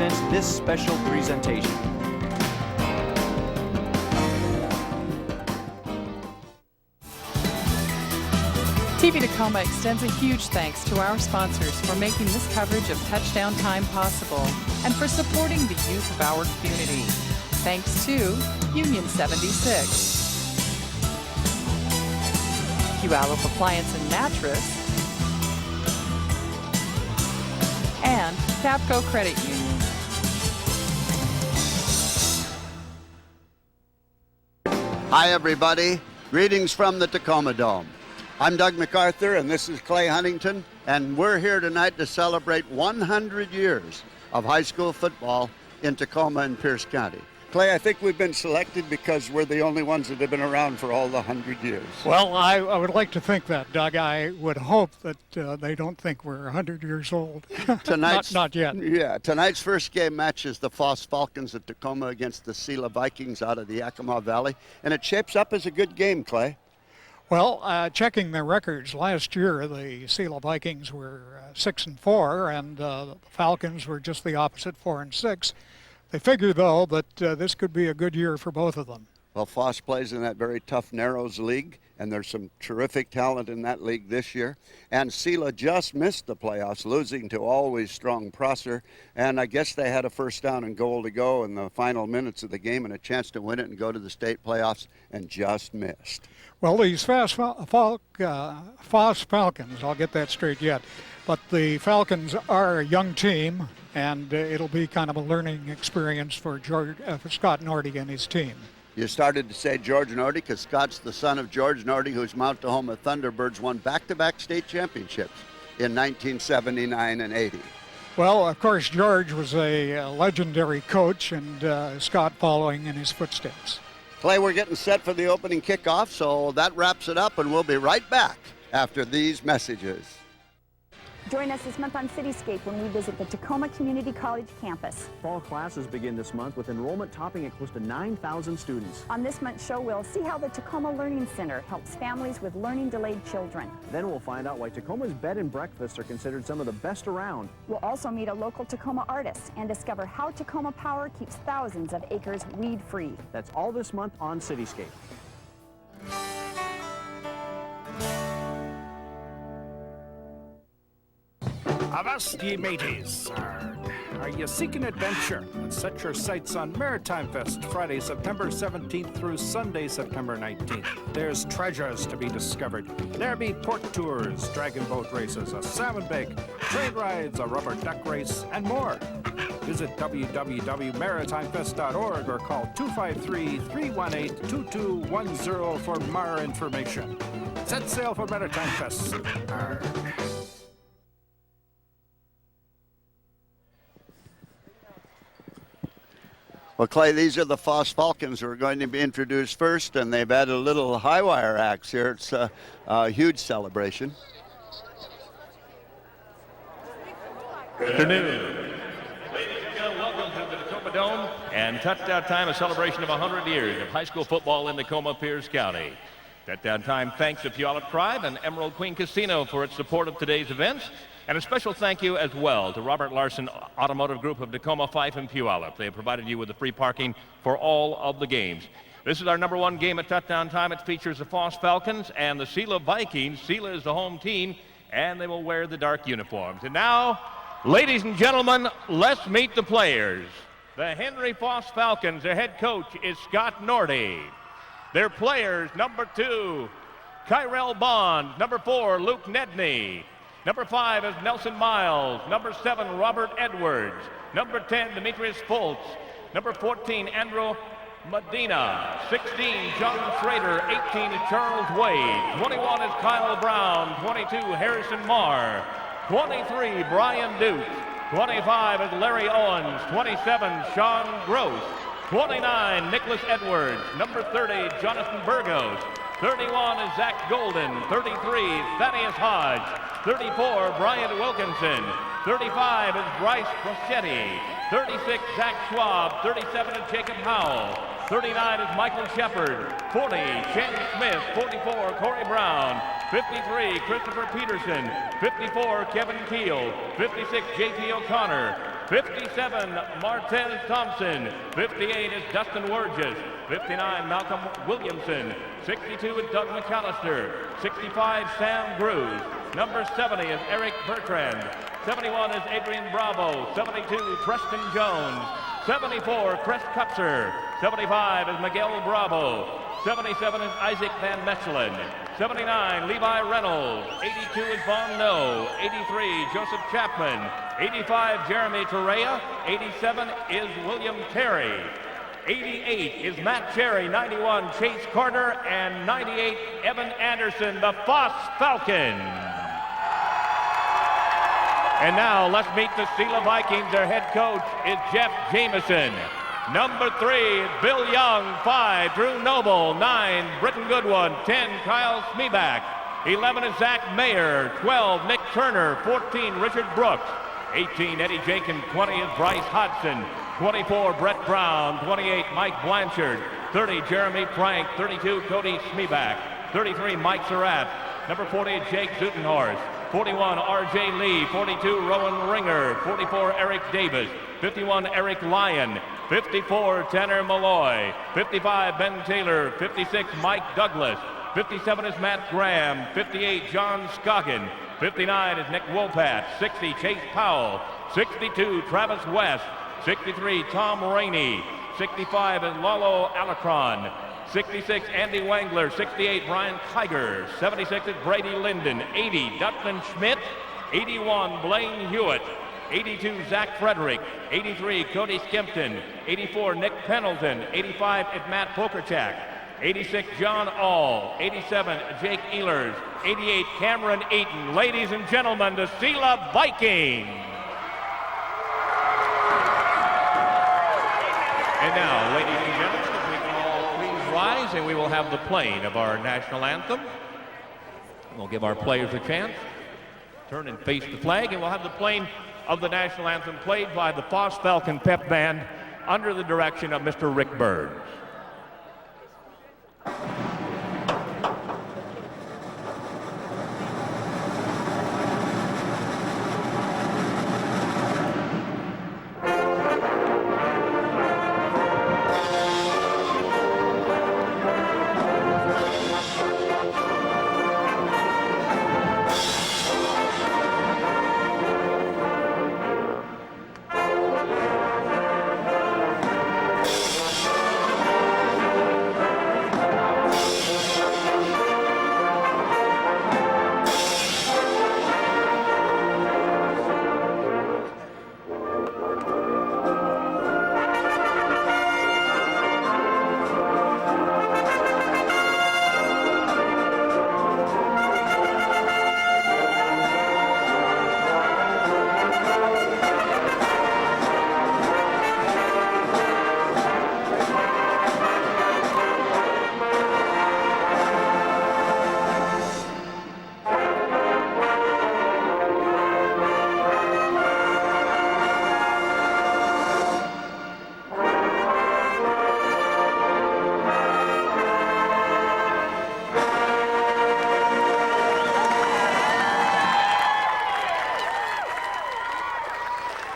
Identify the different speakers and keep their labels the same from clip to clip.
Speaker 1: presents this special presentation.
Speaker 2: TV Tacoma extends a huge thanks to our sponsors for making this coverage of touchdown time possible and for supporting the youth of our community. Thanks to Union 76, Puyallup Appliance and Mattress, and Capco Credit Union.
Speaker 3: Hi everybody, greetings from the Tacoma Dome. I'm Doug McArthur and this is Clay Huntington, and we're here tonight to celebrate 100 years of high school football in Tacoma and Pierce County. Clay, I think we've been selected because we're the only ones that have been around for all the 100 years.
Speaker 4: Well, I would like to think that, Doug. I would hope that they don't think we're 100 years old. not yet.
Speaker 3: Yeah, tonight's first game match is the Foss Falcons of Tacoma against the Selah Vikings out of the Yakima Valley, and it shapes up as a good game, Clay.
Speaker 4: Well, checking their records, last year the Selah Vikings were 6-4, and the Falcons were just the opposite, 4-6. They figure, though, that this could be a good year for both of them.
Speaker 3: Well, Foss plays in that very tough Narrows League, and there's some terrific talent in that league this year. And Selah just missed the playoffs, losing to always strong Prosser. And I guess they had a first down and goal to go in the final minutes of the game and a chance to win it and go to the state playoffs, and just missed.
Speaker 4: Well, these Foss Falcons, I'll get that straight yet, but the Falcons are a young team, and it'll be kind of a learning experience for Scott Nordy and his team.
Speaker 3: You started to say George Nordy because Scott's the son of George Nordy, whose Mount Tahoma Thunderbirds won back-to-back state championships in 1979 and 80.
Speaker 4: Well, of course, George was a legendary coach, and Scott following in his footsteps.
Speaker 3: Clay, we're getting set for the opening kickoff, so that wraps it up, and we'll be right back after these messages.
Speaker 5: Join us this month on Cityscape when we visit the Tacoma Community College campus.
Speaker 1: Fall classes begin this month with enrollment topping at close to 9,000 students.
Speaker 5: On this month's show, we'll see how the Tacoma Learning Center helps families with learning-delayed children.
Speaker 1: Then we'll find out why Tacoma's bed and breakfasts are considered some of the best around.
Speaker 5: We'll also meet a local Tacoma artist and discover how Tacoma Power keeps thousands of acres weed-free.
Speaker 1: That's all this month on Cityscape.
Speaker 6: Avast ye mateys! Are you seeking adventure? Then set your sights on Maritime Fest, Friday, September 17th through Sunday, September 19th. There's treasures to be discovered. There be port tours, dragon boat races, a salmon bake, train rides, a rubber duck race, and more. Visit www.maritimefest.org or call 253-318-2210 for more information. Set sail for Maritime Fest.
Speaker 3: Well, Clay, these are the Foss Falcons who are going to be introduced first, and they've added a little high wire acts here. It's a huge celebration.
Speaker 7: Good afternoon. Ladies and gentlemen, welcome to the Tacoma Dome and Touchdown Time, a celebration of 100 years of high school football in Tacoma, Pierce County. Touchdown Time thanks to Puyallup Tribe and Emerald Queen Casino for its support of today's events. And a special thank you as well to Robert Larson Automotive Group of Tacoma, Fife, and Puyallup. They have provided you with the free parking for all of the games. This is our number one game at Touchdown Time. It features the Foss Falcons and the Selah Vikings. Selah is the home team, and they will wear the dark uniforms. And now, ladies and gentlemen, let's meet the players. The Henry Foss Falcons, their head coach is Scott Nordy. Their players, number 2, Kyrell Bond. Number 4, Luke Nedney. Number 5 is Nelson Miles. Number 7, Robert Edwards. Number 10, Demetrius Foltz. Number 14, Andrew Medina. 16, John Schrader. 18 is Charles Wade. 21 is Kyle Brown. 22, Harrison Marr. 23, Brian Duke. 25 is Larry Owens. 27, Sean Gross. 29, Nicholas Edwards. Number 30, Jonathan Burgos. 31 is Zach Golden. 33, Thaddeus Hodge. 34, Brian Wilkinson. 35 is Bryce Rochetti. 36, Zach Schwab. 37 is Jacob Howell. 39 is Michael Shepard. 40, Shannon Smith. 44, Corey Brown. 53, Christopher Peterson. 54, Kevin Keel. 56, J.T. O'Connor. 57, Martez Thompson. 58 is Dustin Wurgis. 59, Malcolm Williamson. 62 is Doug McAllister. 65, Sam Gruz. Number 70 is Eric Bertrand. 71 is Adrian Bravo. 72, Preston Jones. 74, Chris Kupser. 75 is Miguel Bravo. 77 is Isaac Van Mechelen. 79, Levi Reynolds. 82 is Von No. 83, Joseph Chapman. 85, Jeremy Torreya. 87 is William Terry. 88 is Matt Cherry. 91, Chase Carter. And 98, Evan Anderson, the Foss Falcon. And now let's meet the Selah Vikings. Their head coach is Jeff Jameson. Number 3, Bill Young. 5, Drew Noble. 9, Britton Goodwin. 10, Kyle Smeeback. 11 is Zach Mayer. 12, Nick Turner. 14, Richard Brooks. 18, Eddie Jenkins. 20 is Bryce Hodgson. 24, Brett Brown. 28, Mike Blanchard. 30, Jeremy Frank. 32, Cody Smeeback. 33, Mike Surratt. Number 40, Jake Zutenhorst. 41, R.J. Lee. 42, Rowan Ringer. 44, Eric Davis. 51, Eric Lyon. 54, Tanner Malloy. 55, Ben Taylor. 56, Mike Douglas. 57 is Matt Graham. 58, John Scoggin. 59 is Nick Wolpat. 60, Chase Powell. 62, Travis West. 63, Tom Rainey. 65 is Lalo Alacron. 66, Andy Wangler. 68, Brian Kiger. 76 is Brady Linden. 80, Dutman Schmidt. 81, Blaine Hewitt. 82, Zach Frederick. 83, Cody Skimpton. 84, Nick Pendleton. 85 is Matt Pokerchak. 86, John All. 87, Jake Ehlers. 88, Cameron Eaton. Ladies and gentlemen, the Selah Vikings. And now, ladies and gentlemen, if we can all please rise, and we will have the playing of our national anthem. We'll give our players a chance. Turn and face the flag, and we'll have the playing of the national anthem played by the Foss Falcon Pep Band under the direction of Mr. Rick Burns.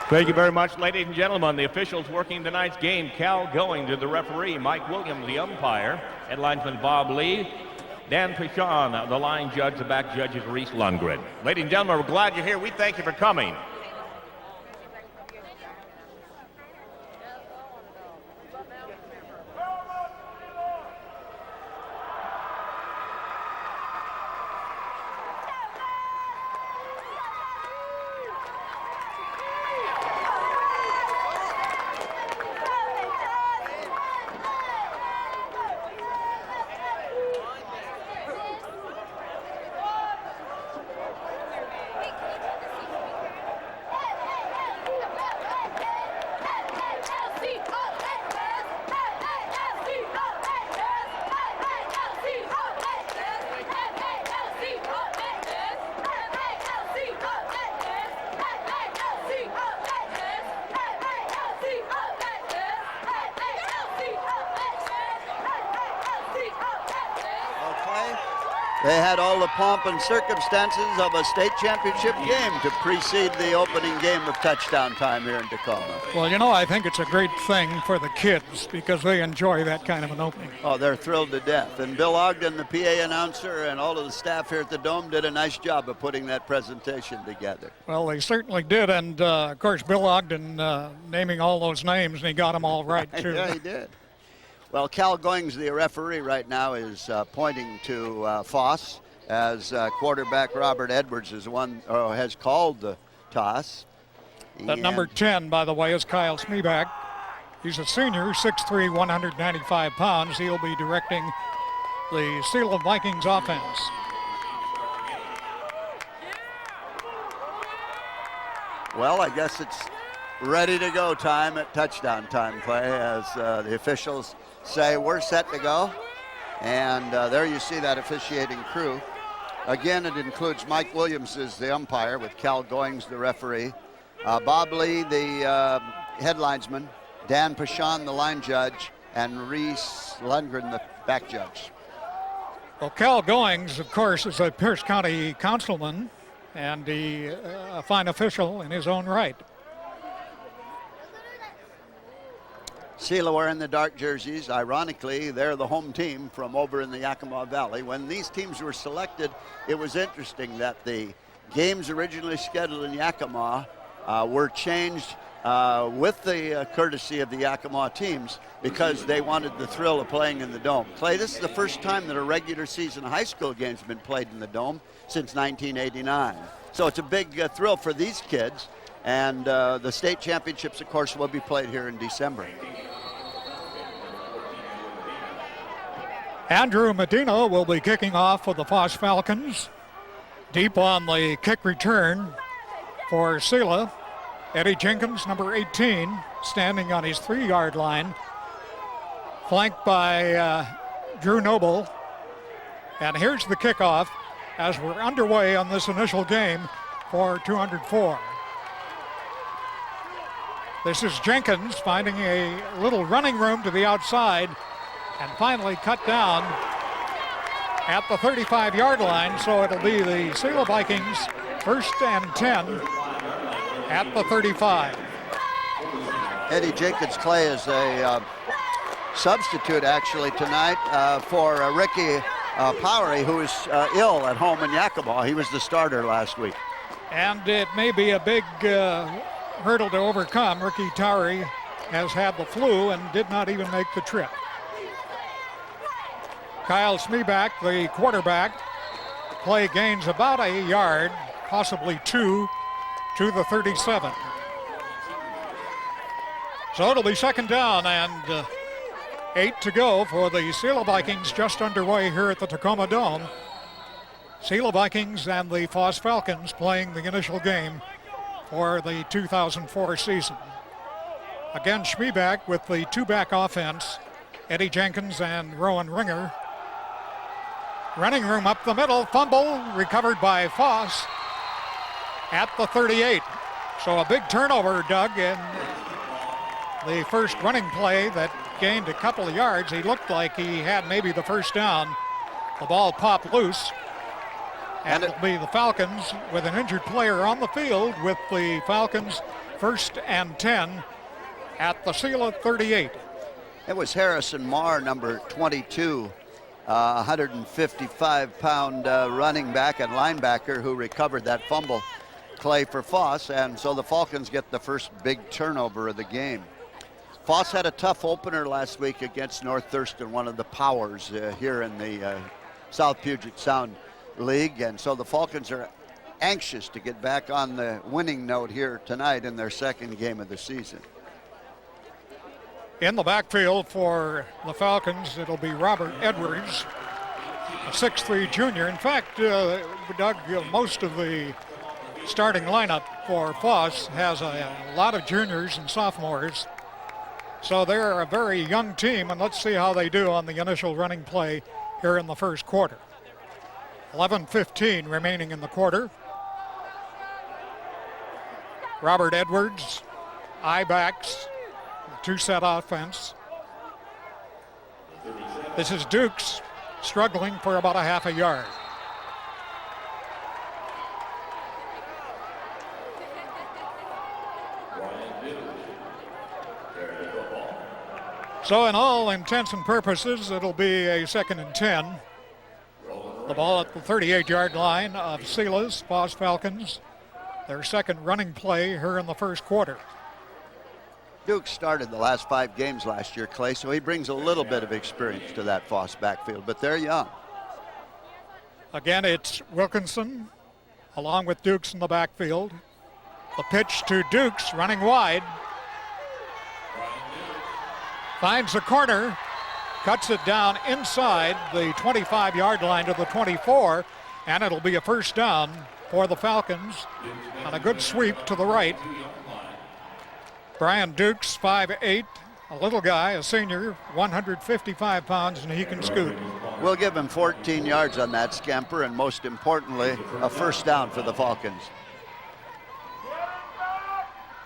Speaker 7: Thank you very much, ladies and gentlemen. The officials working tonight's game, Cal Going to the referee, Mike Williams, the umpire, head linesman Bob Lee, Dan Pichon, the line judge, the back judge is Reese Lundgren. Ladies and gentlemen, we're glad you're here. We thank you for coming.
Speaker 3: They had all the pomp and circumstances of a state championship game to precede the opening game of touchdown time here in Tacoma.
Speaker 4: Well, you know, I think it's a great thing for the kids because they enjoy that kind of an opening.
Speaker 3: Oh, they're thrilled to death. And Bill Ogden, the PA announcer, and all of the staff here at the Dome did a nice job of putting that presentation together.
Speaker 4: Well, they certainly did. And, of course, Bill Ogden naming all those names, and he got them all right, too.
Speaker 3: Yeah, he did. Well, Cal Goings, the referee right now, is pointing to Foss as quarterback Robert Edwards has called the toss.
Speaker 4: That number 10, by the way, is Kyle Smeeback. He's a senior, 6'3", 195 pounds. He'll be directing the Selah Vikings offense.
Speaker 3: Well, I guess it's ready to go time at touchdown time, Clay, as the officials say we're set to go. And there you see that officiating crew. Again, it includes Mike Williams as the umpire with Cal Goings, the referee. Bob Lee, the head linesman. Dan Pashon, the line judge. And Reese Lundgren, the back judge.
Speaker 4: Well, Cal Goings, of course, is a Pierce County councilman and a fine official in his own right.
Speaker 3: Selah wearing the dark jerseys. Ironically, they're the home team from over in the Yakima Valley. When these teams were selected, it was interesting that the games originally scheduled in Yakima were changed with the courtesy of the Yakima teams because they wanted the thrill of playing in the Dome. Clay, this is the first time that a regular season high school game's been played in the Dome since 1989. So it's a big thrill for these kids. And the state championships, of course, will be played here in December.
Speaker 4: Andrew Medina will be kicking off for the Foss Falcons. Deep on the kick return for Selah. Eddie Jenkins, number 18, standing on his 3-yard line, flanked by Drew Noble. And here's the kickoff as we're underway on this initial game for 204. This is Jenkins finding a little running room to the outside and finally cut down at the 35-yard line. So it'll be the Selah Vikings 1st and 10 at the 35.
Speaker 3: Eddie Jenkins, Clay, is a substitute actually tonight for Ricky Powery, who is ill at home in Yakima. He was the starter last week.
Speaker 4: And it may be a big hurdle to overcome. Ricky Towery has had the flu and did not even make the trip. Kyle Smeeback, the quarterback, play gains about a yard, possibly 2, to the 37. So it'll be second down and 8 to go for the Selah Vikings, just underway here at the Tacoma Dome. Selah Vikings and the Foss Falcons playing the initial game for the 2004 season. Again, Schmeeback with the 2-back offense, Eddie Jenkins and Rowan Ringer. Running room up the middle, fumble recovered by Foss at the 38. So a big turnover, Doug, in the first running play that gained a couple of yards. He looked like he had maybe the first down. The ball popped loose. And it'll be the Falcons with an injured player on the field with the Falcons 1st and 10 at the Selah 38.
Speaker 3: It was Harrison Marr, number 22, 155-pound running back and linebacker who recovered that fumble, Clay, for Foss, and so the Falcons get the first big turnover of the game. Foss had a tough opener last week against North Thurston, one of the powers here in the South Puget Sound League, and so the Falcons are anxious to get back on the winning note here tonight in their second game of the season.
Speaker 4: In the backfield for the Falcons, it'll be Robert Edwards, a 6'3" junior. In fact, Doug, most of the starting lineup for Foss has a lot of juniors and sophomores. So they're a very young team, and let's see how they do on the initial running play here in the first quarter. 11:15 remaining in the quarter. Robert Edwards, I-backs, two-set offense. This is Dukes struggling for about a half a yard. So in all intents and purposes, it'll be a 2nd and 10. The ball at the 38-yard line of Selah's Foss Falcons. Their second running play here in the first quarter.
Speaker 3: Duke started the last 5 games last year, Clay, so he brings a little bit of experience to that Foss backfield, but they're young.
Speaker 4: Again, it's Wilkinson along with Dukes in the backfield. The pitch to Dukes, running wide. Finds the corner, cuts it down inside the 25-yard line to the 24, and it'll be a first down for the Falcons on a good sweep to the right. Brian Dukes, 5'8", a little guy, a senior, 155 pounds, and he can scoot.
Speaker 3: We'll give him 14 yards on that scamper, and most importantly, a first down for the Falcons.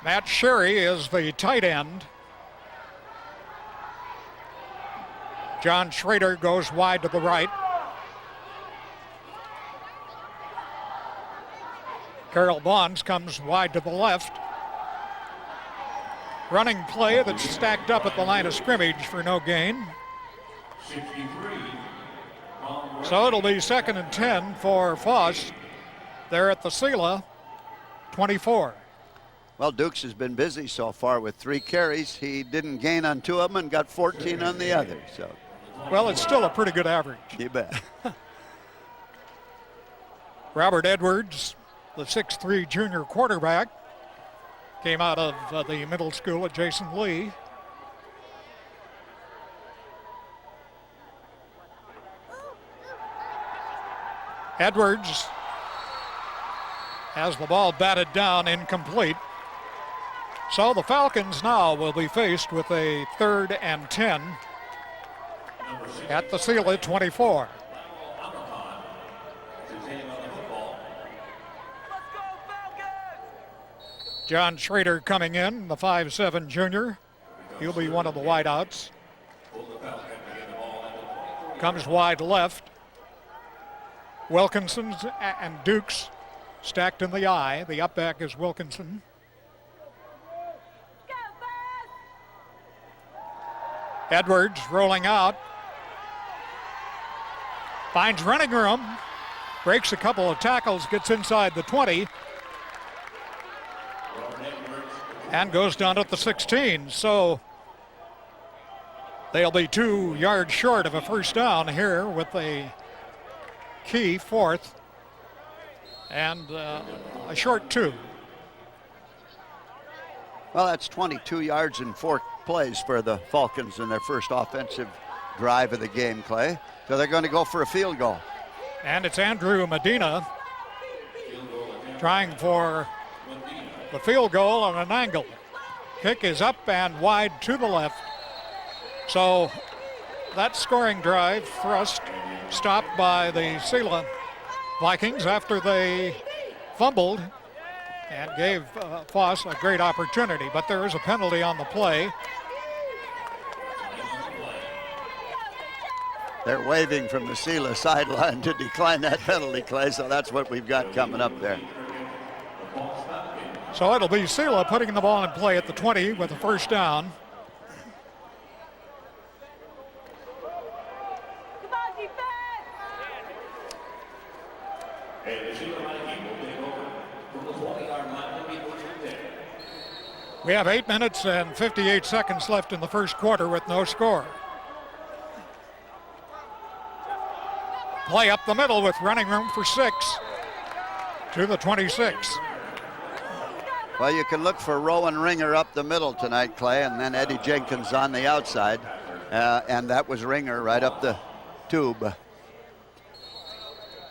Speaker 4: Matt Sherry is the tight end. John Schrader goes wide to the right. Carol Bonds comes wide to the left. Running play that's stacked up at the line of scrimmage for no gain. So it'll be 2nd and 10 for Foss. They're at the Selah 24.
Speaker 3: Well, Dukes has been busy so far with 3 carries. He didn't gain on 2 of them and got 14 on the other. So,
Speaker 4: well, it's still a pretty good average.
Speaker 3: You bet.
Speaker 4: Robert Edwards, the 6'3" junior quarterback, came out of the middle school at Jason Lee. Edwards has the ball batted down, incomplete. So the Falcons now will be faced with a 3rd and 10 at the Selah 24. John Schrader coming in, the 5'7" junior. He'll be one of the wideouts. Comes wide left. Wilkinson and Dukes stacked in the eye. The up back is Wilkinson. Edwards rolling out. Finds running room. Breaks a couple of tackles, gets inside the 20. And goes down at the 16. So they'll be 2 yards short of a first down here with a key 4th and a short 2.
Speaker 3: Well, that's 22 yards in 4 plays for the Falcons in their first offensive drive of the game, Clay. So they're going to go for a field goal.
Speaker 4: And it's Andrew Medina trying for the field goal on an angle. Kick is up and wide to the left. So that scoring drive thrust stopped by the Selah Vikings after they fumbled and gave Foss a great opportunity. But there is a penalty on the play.
Speaker 3: They're waving from the Selah sideline to decline that penalty, Clay, so that's what we've got coming up there.
Speaker 4: So it'll be Selah putting the ball in play at the 20 with a first down. We have 8 minutes and 58 seconds left in the first quarter with no score. Play up the middle with running room for 6 to the 26.
Speaker 3: Well, you can look for Rowan Ringer up the middle tonight, Clay, and then Eddie Jenkins on the outside. And that was Ringer right up the tube.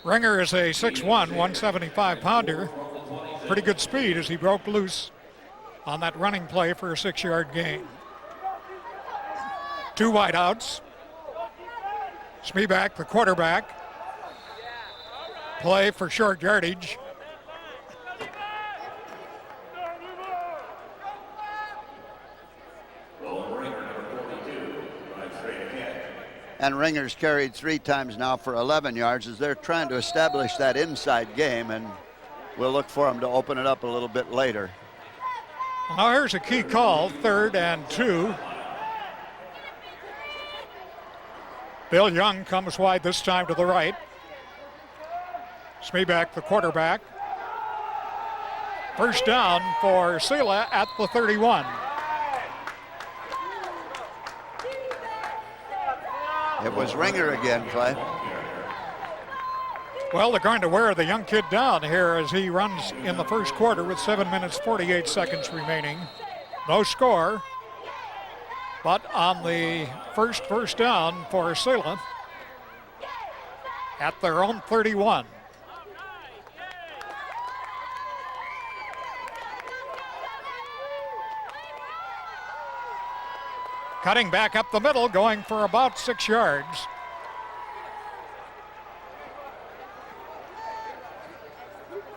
Speaker 4: Ringer is a 6'1", 175-pounder. Pretty good speed as he broke loose on that running play for a 6-yard gain. 2 wideouts. Smeeback, the quarterback. Play for short yardage.
Speaker 3: And Ringer's carried 3 times now for 11 yards as they're trying to establish that inside game, and we'll look for him to open it up a little bit later.
Speaker 4: Now here's a key call, 3rd and 2. Bill Young comes wide this time to the right. Smeebeck, the quarterback. First down for Selah at the 31.
Speaker 3: It was Ringer again, Clay.
Speaker 4: Well, they're going to wear the young kid down here as he runs in the first quarter with 7 minutes, 48 seconds remaining. No score, but on the first down for Selah at their own 31. Cutting back up the middle, going for about 6 yards.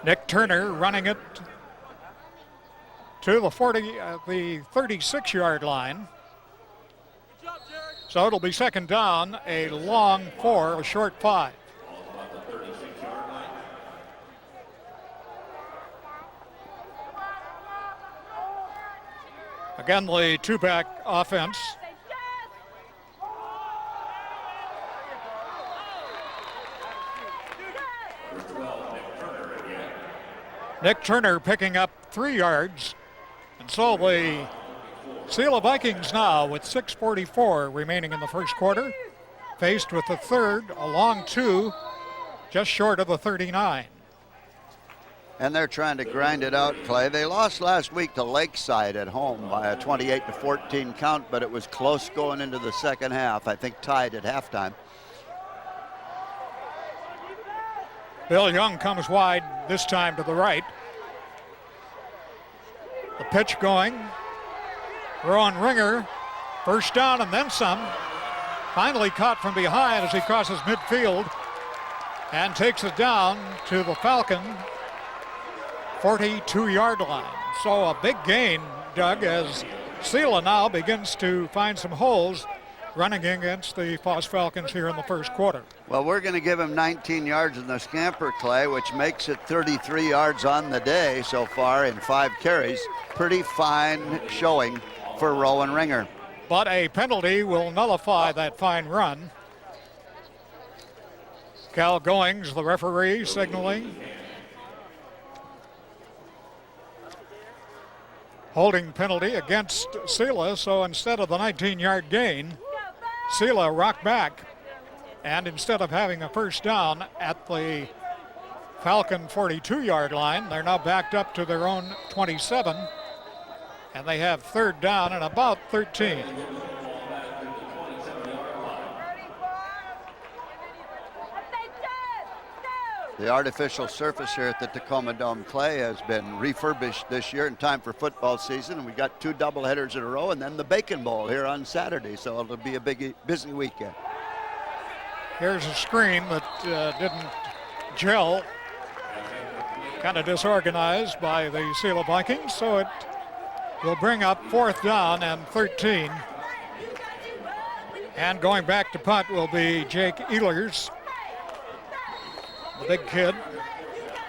Speaker 4: Nick Turner running it to the 36-yard line. So it'll be second down, a long 4, a short 5. Again, the two-back offense. Nick Turner picking up 3 yards. And so the Selah Vikings now with 6:44 remaining in the first quarter, faced with the third, a long 2, just short of the 39.
Speaker 3: And they're trying to grind it out, Clay. They lost last week to Lakeside at home by a 28-14 count, but it was close going into the second half. I think tied at halftime.
Speaker 4: Bill Young comes wide, this time to the right. The pitch going. Rowan Ringer, first down and then some. Finally caught from behind as he crosses midfield and takes it down to the Falcon 42-yard line. So a big gain, Doug, as Selah now begins to find some holes running against the Foss Falcons here in the first quarter.
Speaker 3: Well, we're going to give him 19 yards in the scamper, Clay, which makes it 33 yards on the day so far in 5 carries. Pretty fine showing for Rowan Ringer.
Speaker 4: But a penalty will nullify that fine run. Cal Goings, the referee, signaling. Holding penalty against Selah, so instead of the 19-yard gain, Selah rocked back, and instead of having a first down at the Falcon 42-yard line, they're now backed up to their own 27, and they have third down and about 13.
Speaker 3: The artificial surface here at the Tacoma Dome, Clay, has been refurbished this year in time for football season. And we got 2 doubleheaders in a row and then the Bacon Bowl here on Saturday. So it'll be a busy weekend.
Speaker 4: Here's a screen that didn't gel. Kind of disorganized by the Selah Vikings. So it will bring up fourth down and 13. And going back to punt will be Jake Ehlers. The big kid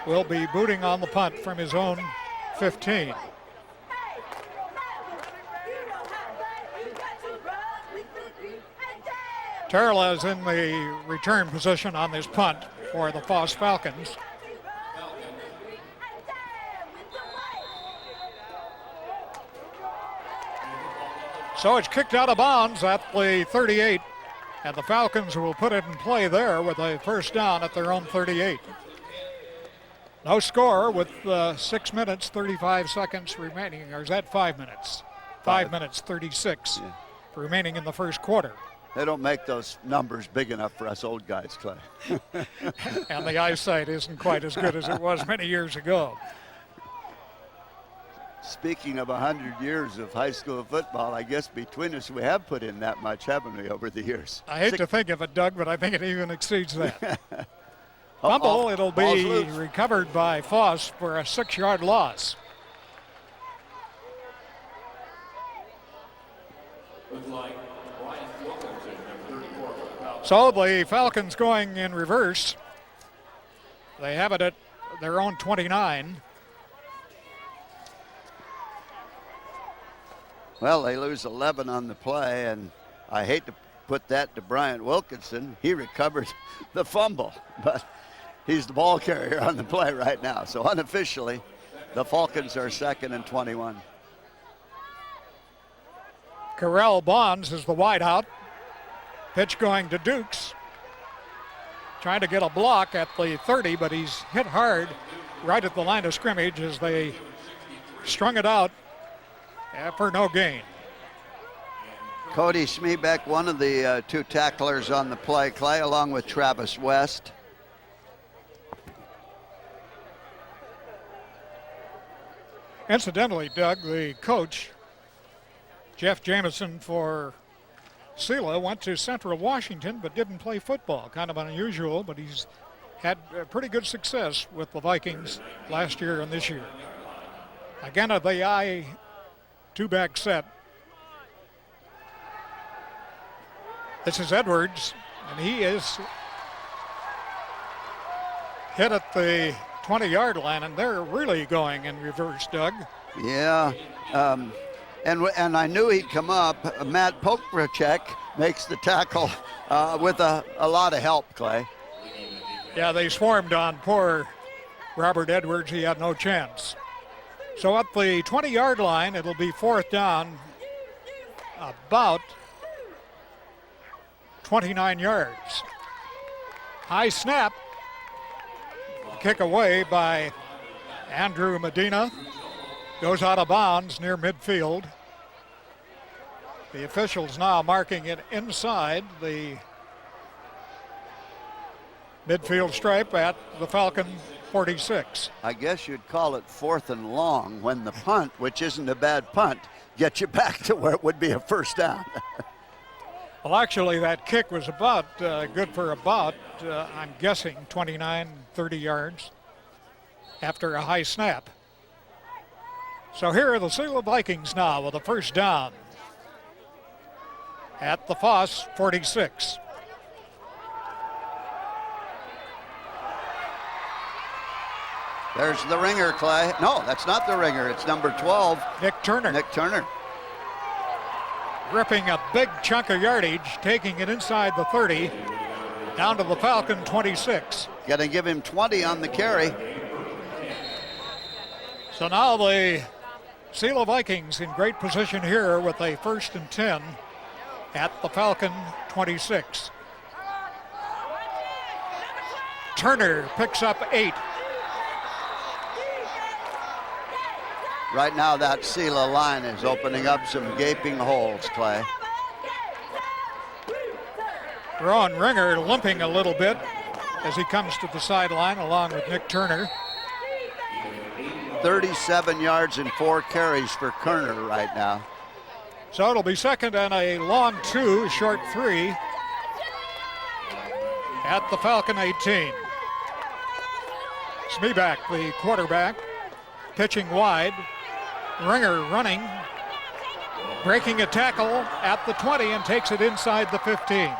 Speaker 4: will be booting on the punt from his own 15. Terrell is in the return position on this punt for the Foss Falcons. So it's kicked out of bounds at the 38. And the Falcons will put it in play there with a first down at their own 38. No score with 6 minutes, 35 seconds remaining. Or is that 5 minutes? 5 minutes, 36 remaining in the first quarter.
Speaker 3: They don't make those numbers big enough for us old guys, Clay.
Speaker 4: And the eyesight isn't quite as good as it was many years ago.
Speaker 3: Speaking of 100 years of high school football, I guess between us we have put in that much, haven't we, over the years?
Speaker 4: I hate to think of it, Doug, but I think it even exceeds that. Fumble, it'll be recovered by Foss for a 6-yard loss. So the Falcons going in reverse. They have it at their own 29.
Speaker 3: Well, they lose 11 on the play, and I hate to put that to Bryant Wilkinson. He recovered the fumble, but he's the ball carrier on the play right now. So unofficially, the Falcons are 2nd and 21.
Speaker 4: Carell Bonds is the wideout. Pitch going to Dukes. Trying to get a block at the 30, but he's hit hard right at the line of scrimmage as they strung it out for no gain.
Speaker 3: Cody Schmebeck, one of the 2 tacklers on the play, Clay, along with Travis West.
Speaker 4: Incidentally, Doug, the coach, Jeff Jameson for Selah, went to Central Washington but didn't play football. Kind of unusual, but he's had pretty good success with the Vikings last year and this year. Again, the I 2-back set. This is Edwards, and he is hit at the 20-yard line, and they're really going in reverse, Doug.
Speaker 3: Yeah, and I knew he'd come up. Matt Pokrachek makes the tackle with a lot of help, Clay.
Speaker 4: Yeah, they swarmed on poor Robert Edwards. He had no chance. So at the 20-yard line, it'll be 4th down, about 29 yards. High snap. Kick away by Andrew Medina. Goes out of bounds near midfield. The officials now marking it inside the midfield stripe at the Falcon 46.
Speaker 3: I guess you'd call it 4th and long when the punt, which isn't a bad punt, gets you back to where it would be a 1st down.
Speaker 4: Well, actually, that kick was about good for about, I'm guessing, 29, 30 yards after a high snap. So here are the Selah Vikings now with a 1st down at the Foss 46.
Speaker 3: There's the ringer, Clay. No, that's not the ringer. It's number 12.
Speaker 4: Nick Turner.
Speaker 3: Nick Turner.
Speaker 4: Ripping a big chunk of yardage, taking it inside the 30, down to the Falcon 26.
Speaker 3: Got to give him 20 on the carry.
Speaker 4: So now the Selah Vikings in great position here with a 1st and 10 at the Falcon 26. Turner picks up 8.
Speaker 3: Right now, that Selah line is opening up some gaping holes, Clay.
Speaker 4: Rowan Ringer limping a little bit as he comes to the sideline along with Nick Turner.
Speaker 3: 37 yards and 4 carries for Kerner right now.
Speaker 4: So it'll be 2nd and a long 2, short 3 at the Falcon 18. Schmebeck, the quarterback, pitching wide. Ringer running, breaking a tackle at the 20 and takes it inside the 15.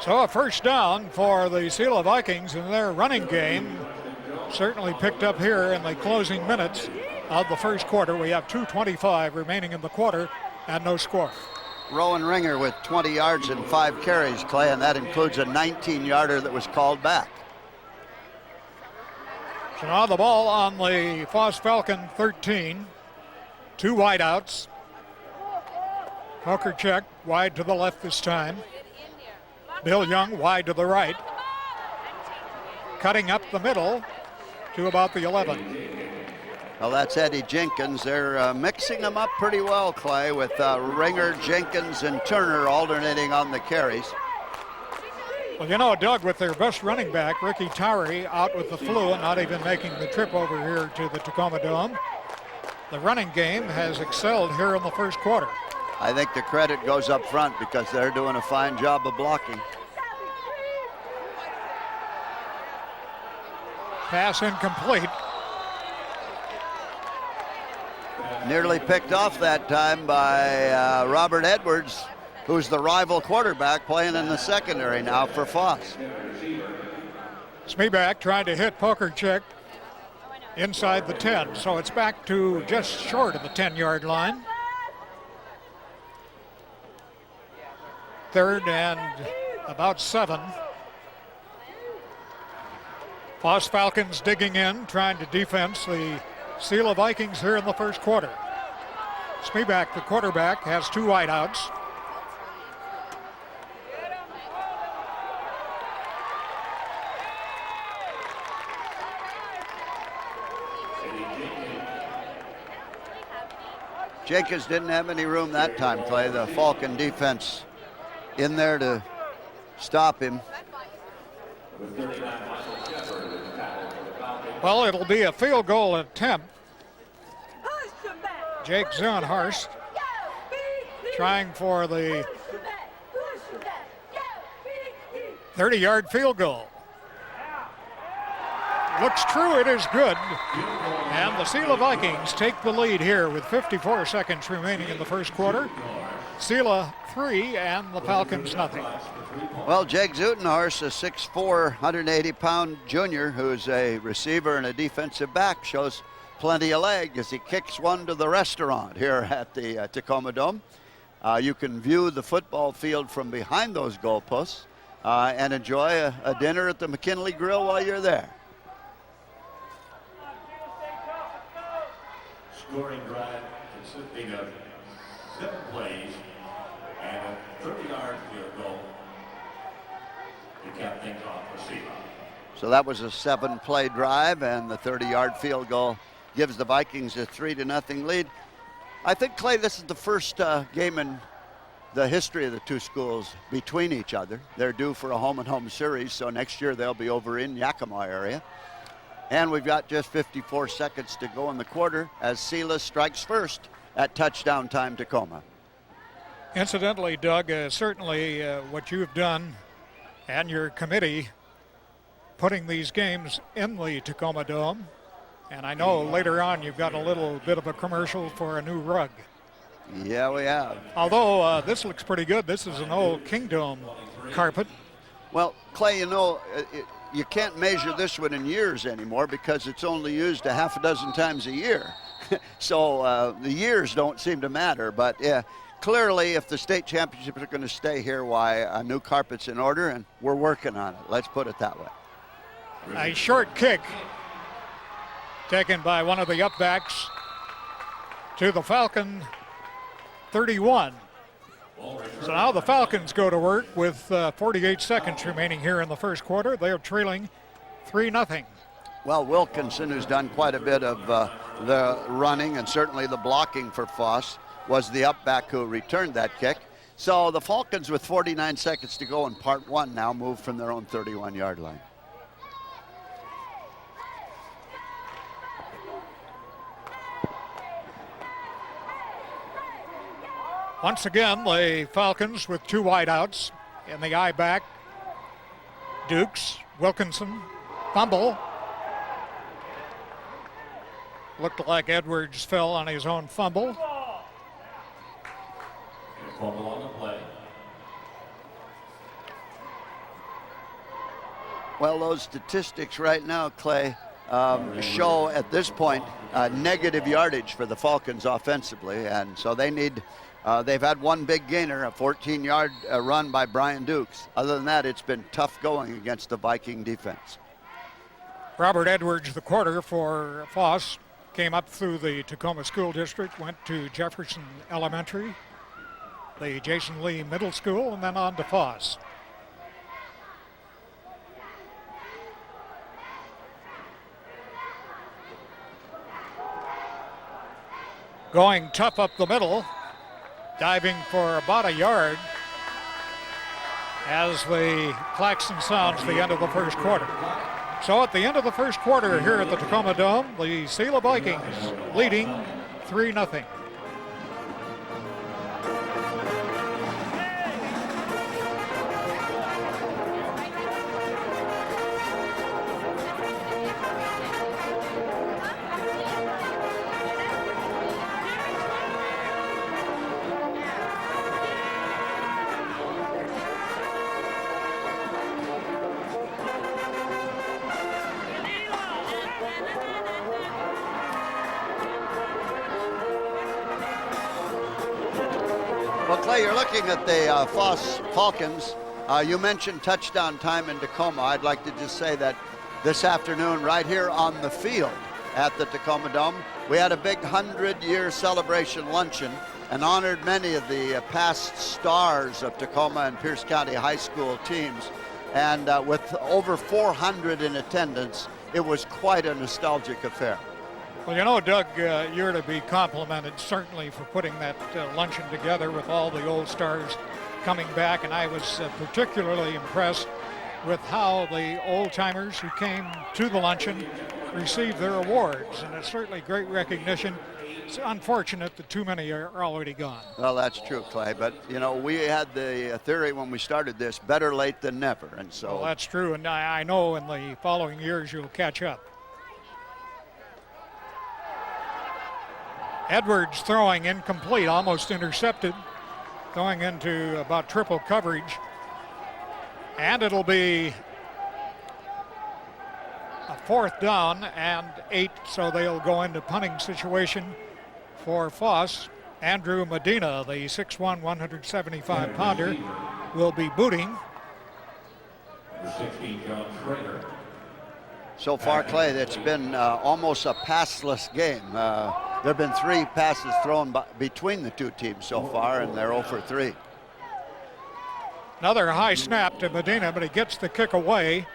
Speaker 4: So a 1st down for the Selah Vikings in their running game. Certainly picked up here in the closing minutes of the 1st quarter. We have 2:25 remaining in the quarter and no score.
Speaker 3: Rowan Ringer with 20 yards and 5 carries, Clay, and that includes a 19-yarder that was called back.
Speaker 4: So now the ball on the Foss Falcon 13. 2 wideouts. Pokrachek wide to the left this time. Bill Young wide to the right. Cutting up the middle to about the 11.
Speaker 3: Well, that's Eddie Jenkins. They're mixing them up pretty well, Clay, with Ringer, Jenkins, and Turner alternating on the carries.
Speaker 4: Well, you know, Doug, with their best running back, Ricky Tyree, out with the flu and not even making the trip over here to the Tacoma Dome, the running game has excelled here in the 1st quarter.
Speaker 3: I think the credit goes up front because they're doing a fine job of blocking.
Speaker 4: Pass incomplete.
Speaker 3: Nearly picked off that time by Robert Edwards, who's the rival quarterback playing in the secondary now for Foss.
Speaker 4: Schmebeck trying to hit Pokrachek inside the 10, so it's back to just short of the 10-yard line. 3rd and about 7. Foss Falcons digging in, trying to defense the Selah Vikings here in the first quarter. Smeeback, the quarterback, has 2 wideouts.
Speaker 3: Jenkins didn't have any room that time, Clay. The Falcon defense in there to stop him.
Speaker 4: Well, it'll be a field goal attempt. Jake Zunhorst trying for the 30-yard field goal. Looks true, it is good. And the Selah Vikings take the lead here with 54 seconds remaining in the first quarter. Selah 3 and the Falcons nothing.
Speaker 3: Well, Jake Zunhorst, a 6'4", 180-pound junior who's a receiver and a defensive back, shows plenty of leg as he kicks one to the restaurant here at the Tacoma Dome. You can view the football field from behind those goalposts and enjoy a dinner at the McKinley Grill while you're there.
Speaker 8: Scoring drive consisting of 7 plays and a 30-yard field goal to cap things off for Selah.
Speaker 3: So that was a 7-play drive, and the 30-yard field goal gives the Vikings a 3-0 lead. I think, Clay, this is the first game in the history of the two schools between each other. They're due for a home-and-home series, so next year they'll be over in Yakima area. And we've got just 54 seconds to go in the quarter as Selah strikes first at touchdown time Tacoma.
Speaker 4: Incidentally, Doug, certainly what you've done and your committee putting these games in the Tacoma Dome, and I know later on you've got a little bit of a commercial for a new rug.
Speaker 3: Yeah, we have.
Speaker 4: Although this looks pretty good. This is an old Kingdom carpet.
Speaker 3: Well, Clay, you know, you can't measure this one in years anymore because it's only used a half a dozen times a year. So the years don't seem to matter. But yeah, clearly if the state championships are going to stay here, why, a new carpet's in order, and we're working on it. Let's put it that way.
Speaker 4: A short kick taken by one of the upbacks to the Falcon 31. So now the Falcons go to work with 48 seconds remaining here in the first quarter. They are trailing 3-0.
Speaker 3: Well, Wilkinson, who's done quite a bit of the running and certainly the blocking for Foss, was the upback who returned that kick. So the Falcons, with 49 seconds to go in part one, now move from their own 31-yard line.
Speaker 4: Once again, the Falcons with 2 wideouts in the I-back. Dukes, Wilkinson, fumble. Looked like Edwards fell on his own fumble.
Speaker 8: Fumble on the play.
Speaker 3: Well, those statistics right now, Clay, show at this point negative yardage for the Falcons offensively, and so they need. They've had one big gainer, a 14-yard run by Brian Dukes. Other than that, it's been tough going against the Viking defense.
Speaker 4: Robert Edwards, the quarter for Foss, came up through the Tacoma School District, went to Jefferson Elementary, the Jason Lee Middle School, and then on to Foss. Going tough up the middle, diving for about a yard as the klaxon sounds the end of the first quarter. So at the end of the first quarter here at the Tacoma Dome, the Selah Vikings leading 3-0.
Speaker 3: Well, Clay, you're looking at the Foss Falcons. You mentioned touchdown time in Tacoma. I'd like to just say that this afternoon, right here on the field at the Tacoma Dome, we had a big 100-year celebration luncheon and honored many of the past stars of Tacoma and Pierce County High School teams. And with over 400 in attendance, it was quite a nostalgic affair.
Speaker 4: Well, you know, Doug, you're to be complimented certainly for putting that luncheon together with all the old stars coming back, and I was particularly impressed with how the old-timers who came to the luncheon received their awards, and it's certainly great recognition. It's unfortunate that too many are already gone.
Speaker 3: Well, that's true, Clay, but, you know, we had the theory when we started this, better late than never, and so...
Speaker 4: Well, that's true, and I know in the following years you'll catch up. Edwards throwing incomplete, almost intercepted, going into about triple coverage. And it'll be a 4th down and 8, so they'll go into punting situation for Foss. Andrew Medina, the 6'1", 175-pounder, will be booting.
Speaker 8: Number 16, John Schrader.
Speaker 3: So far, Clay, it's been almost a passless game. There have been 3 passes thrown between the two teams so far, and they're 0 for 3.
Speaker 4: Another high snap to Medina, but he gets the kick away.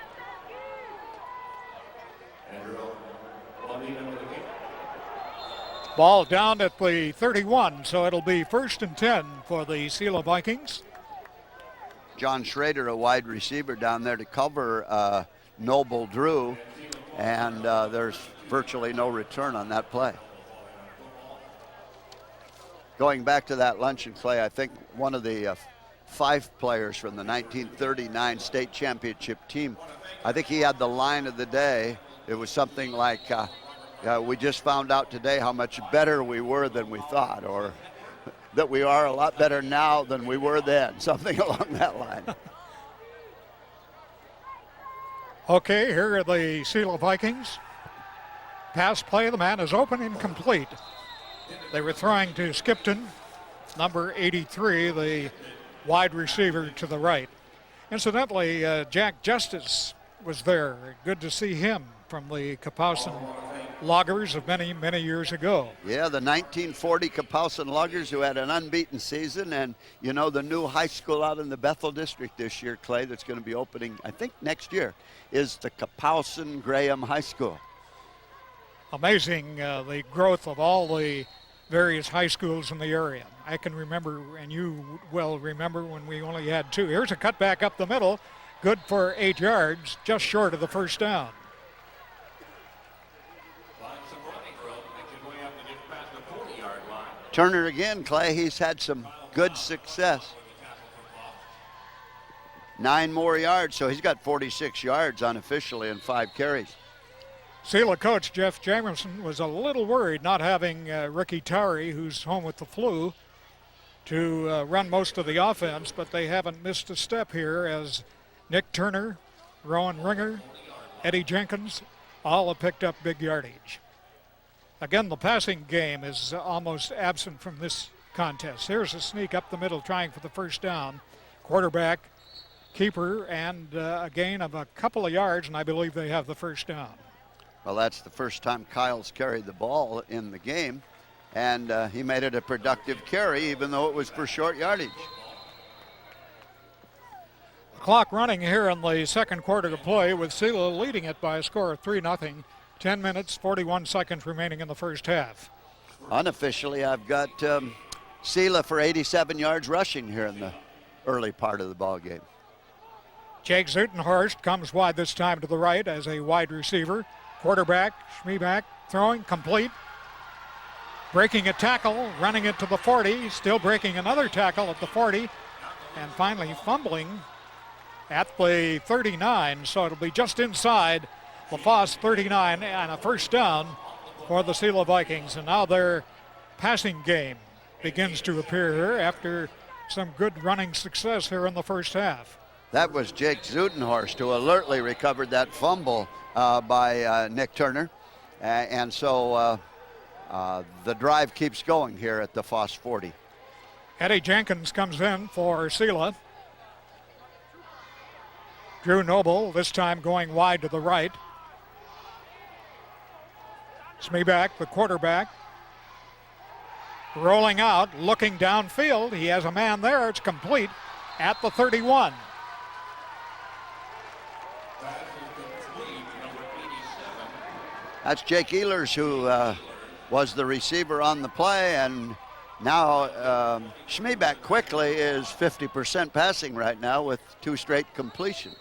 Speaker 4: Ball down at the 31, so it'll be 1st and 10 for the Selah Vikings.
Speaker 3: John Schrader, a wide receiver down there to cover Noble Drew, and there's virtually no return on that play. Going back to that luncheon, Clay, I think one of the 5 players from the 1939 state championship team, I think he had the line of the day. It was something like, we just found out today how much better we were than we thought, or that we are a lot better now than we were then, something along that line.
Speaker 4: Okay, here are the Selah Vikings. Pass play, the man is open, incomplete. They were throwing to Skipton, number 83, the wide receiver to the right. Incidentally, Jack Justice was there. Good to see him from the Kapowsin Loggers of many, many years ago.
Speaker 3: Yeah, the 1940 Kapowsin Loggers, who had an unbeaten season, and you know, the new high school out in the Bethel district this year, Clay, that's going to be opening, I think next year, is the Kapowsin Graham High School.
Speaker 4: Amazing the growth of all the various high schools in the area. I can remember, and you well remember, when we only had 2. Here's a cutback up the middle, good for 8 yards, just short of the 1st down.
Speaker 3: Turner again, Clay, he's had some good success. 9 more yards, so he's got 46 yards unofficially in 5 carries.
Speaker 4: Selah coach Jeff Jamerson was a little worried not having Ricky Towery, who's home with the flu, to run most of the offense, but they haven't missed a step here as Nick Turner, Rowan Ringer, Eddie Jenkins, all have picked up big yardage. Again, the passing game is almost absent from this contest. Here's a sneak up the middle trying for the 1st down. Quarterback, keeper, and a gain of a couple of yards, and I believe they have the 1st down.
Speaker 3: Well, that's the first time Kyle's carried the ball in the game, and he made it a productive carry, even though it was for short yardage.
Speaker 4: Clock running here in the 2nd quarter to play, with Selah leading it by a score of 3-0. 10 minutes, 41 seconds remaining in the 1st half.
Speaker 3: Unofficially, I've got Selah for 87 yards rushing here in the early part of the ball game.
Speaker 4: Jake Zutenhorst comes wide this time to the right as a wide receiver. Quarterback, Schmeeback, throwing, complete. Breaking a tackle, running it to the 40, still breaking another tackle at the 40, and finally fumbling at the 39, so it'll be just inside the Foss 39 and a 1st down for the Selah Vikings. And now their passing game begins to appear here after some good running success here in the 1st half.
Speaker 3: That was Jake Zutenhorst who alertly recovered that fumble by Nick Turner. And so the drive keeps going here at the Foss 40.
Speaker 4: Eddie Jenkins comes in for Selah. Drew Noble this time going wide to the right. Smeeback, the quarterback, rolling out, looking downfield. He has a man there. It's complete at the 31.
Speaker 3: That's Jake Ehlers, who was the receiver on the play, and now Schmeeback quickly is 50% passing right now with 2 straight completions.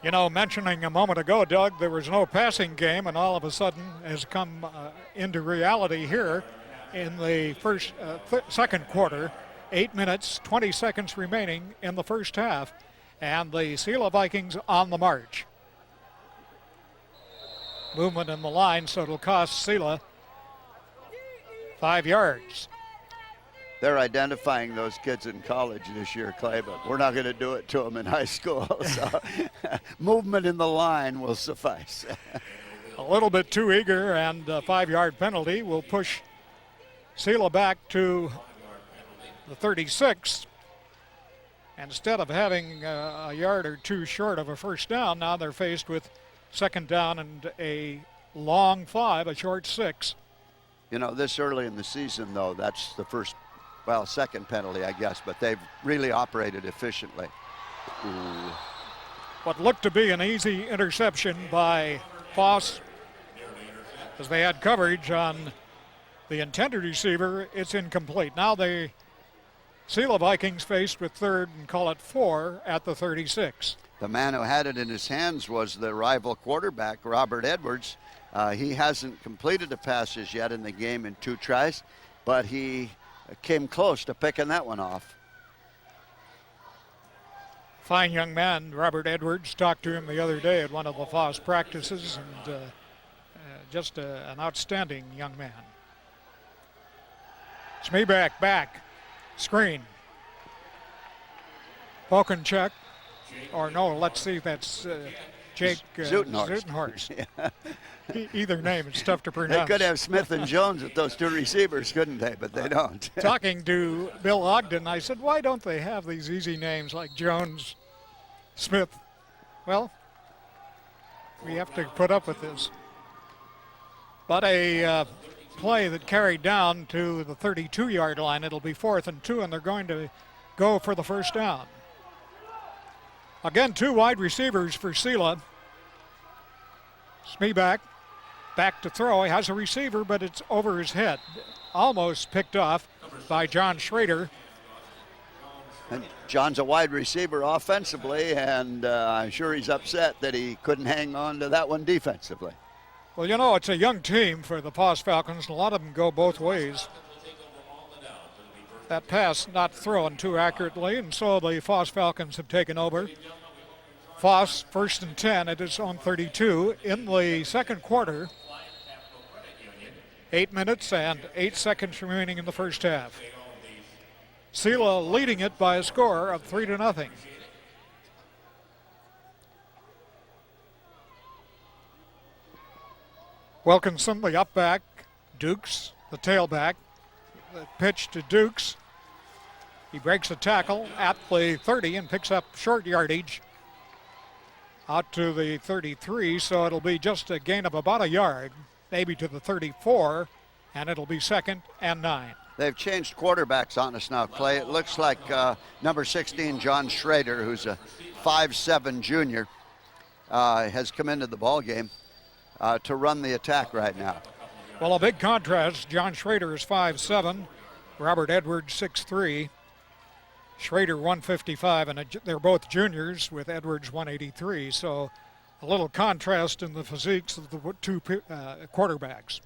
Speaker 4: You know, mentioning a moment ago, Doug, there was no passing game, and all of a sudden has come into reality here in the second quarter. 8 minutes, 20 seconds remaining in the first half, and the Selah Vikings on the march. Movement in the line, so it'll cost Selah 5 yards.
Speaker 3: They're identifying those kids in college this year, Clay, but we're not going to do it to them in high school. So movement in the line will suffice.
Speaker 4: A little bit too eager, and a 5-yard penalty will push Selah back to the 36. Instead of having a yard or two short of a first down, now they're faced with second down and a long 5, a short 6.
Speaker 3: You know, this early in the season, though, that's the second penalty, I guess, but they've really operated efficiently. Ooh.
Speaker 4: What looked to be an easy interception by Foss, as they had coverage on the intended receiver. It's incomplete. Now the Selah Vikings faced with third and call it 4 at the 36.
Speaker 3: The man who had it in his hands was the rival quarterback, Robert Edwards. He hasn't completed the passes yet in the game in 2 tries, but he came close to picking that one off.
Speaker 4: Fine young man, Robert Edwards. Talked to him the other day at one of the Foss practices, and just an outstanding young man. Smeeback back, screen. Pokenchuk, or no, let's see, that's Jake
Speaker 3: Zutenhorst.
Speaker 4: Yeah. Either name, it's tough to pronounce.
Speaker 3: They could have Smith and Jones with those 2 receivers, couldn't they? But they don't.
Speaker 4: Talking to Bill Ogden, I said, why don't they have these easy names like Jones, Smith? Well, we have to put up with this. But a play that carried down to the 32-yard line. It'll be 4th and 2, and they're going to go for the first down. Again, 2 wide receivers for Selah. Smeeback back to throw. He has a receiver, but it's over his head. Almost picked off by John Schrader.
Speaker 3: And John's a wide receiver offensively, and I'm sure he's upset that he couldn't hang on to that one defensively.
Speaker 4: Well, you know, it's a young team for the Foss Falcons. A lot of them go both ways. That pass not thrown too accurately, and so the Foss Falcons have taken over. Foss, 1st and 10 at his own 32 in the second quarter. 8 minutes and 8 seconds remaining in the first half. Selah leading it by a score of 3-0. Wilkinson, the up back. Dukes, the tailback. The pitch to Dukes. He breaks a tackle at the 30 and picks up short yardage out to the 33, so it'll be just a gain of about a yard, maybe to the 34, and it'll be 2nd and 9.
Speaker 3: They've changed quarterbacks on us now, Clay. It looks like number 16, John Schrader, who's a 5'7" junior, has come into the ball game to run the attack right now.
Speaker 4: Well, a big contrast. John Schrader is 5'7", Robert Edwards 6'3". Schrader 155, and they're both juniors with Edwards 183, so a little contrast in the physiques of the 2 quarterbacks.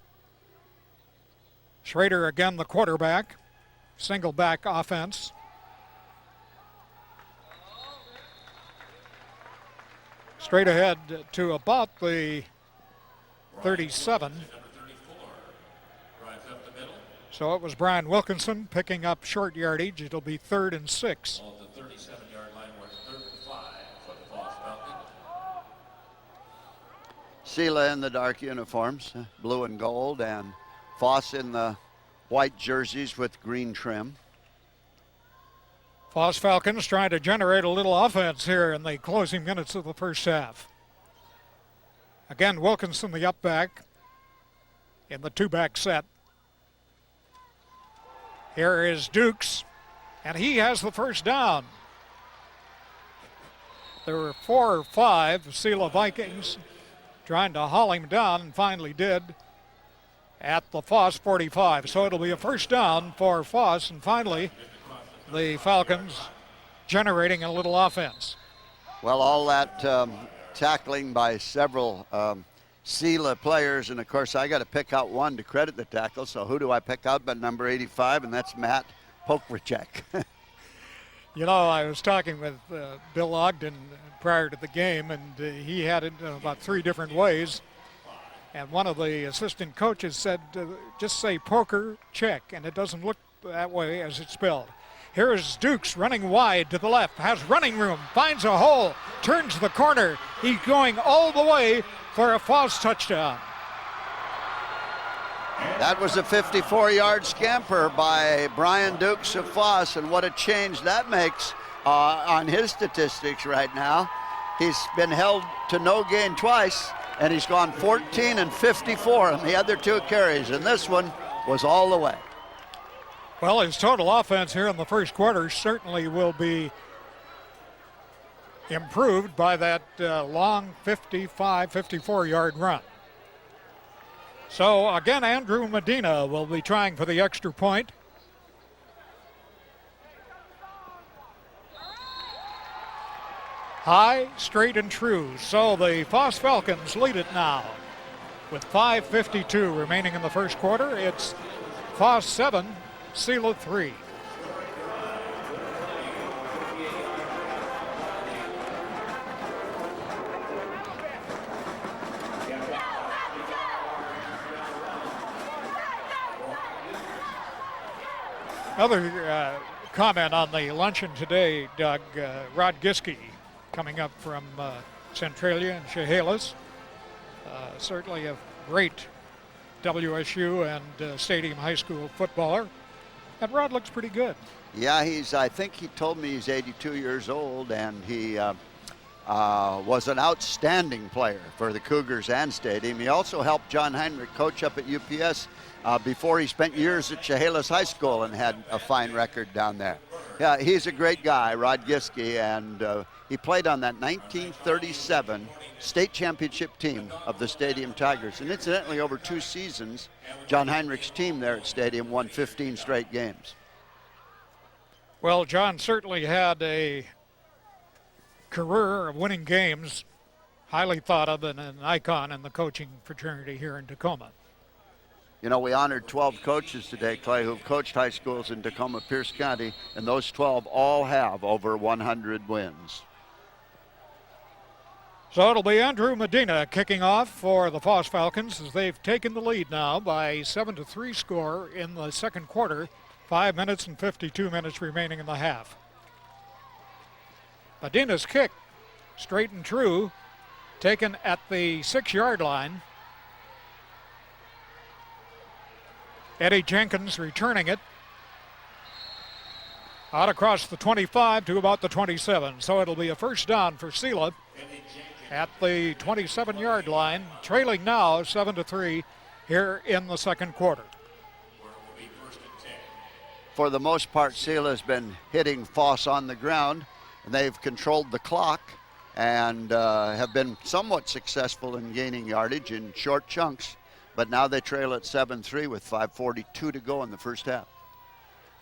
Speaker 4: Schrader again the quarterback, single back offense. Straight ahead to about the 37. So it was Brian Wilkinson picking up short yardage. It'll be 3rd and 6.
Speaker 8: The 37-yard line was 3rd and 5 for the Foss Falcons.
Speaker 3: Selah in the dark uniforms, blue and gold, and Foss in the white jerseys with green trim.
Speaker 4: Foss Falcons trying to generate a little offense here in the closing minutes of the first half. Again, Wilkinson, the up back in the two-back set. Here is Dukes, and he has the first down. There were 4 or 5 Selah Vikings trying to haul him down, and finally did at the Foss 45. So it'll be a first down for Foss, and finally the Falcons generating a little offense.
Speaker 3: Well, all that tackling by several Selah players, and of course I got to pick out one to credit the tackle. So who do I pick out but number 85, and that's Matt Pokrachek.
Speaker 4: You know, I was talking with Bill Ogden prior to the game, and he had it about 3 different ways. And one of the assistant coaches said, just say poker check, and it doesn't look that way as it's spelled. Here is Dukes running wide to the left, has running room, finds a hole, turns the corner. He's going all the way for a Foss touchdown.
Speaker 3: That was a 54-yard scamper by Brian Dukes of Foss, and what a change that makes on his statistics right now. He's been held to no gain twice, and he's gone 14 and 54 on the other 2 carries, and this one was all the way.
Speaker 4: Well, his total offense here in the first quarter certainly will be improved by that long 54-yard run. So again, Andrew Medina will be trying for the extra point. High, straight, and true. So the Foss Falcons lead it now with 5:52 remaining in the first quarter. It's Foss 7, Selah 3. Another comment on the luncheon today, Doug. Rod Giske coming up from Centralia and Chehalis. Certainly a great WSU and Stadium High School footballer. And Rod looks pretty good.
Speaker 3: Yeah, I think he told me he's 82 years old, and he was an outstanding player for the Cougars and Stadium. He also helped John Heinrich coach up at UPS before he spent years at Chehalis High School and had a fine record down there. Yeah, he's a great guy, Rod Giske, and he played on that 1937 state championship team of the Stadium Tigers. And incidentally, over 2 seasons, John Heinrich's team there at Stadium won 15 straight games.
Speaker 4: Well, John certainly had a career of winning games, highly thought of and an icon in the coaching fraternity here in Tacoma.
Speaker 3: You know, we honored 12 coaches today, Clay, who've coached high schools in Tacoma, Pierce County, and those 12 all have over 100 wins.
Speaker 4: So it'll be Andrew Medina kicking off for the Foss Falcons as they've taken the lead now by 7-3 score in the second quarter. 5 minutes and 52 minutes remaining in the half. Medina's kick, straight and true, taken at the 6-yard line. Eddie Jenkins returning it out across the 25 to about the 27. So it'll be a first down for Selah at the 27-yard line, trailing now 7-3 here in the second quarter.
Speaker 3: For the most part, Selah has been hitting Foss on the ground, and they've controlled the clock and have been somewhat successful in gaining yardage in short chunks. But now they trail at 7-3 with 5:42 to go in the first half.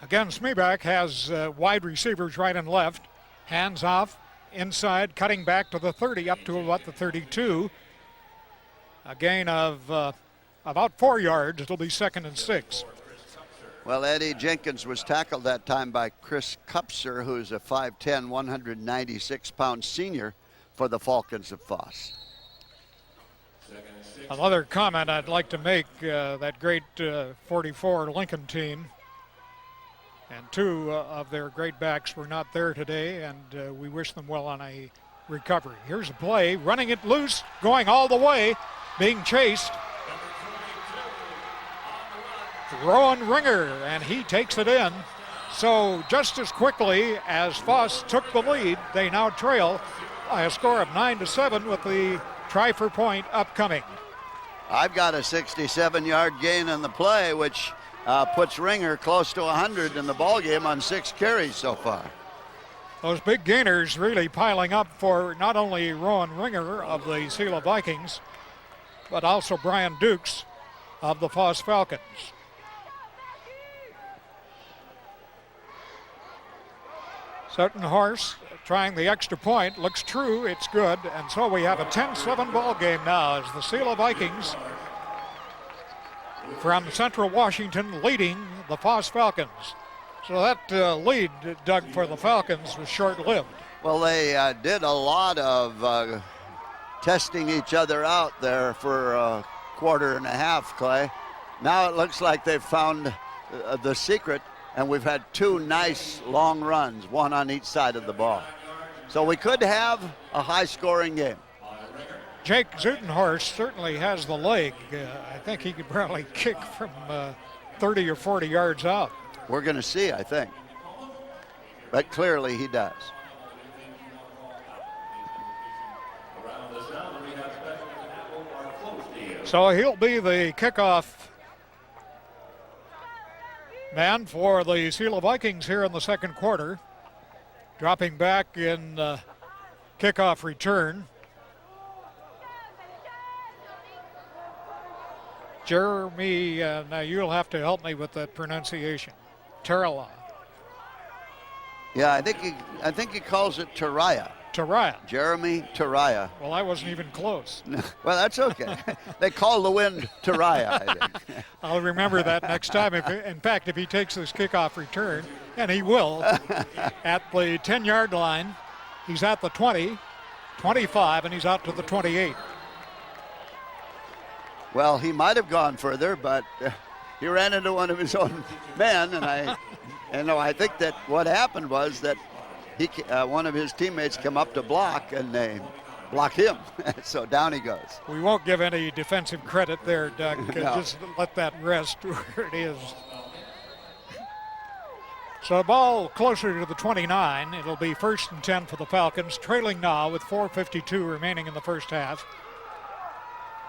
Speaker 4: Again, Smeeback has wide receivers right and left. Hands off, inside, cutting back to the 30, up to about the 32. A gain of about 4 yards. It'll be 2nd and 6.
Speaker 3: Well, Eddie Jenkins was tackled that time by Chris Kupser, who's a 5'10", 196-pound senior for the Falcons of Foss.
Speaker 4: Another comment I'd like to make, that great 44 Lincoln team, and 2 of their great backs were not there today, and we wish them well on a recovery. Here's a play, running it loose, going all the way, being chased. Rowan Ringer, and he takes it in So just as quickly as Foss took the lead, they now trail by a score of 9-7 with the try for point upcoming.
Speaker 3: I've got a 67-yard gain in the play, which puts Ringer close to 100 in the ballgame on 6 carries so far.
Speaker 4: Those big gainers really piling up for not only Rowan Ringer of the Selah Vikings, but also Brian Dukes of the Foss Falcons. Sutton Horse trying the extra point. Looks true. It's good. And so we have a 10-7 ball game now as the Selah Vikings from Central Washington leading the Foss Falcons. So that lead, Doug, for the Falcons was short-lived.
Speaker 3: Well, they did a lot of testing each other out there for a quarter and a half, Clay. Now it looks like they've found the secret, and we've had 2 nice long runs, one on each side of the ball. So we could have a high-scoring game.
Speaker 4: Jake Zutenhorst certainly has the leg. I think he could probably kick from 30 or 40 yards out.
Speaker 3: We're going to see, I think. But clearly he does.
Speaker 4: So he'll be the kickoff man for the Selah Vikings here in the second quarter. Dropping back in kickoff return. Jeremy, now you'll have to help me with that pronunciation. Terrella.
Speaker 3: Yeah, I think he calls it Taraya.
Speaker 4: Taraya.
Speaker 3: Jeremy Taraya.
Speaker 4: Well, I wasn't even close.
Speaker 3: Well, that's okay. They call the wind Taraya, I think.
Speaker 4: I'll remember that next time. In fact, if he takes this kickoff return, and he will, at the 10-yard line, he's at the 20, 25, and he's out to the 28.
Speaker 3: Well, he might have gone further, but he ran into one of his own men, and I think that what happened was that one of his teammates came up to block, and they blocked him. So down he goes.
Speaker 4: We won't give any defensive credit there, Doug.
Speaker 3: No.
Speaker 4: Just let that rest where it is. So the ball closer to the 29. It'll be 1st and 10 for the Falcons, trailing now with 4:52 remaining in the first half.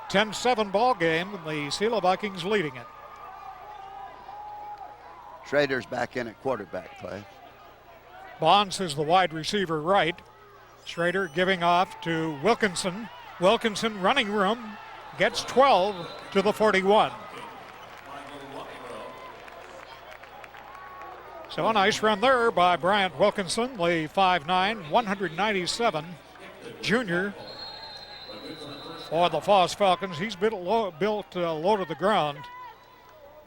Speaker 4: 10-7 ball game, the Selah Vikings leading it.
Speaker 3: Schrader's back in at quarterback, Clay.
Speaker 4: Bonds is the wide receiver right. Schrader giving off to Wilkinson. Wilkinson running room, gets 12 to the 41. So a nice run there by Bryant Wilkinson, the 5'9", 197 junior for the Foss Falcons. He's built low to the ground,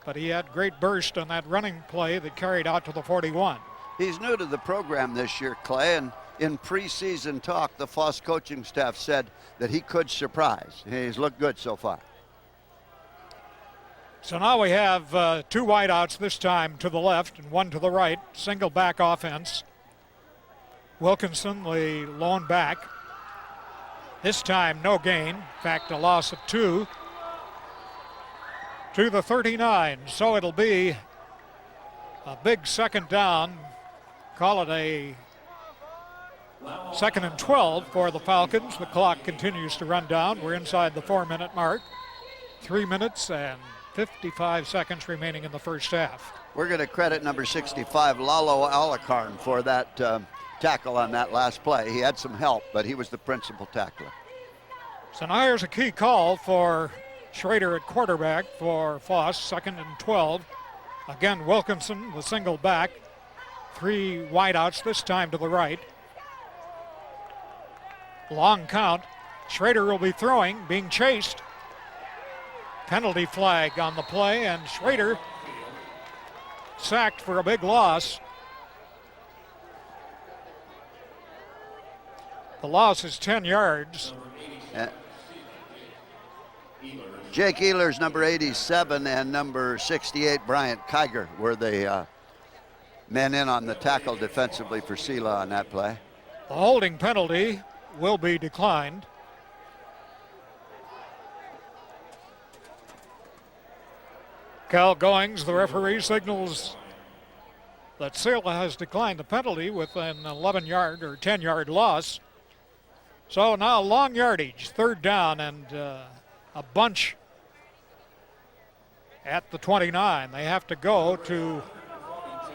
Speaker 4: but he had great burst on that running play that carried out to the 41.
Speaker 3: He's new to the program this year, Clay, and in preseason talk, the Foss coaching staff said that he could surprise. He's looked good so far.
Speaker 4: So now we have 2 wideouts, this time to the left and 1 to the right. Single back offense. Wilkinson, the lone back. This time no gain. In fact, a loss of 2 to the 39. So it'll be a big second down. Call it a 2nd and 12 for the Falcons. The clock continues to run down. We're inside the 4-minute mark. 3 minutes and 55 seconds remaining in the first half.
Speaker 3: We're going to credit number 65, Lalo Alakarn, for that tackle on that last play. He had some help, but he was the principal tackler.
Speaker 4: So now here's a key call for Schrader at quarterback for Foss, 2nd and 12. Again, Wilkinson, the single back. 3 wideouts, this time to the right. Long count. Schrader will be throwing, being chased. Penalty flag on the play, and Schrader sacked for a big loss. The loss is 10 yards.
Speaker 3: Jake Ehlers, number 87, and number 68, Bryant Kiger, were the men in on the tackle defensively for Selah on that play.
Speaker 4: The holding penalty will be declined. Cal Goings, the referee, signals that Selah has declined the penalty with an 11-yard or 10-yard loss. So now long yardage, 3rd down, and a bunch at the 29. They have to go to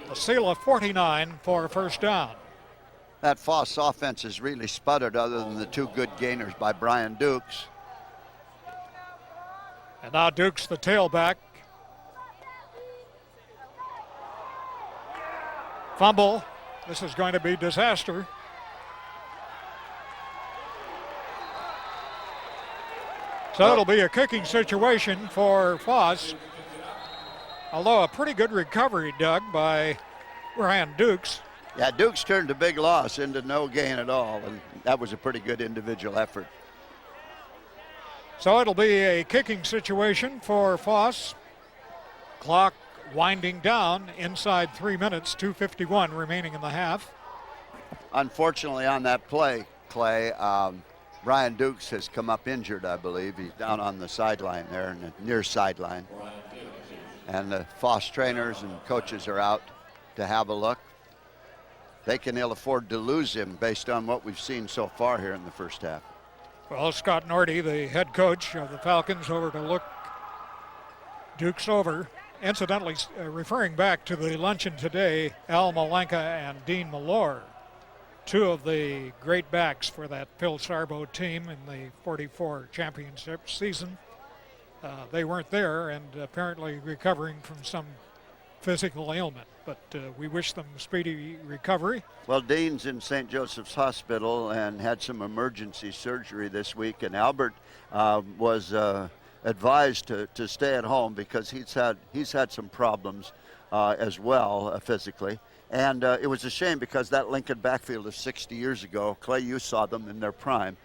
Speaker 4: the Selah 49 for a 1st down.
Speaker 3: That Foss offense has really sputtered other than the 2 good gainers by Brian Dukes.
Speaker 4: And now Dukes, the tailback. Fumble. This is going to be disaster. So it'll be a kicking situation for Foss. Although a pretty good recovery, Doug, by Brian Dukes.
Speaker 3: Yeah, Dukes turned a big loss into no gain at all, and that was a pretty good individual effort.
Speaker 4: So it'll be a kicking situation for Foss. Clock winding down inside 3 minutes, 2:51 remaining in the half.
Speaker 3: Unfortunately on that play, Clay, Brian Dukes has come up injured, I believe. He's down on the sideline there, in the near sideline. And the Foss trainers and coaches are out to have a look. They can ill afford to lose him based on what we've seen so far here in the first half.
Speaker 4: Well, Scott Norty, the head coach of the Falcons, over to look Dukes over. Incidentally, referring back to the luncheon today, Al Malenka and Dean Malore, 2 of the great backs for that Phil Sarbo team in the 44 championship season. They weren't there and apparently recovering from some physical ailment, but we wish them speedy recovery.
Speaker 3: Well, Dean's in St. Joseph's Hospital and had some emergency surgery this week, and Albert was advised to stay at home because he's had some problems as well physically. And it was a shame because that Lincoln backfield of 60 years ago, Clay, you saw them in their prime.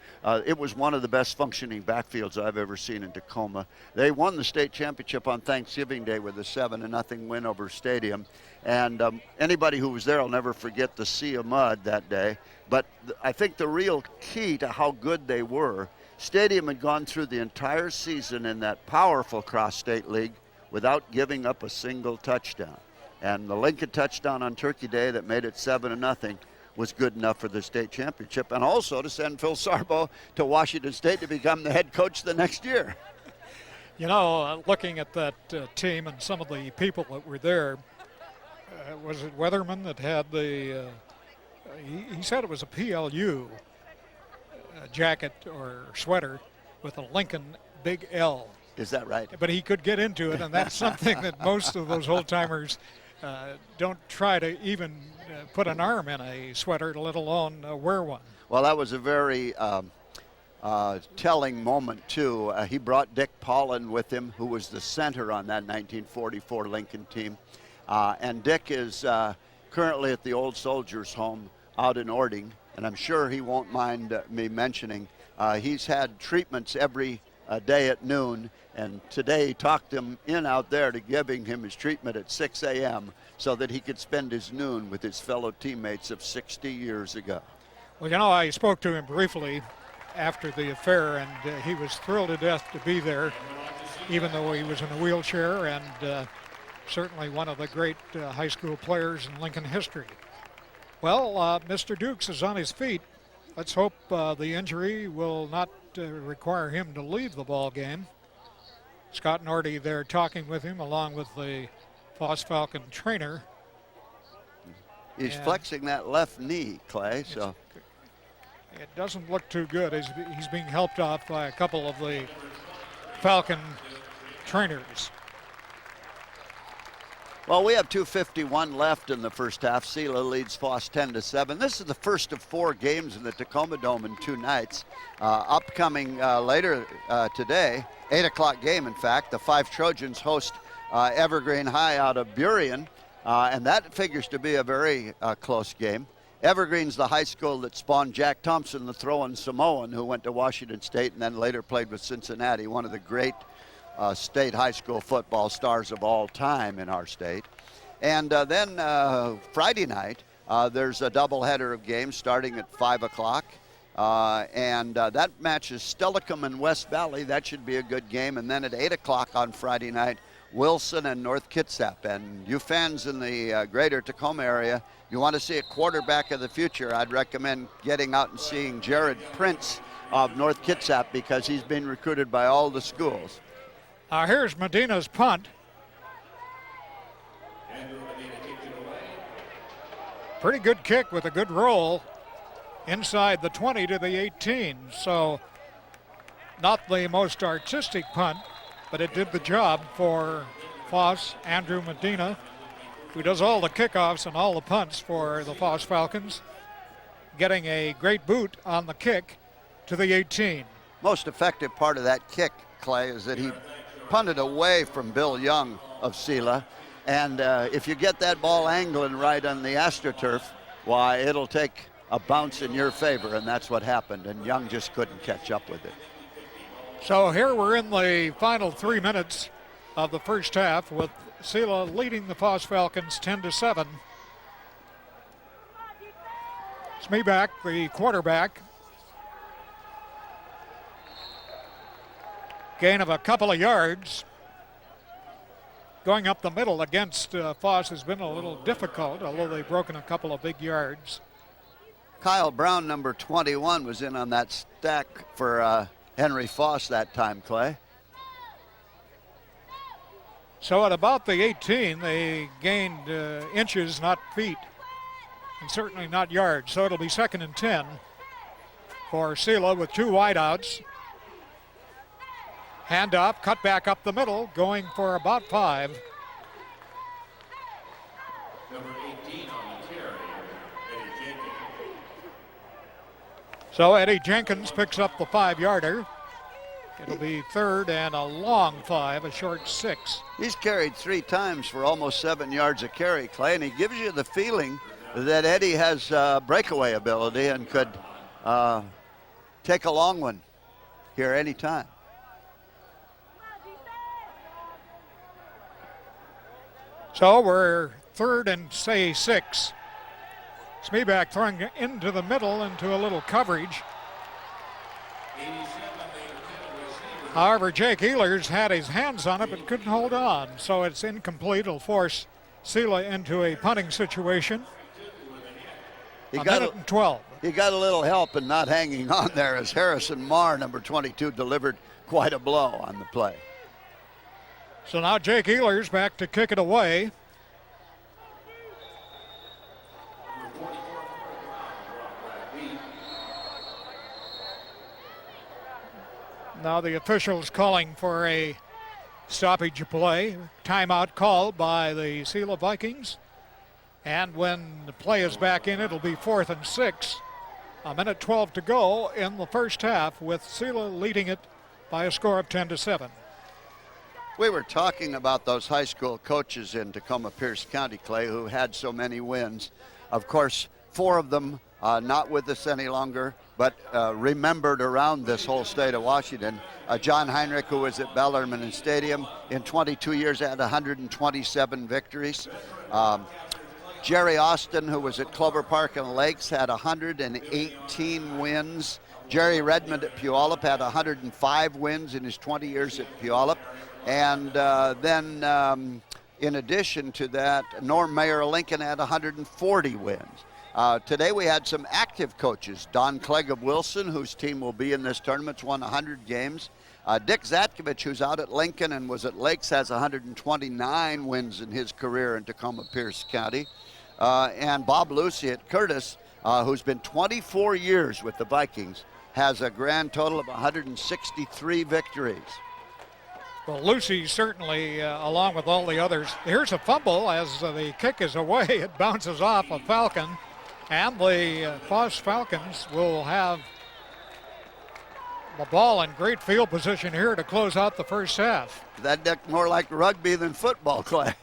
Speaker 3: It was one of the best functioning backfields I've ever seen in Tacoma. They won the state championship on Thanksgiving Day with a 7-0 win over Stadium. And anybody who was there will never forget the sea of mud that day. But I think the real key to how good they were, Stadium had gone through the entire season in that powerful cross-state league without giving up a single touchdown. And the Lincoln touchdown on Turkey Day that made it 7-0 was good enough for the state championship, and also to send Phil Sarbo to Washington State to become the head coach the next year.
Speaker 4: You know, looking at that team and some of the people that were there, was it Weatherman that had the, he said it was a PLU jacket or sweater with a Lincoln big L.
Speaker 3: Is that right?
Speaker 4: But he could get into it, and that's something that most of those old-timers don't try to even put an arm in a sweater, let alone wear one.
Speaker 3: Well, that was a very telling moment, too. He brought Dick Pollan with him, who was the center on that 1944 Lincoln team. And Dick is currently at the Old Soldiers Home out in Ording, and I'm sure he won't mind me mentioning. He's had treatments every day at noon, and today he talked him in out there to giving him his treatment at 6 a.m. so that he could spend his noon with his fellow teammates of 60 years ago.
Speaker 4: Well, you know, I spoke to him briefly after the affair, and he was thrilled to death to be there, even though he was in a wheelchair, and certainly one of the great high school players in Lincoln history. Well, Mr. Dukes is on his feet. Let's hope the injury will not require him to leave the ball game. Scott Norty there talking with him along with the Foss Falcon trainer.
Speaker 3: He's flexing that left knee, Clay, so.
Speaker 4: It doesn't look too good. He's being helped off by a couple of the Falcon trainers.
Speaker 3: Well, we have 2:51 left in the first half. Selah leads Foss 10-7. This is the first of 4 games in the Tacoma Dome in 2 nights. Upcoming later today, 8 o'clock game, in fact, the 5 Trojans host Evergreen High out of Burien, and that figures to be a very close game. Evergreen's the high school that spawned Jack Thompson, the throwing Samoan, who went to Washington State and then later played with Cincinnati, one of the great state high school football stars of all time in our state. And then Friday night, there's a doubleheader of games starting at 5 o'clock. And that matches Stellicum and West Valley. That should be a good game. And then at 8 o'clock on Friday night, Wilson and North Kitsap. And you fans in the greater Tacoma area, you want to see a quarterback of the future, I'd recommend getting out and seeing Jared Prince of North Kitsap, because he's been recruited by all the schools.
Speaker 4: Here's Medina's punt. Pretty good kick with a good roll inside the 20 to the 18. So not the most artistic punt, but it did the job for Foss, Andrew Medina, who does all the kickoffs and all the punts for the Foss Falcons, getting a great boot on the kick to the 18.
Speaker 3: Most effective part of that kick, Clay, is that he punted away from Bill Young of Selah. And if you get that ball angling right on the AstroTurf, why, it'll take a bounce in your favor, and that's what happened, and Young just couldn't catch up with it.
Speaker 4: So here we're in the final 3 minutes of the first half, with Selah leading the Foss Falcons 10-7. Smeeback, the quarterback, gain of a couple of yards. Going up the middle against Foss has been a little difficult, although they've broken a couple of big yards.
Speaker 3: Kyle Brown, number 21, was in on that stack for Henry Foss that time, Clay.
Speaker 4: So at about the 18, they gained inches, not feet, and certainly not yards. So it'll be 2nd and 10 for Selah with 2 wideouts. Handoff, cut back up the middle, going for about 5.
Speaker 8: Number 18 on the carry, Eddie Jenkins.
Speaker 4: So Eddie Jenkins picks up the 5-yarder. It'll be 3rd and a long 5, a short 6.
Speaker 3: He's carried 3 times for almost 7 yards a carry, Clay, and he gives you the feeling that Eddie has breakaway ability and could take a long one here anytime.
Speaker 4: So we're 3rd and, say, 6. Smeeback throwing into the middle into a little coverage. However, Jake Ehlers had his hands on it but couldn't hold on, so it's incomplete. It'll force Selah into a punting situation.
Speaker 3: He
Speaker 4: a
Speaker 3: got
Speaker 4: minute and 12.
Speaker 3: He got a little help in not hanging on there, as Harrison Marr, number 22, delivered quite a blow on the play.
Speaker 4: So now Jake Ehlers back to kick it away. Now the officials calling for a stoppage of play. Timeout called by the Selah Vikings. And when the play is back in, it'll be 4th and 6. A minute 12 to go in the first half, with Selah leading it by a score of 10-7.
Speaker 3: We were talking about those high school coaches in Tacoma Pierce County, Clay, who had so many wins. Of course, 4 of them not with us any longer, but remembered around this whole state of Washington. John Heinrich, who was at Bellarmine Stadium, in 22 years had 127 victories. Jerry Austin, who was at Clover Park and Lakes, had 118 wins. Jerry Redmond at Puyallup had 105 wins in his 20 years at Puyallup. And then in addition to that, Norm Mayer Lincoln had 140 wins. Today we had some active coaches. Don Clegg of Wilson, whose team will be in this tournament, won 100 games. Dick Zatkovich, who's out at Lincoln and was at Lakes, has 129 wins in his career in Tacoma Pierce County. And Bob Lucy at Curtis, who's been 24 years with the Vikings, has a grand total of 163 victories.
Speaker 4: Well, Lucy certainly, along with all the others. Here's a fumble as the kick is away. It bounces off a Falcon, and the Foss Falcons will have the ball in great field position here to close out the first half.
Speaker 3: That looked more like rugby than football, Clay.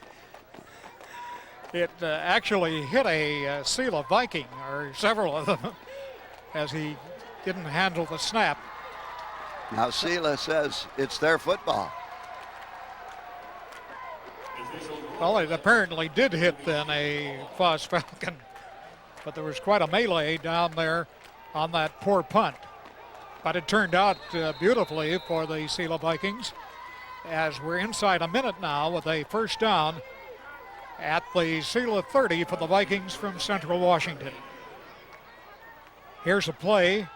Speaker 4: It actually hit a Selah Viking, or several of them, as he didn't handle the snap.
Speaker 3: Now Selah says it's their football.
Speaker 4: Well, it apparently did hit then a Foss Falcon, but there was quite a melee down there on that poor punt. But it turned out beautifully for the Selah Vikings. as we're inside a minute now with a first down at the Selah 30 for the Vikings from Central Washington. Here's a play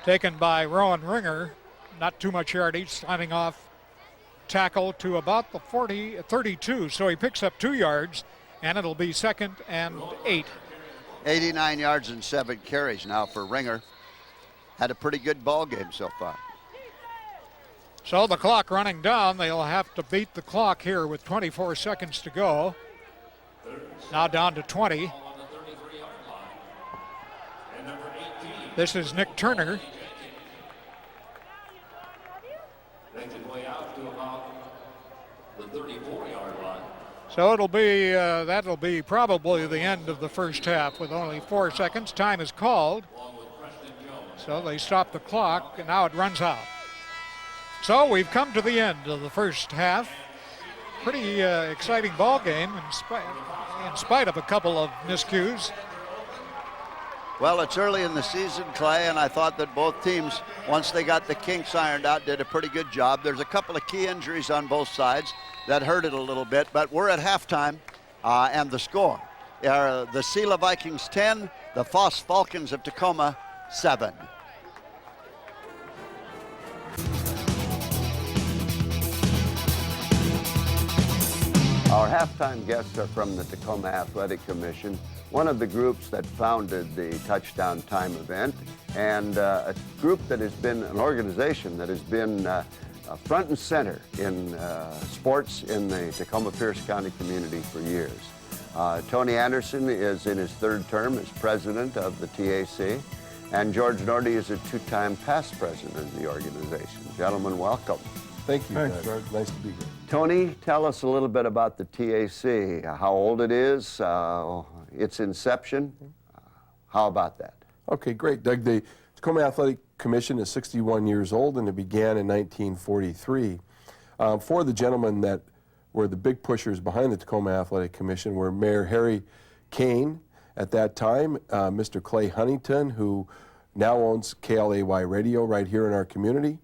Speaker 4: taken by Rowan Ringer. Not too much yardage, sliding off tackle to about the 32. So he picks up 2 yards, and it'll be 2nd and 8.
Speaker 3: 89 yards and 7 carries now for Ringer. Had a pretty good ball game so far.
Speaker 4: So the clock running down. They'll have to beat the clock here with 24 seconds to go. Now down to 20. This is Nick Turner. So it'll be, that'll be probably the end of the first half with only 4 seconds. Time is called. So they stop the clock, and now it runs out. So we've come to the end of the first half. Pretty exciting ball game in spite of a couple of miscues.
Speaker 3: Well, it's early in the season, Clay, and I thought that both teams, once they got the kinks ironed out, did a pretty good job. There's a couple of key injuries on both sides that hurt it a little bit, but we're at halftime, and the score are the Selah Vikings 10, the Foss Falcons of Tacoma 7. Our halftime guests are from the Tacoma Athletic Commission, one of the groups that founded the Touchdown Time event, and a group that has been an organization that has been front and center in sports in the Tacoma Pierce County community for years. Tony Anderson is in his 3rd term as president of the TAC, and George Nordy is a 2-time past president of the organization. Gentlemen, welcome.
Speaker 9: Thank you. Thanks, George. Nice to be here.
Speaker 3: Tony, tell us a little bit about the TAC, how old it is, its inception. How about that?
Speaker 9: Okay, great, Doug. The Tacoma Athletic Commission is 61 years old, and it began in 1943. 4 of the gentlemen that were the big pushers behind the Tacoma Athletic Commission were Mayor Harry Kane at that time, Mr. Clay Huntington, who now owns KLAY Radio right here in our community,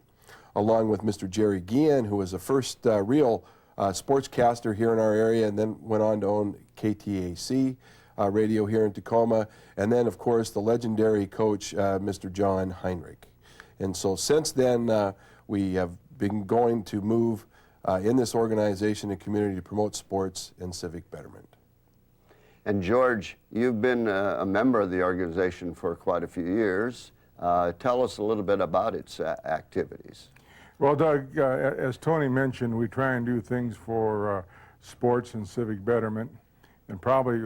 Speaker 9: along with Mr. Jerry Guillen, who was the first real sportscaster here in our area, and then went on to own KTAC radio here in Tacoma, and then, of course, the legendary coach, Mr. John Heinrich. And so since then, we have been going to move in this organization and community to promote sports and civic betterment.
Speaker 3: And George, you've been a member of the organization for quite a few years. Tell us a little bit about its activities.
Speaker 10: Well, Doug, as Tony mentioned, we try and do things for sports and civic betterment. And probably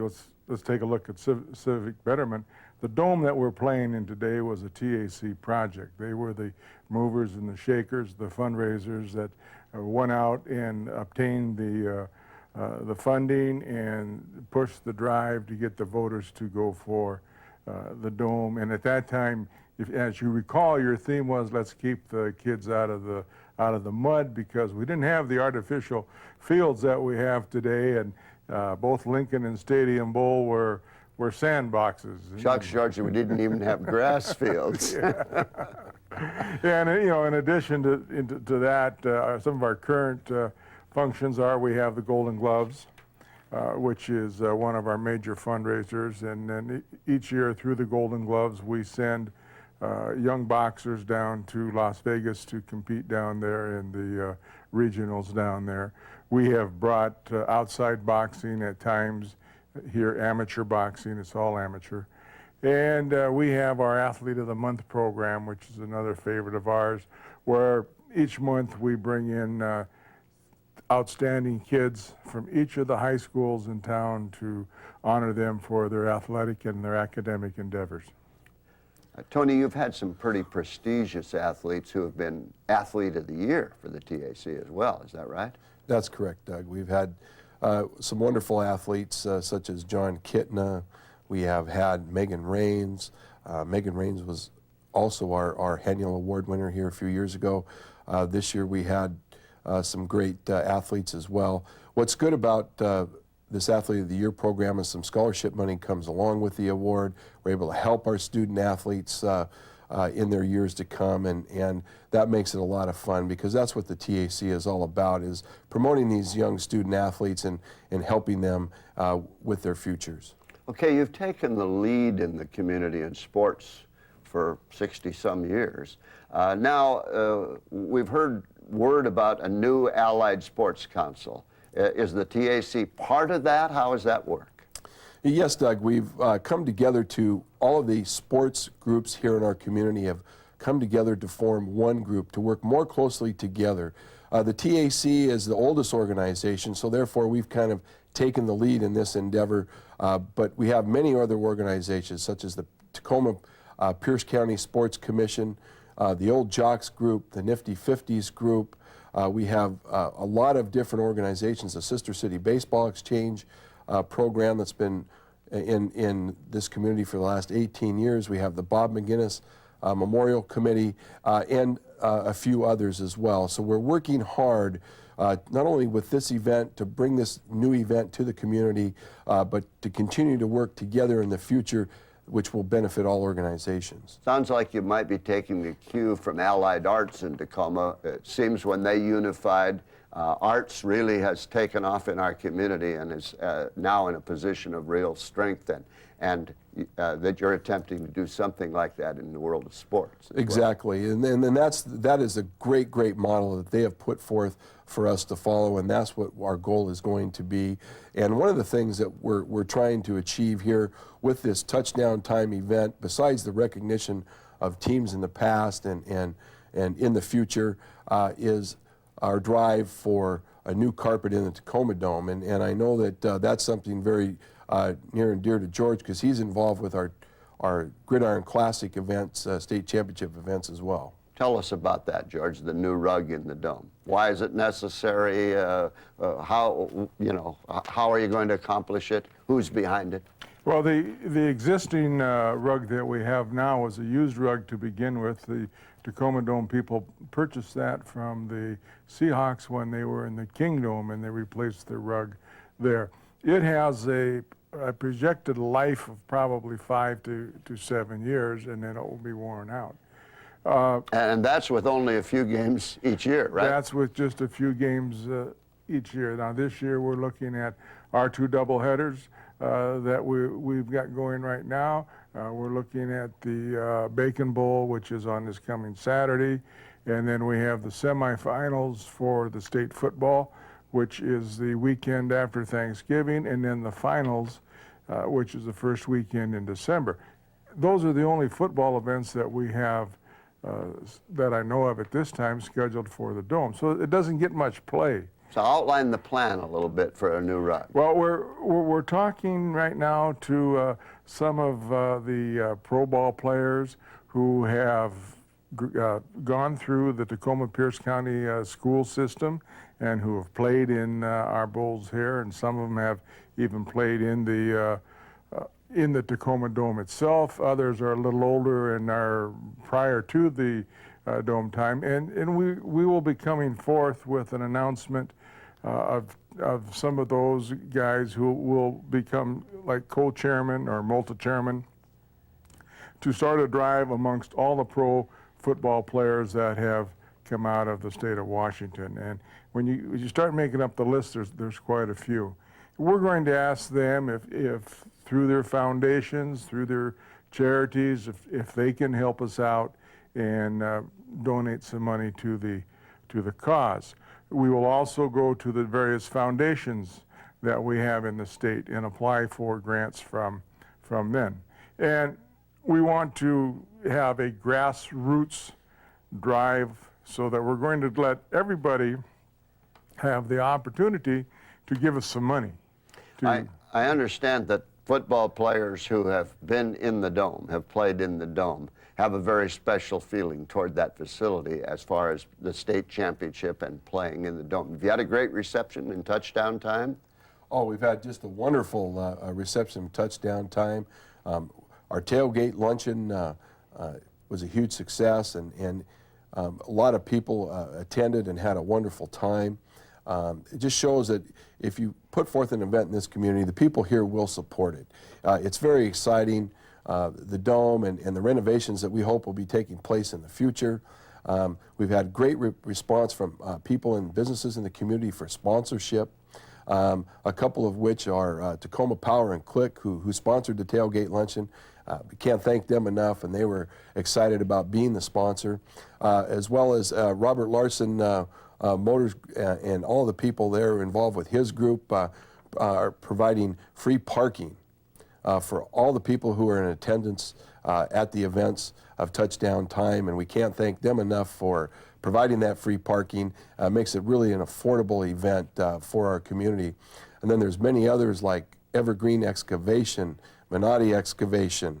Speaker 10: let's take a look at civic betterment. The dome that we're playing in today was a TAC project. They were the movers and the shakers, the fundraisers that went out and obtained the funding and pushed the drive to get the voters to go for the dome. And at that time, as you recall, your theme was let's keep the kids out of the mud, because we didn't have the artificial fields that we have today, and both Lincoln and Stadium Bowl were sandboxes.
Speaker 3: Shucks, George, we didn't even have grass fields.
Speaker 10: Yeah. And in addition to that, some of our current functions are we have the Golden Gloves, which is one of our major fundraisers, and then each year through the Golden Gloves we send young boxers down to Las Vegas to compete down there in the regionals down there. We have brought outside boxing at times here, amateur boxing, it's all amateur. And we have our Athlete of the Month program, which is another favorite of ours, where each month we bring in outstanding kids from each of the high schools in town to honor them for their athletic and their academic endeavors.
Speaker 3: Tony, you've had some pretty prestigious athletes who have been Athlete of the Year for the TAC as well, is that right?
Speaker 9: That's correct, Doug. We've had some wonderful athletes such as John Kitna. We have had Megan Raines. Megan Raines was also our annual award winner here a few years ago. This year we had some great athletes as well. What's good about this Athlete of the Year program is some scholarship money comes along with the award. We're able to help our student athletes in their years to come, and that makes it a lot of fun, because that's what the TAC is all about, is promoting these young student athletes and helping them with their futures.
Speaker 3: Okay, you've taken the lead in the community in sports for 60-some years. Now, we've heard word about a new Allied Sports Council. Is the TAC part of that? How does that work?
Speaker 9: Yes, Doug, we've come together to, all of the sports groups here in our community have come together to form one group to work more closely together. The TAC is the oldest organization, so therefore we've kind of taken the lead in this endeavor, but we have many other organizations such as the Tacoma Pierce County Sports Commission, the Old Jocks Group, the Nifty 50s Group. We have a lot of different organizations, the Sister City Baseball Exchange program that's been in this community for the last 18 years. We have the Bob McGinnis Memorial Committee and a few others as well. So we're working hard not only with this event to bring this new event to the community, but to continue to work together in the future, which will benefit all organizations.
Speaker 3: Sounds like you might be taking the cue from Allied Arts in Tacoma. It seems when they unified, arts really has taken off in our community and is now in a position of real strength, and that you're attempting to do something like that in the world of sports.
Speaker 9: Exactly, and that is a great model that they have put forth for us to follow, and that's what our goal is going to be. And one of the things that we're trying to achieve here with this touchdown time event, besides the recognition of teams in the past and in the future, is our drive for a new carpet in the Tacoma Dome. And I know that that's something very near and dear to George, because he's involved with our Gridiron Classic events, state championship events as well.
Speaker 3: Tell us about that, George, the new rug in the dome. Why is it necessary? How are you going to accomplish it? Who's behind it?
Speaker 10: Well, the existing rug that we have now is a used rug to begin with. The Tacoma Dome people purchased that from the Seahawks when they were in the Kingdome, and they replaced the rug there. It has a projected life of probably 5 to 7 years, and then it will be worn out.
Speaker 3: And that's with only a few games each year, right?
Speaker 10: That's with just a few games each year. Now this year we're looking at our 2 doubleheaders that we've got going right now. We're looking at the Bacon Bowl, which is on this coming Saturday, and then we have the semifinals for the state football, which is the weekend after Thanksgiving, and then the finals, which is the first weekend in December. Those are the only football events that we have that I know of at this time scheduled for the Dome. So it doesn't get much play.
Speaker 3: So outline the plan a little bit for a new rug.
Speaker 10: Well, we're talking right now to some of the pro ball players who have gone through the Tacoma Pierce County school system and who have played in our bowls here, and some of them have even played in the Tacoma Dome itself. Others are a little older and are prior to the Dome time, and we will be coming forth with an announcement of some of those guys who will become like co-chairman or multi-chairman to start a drive amongst all the pro football players that have come out of the state of Washington. And when you start making up the list, there's quite a few. We're going to ask them if through their foundations, through their charities, if they can help us out and donate some money to the cause. We will also go to the various foundations that we have in the state and apply for grants from them. And we want to have a grassroots drive so that we're going to let everybody have the opportunity to give us some money.
Speaker 3: I understand that football players who have been in the Dome, have played in the Dome, have a very special feeling toward that facility as far as the state championship and playing in the Dome. Have you had a great reception in touchdown time?
Speaker 9: Oh, we've had just a wonderful reception in touchdown time. Our tailgate luncheon was a huge success, and a lot of people attended and had a wonderful time. It just shows that if you put forth an event in this community, the people here will support it. It's very exciting. the dome and the renovations that we hope will be taking place in the future. We've had great response from people and businesses in the community for sponsorship, a couple of which are Tacoma Power and Click, who sponsored the tailgate luncheon. We can't thank them enough, and they were excited about being the sponsor, as well as Robert Larson Motors and all the people there involved with his group are providing free parking for all the people who are in attendance at the events of Touchdown Time, and we can't thank them enough for providing that free parking. Makes it really an affordable event for our community. And then there's many others like Evergreen Excavation, Menotti Excavation,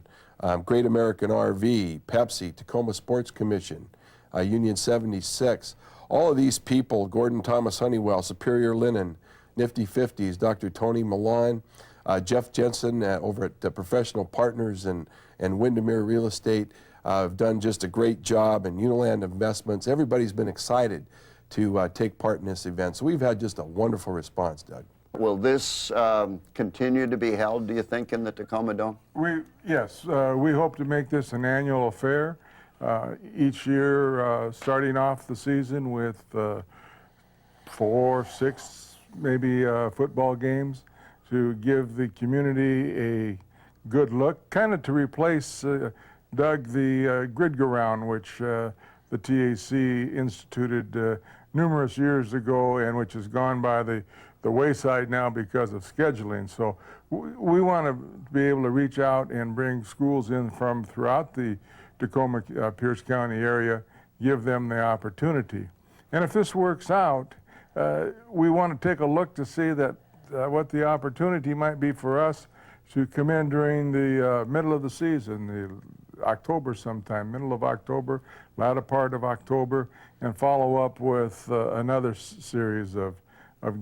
Speaker 9: Great American RV, Pepsi, Tacoma Sports Commission, Union 76. All of these people, Gordon Thomas Honeywell, Superior Linen, Nifty 50s, Dr. Tony Milan, Jeff Jensen over at Professional Partners and Windermere Real Estate have done just a great job, and Uniland Investments. Everybody's been excited to take part in this event. So we've had just a wonderful response, Doug.
Speaker 3: Will this continue to be held, do you think, in the Tacoma Dome?
Speaker 10: Yes, we hope to make this an annual affair. Each year, starting off the season with 4, 6, maybe football games to give the community a good look, kind of to replace, Doug, the grid go round, which the TAC instituted numerous years ago and which has gone by the wayside now because of scheduling. So we want to be able to reach out and bring schools in from throughout the Tacoma Pierce County area, give them the opportunity. And if this works out, we want to take a look to see that what the opportunity might be for us to come in during the middle of the season, the October sometime, middle of October, latter part of October, and follow up with another series of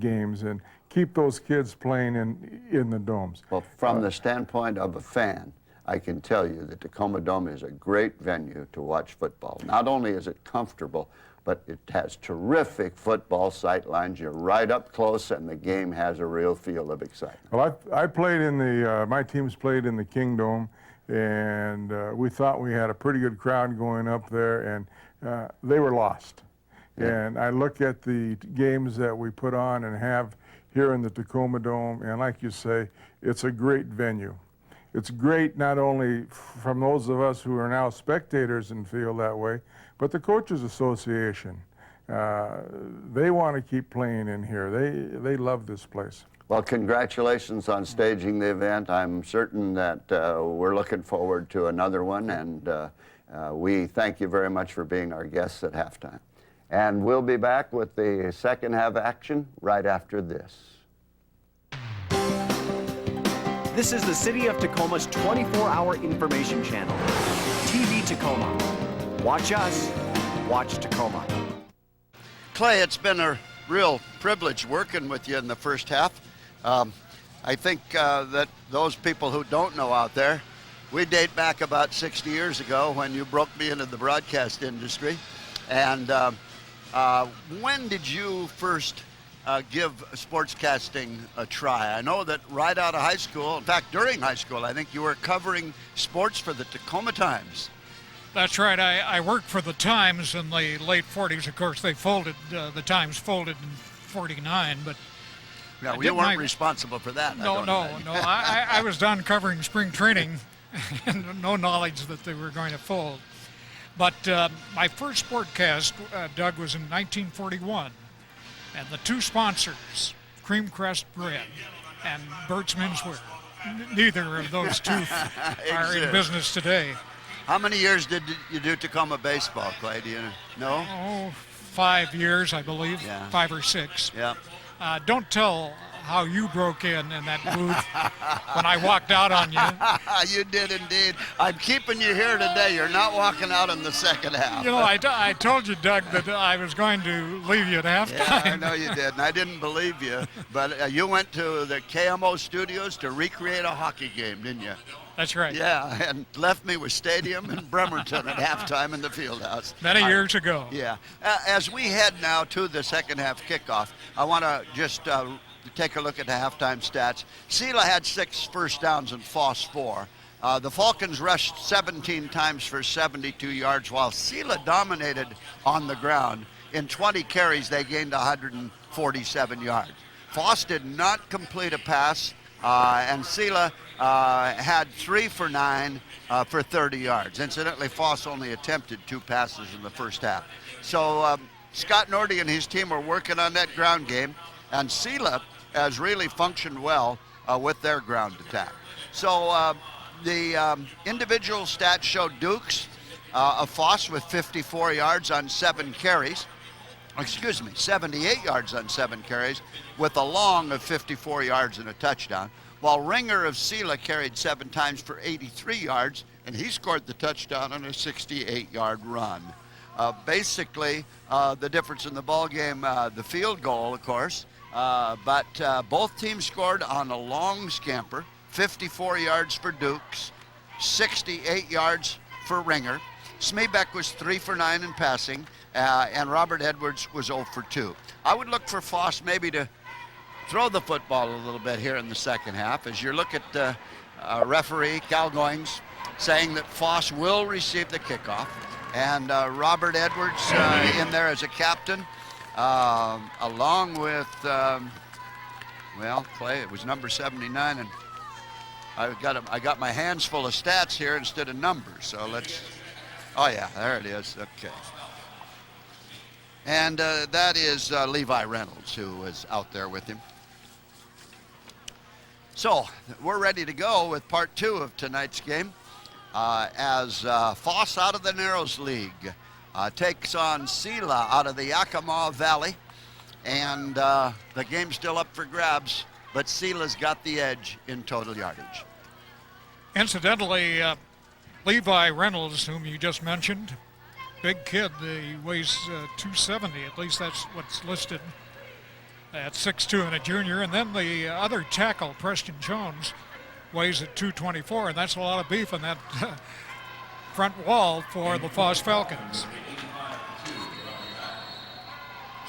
Speaker 10: games and keep those kids playing in the domes.
Speaker 3: Well, from the standpoint of a fan, I can tell you the Tacoma Dome is a great venue to watch football. Not only is it comfortable, but it has terrific football sight lines. You're right up close, and the game has a real feel of excitement.
Speaker 10: Well, I played in the, my teams played in the King Dome, and we thought we had a pretty good crowd going up there, and they were lost. Yeah. And I look at the games that we put on and have here in the Tacoma Dome, and like you say, it's a great venue. It's great not only from those of us who are now spectators and feel that way, but the Coaches Association. They want to keep playing in here. They love this place.
Speaker 3: Well, congratulations on staging the event. I'm certain that we're looking forward to another one, and we thank you very much for being our guests at halftime. And we'll be back with the second half action right after this.
Speaker 1: This is the City of Tacoma's 24-hour information channel, TV Tacoma. Watch us, watch Tacoma.
Speaker 3: Clay, it's been a real privilege working with you in the first half. I think that those people who don't know out there, we date back about 60 years ago when you broke me into the broadcast industry. And when did you first give sportscasting a try? I know that right out of high school, in fact, during high school, I think you were covering sports for the Tacoma Times.
Speaker 4: That's right. I worked for the Times in the late 40s. Of course, they folded, the Times folded in 49, but
Speaker 3: no, you weren't responsible for that.
Speaker 4: No. I was done covering spring training and no knowledge that they were going to fold. But my first sportcast, Doug, was in 1941. And the two sponsors, Cream Crest Bread and Burt's Menswear, neither of those two are in business today.
Speaker 3: How many years did you do Tacoma baseball, Clay? Do you know?
Speaker 4: Oh, 5 years, I believe,
Speaker 3: yeah.
Speaker 4: 5 or 6.
Speaker 3: Yeah.
Speaker 4: Don't tell how you broke in that booth when I walked out on you.
Speaker 3: You did indeed. I'm keeping you here today. You're not walking out in the second half.
Speaker 4: You know, I told you, Doug, that I was going to leave you at halftime.
Speaker 3: Yeah, I know you did, and I didn't believe you. But you went to the KMO studios to recreate a hockey game, didn't you?
Speaker 4: That's right.
Speaker 3: Yeah, and left me with Stadium and Bremerton at halftime in the Fieldhouse.
Speaker 4: Many years ago.
Speaker 3: Yeah. As we head now to the second half kickoff, I want to just take a look at the halftime stats. Selah had 6 first downs and Foss 4. The Falcons rushed 17 times for 72 yards, while Selah dominated on the ground. In 20 carries, they gained 147 yards. Foss did not complete a pass, and Selah had 3 for 9 for 30 yards. Incidentally, Foss only attempted 2 passes in the first half. So Scott Nordy and his team are working on that ground game, and Selah has really functioned well with their ground attack. So the individual stats show Dukes of Foss with 54 yards on 7 carries. 78 yards on 7 carries with a long of 54 yards and a touchdown, while Ringer of Selah carried 7 times for 83 yards, and he scored the touchdown on a 68-yard run. Basically, the difference in the ball game, the field goal, of course, but both teams scored on a long scamper, 54 yards for Dukes, 68 yards for Ringer. Smeebeck was 3 for 9 in passing, and Robert Edwards was 0 for 2. I would look for Foss maybe to throw the football a little bit here in the second half, as you look at referee Cal Goings saying that Foss will receive the kickoff, and Robert Edwards in there as a captain, along with, Clay, it was number 79, and I got my hands full of stats here instead of numbers, so let's, oh yeah, there it is, okay. And that is Levi Reynolds, who is out there with him. So we're ready to go with part 2 of tonight's game, as Foss out of the Narrows League takes on Selah out of the Yakima Valley, and the game's still up for grabs, but Selah's got the edge in total yardage.
Speaker 4: Incidentally, Levi Reynolds, whom you just mentioned, big kid, he weighs 270, at least that's what's listed, at 6'2" and a junior. And then the other tackle, Preston Jones, weighs at 224, and that's a lot of beef in that front wall for the Foss Falcons.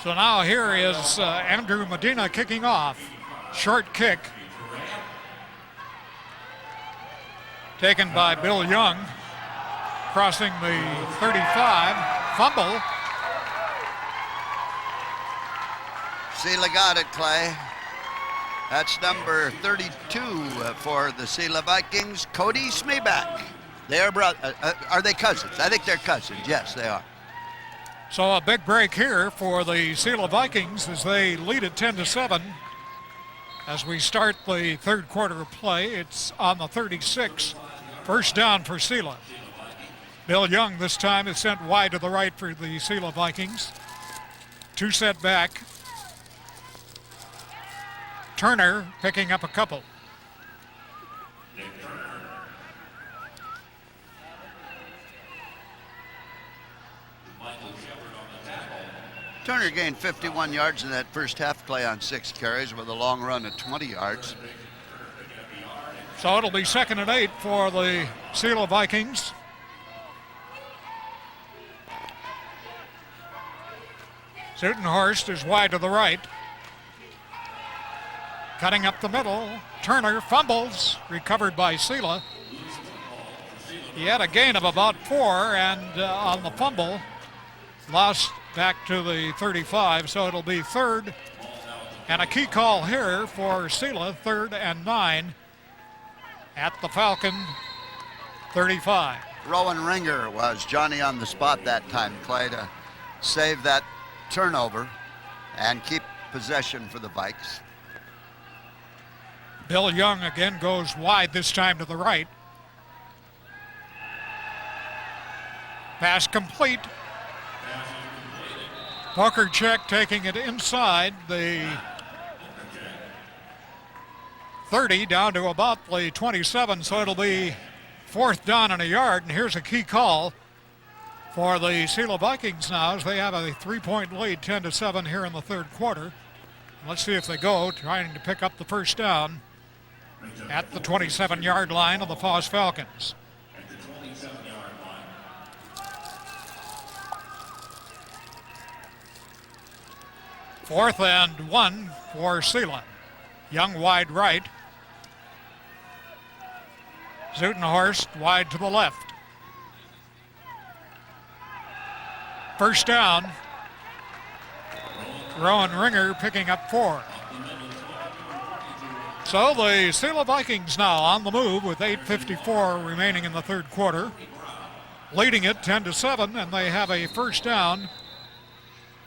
Speaker 4: So now here is Andrew Medina kicking off. Short kick taken by Bill Young, crossing the 35, fumble.
Speaker 3: Selah got it, Clay. That's number 32 for the Selah Vikings, Cody Smeebeck. They are are they cousins? I think they're cousins. Yes, they are.
Speaker 4: So a big break here for the Selah Vikings as they lead at 10-7. As we start the third quarter of play, it's on the 36. First down for Selah. Bill Young this time is sent wide to the right for the Selah Vikings. 2 set back. Turner picking up a couple.
Speaker 3: Turner gained 51 yards in that first half play on 6 carries with a long run at 20 yards.
Speaker 4: So it'll be 2nd and 8 for the Selah Vikings. Sutenhorst is wide to the right. Cutting up the middle. Turner fumbles, recovered by Selah. He had a gain of about 4, and on the fumble, lost back to the 35, so it'll be 3rd and a key call here for Selah, 3rd and 9 at the Falcon 35.
Speaker 3: Rowan Ringer was Johnny on the spot that time, Clay, to save that turnover and keep possession for the Vikes.
Speaker 4: Bill Young again goes wide, this time to the right. Pass complete. Pokercheck taking it inside the 30 down to about the 27, so it'll be 4th down and a yard. And here's a key call for the Selah Vikings now as they have a 3-point lead, 10-7 here in the third quarter. Let's see if they go, trying to pick up the first down at the 27-yard line of the Foss Falcons. Fourth and 1 for Selah. Young wide right. Zutenhorst wide to the left. First down. Rowan Ringer picking up 4. So the Selah Vikings now on the move with 8:54 remaining in the third quarter, leading it 10-7, and they have a first down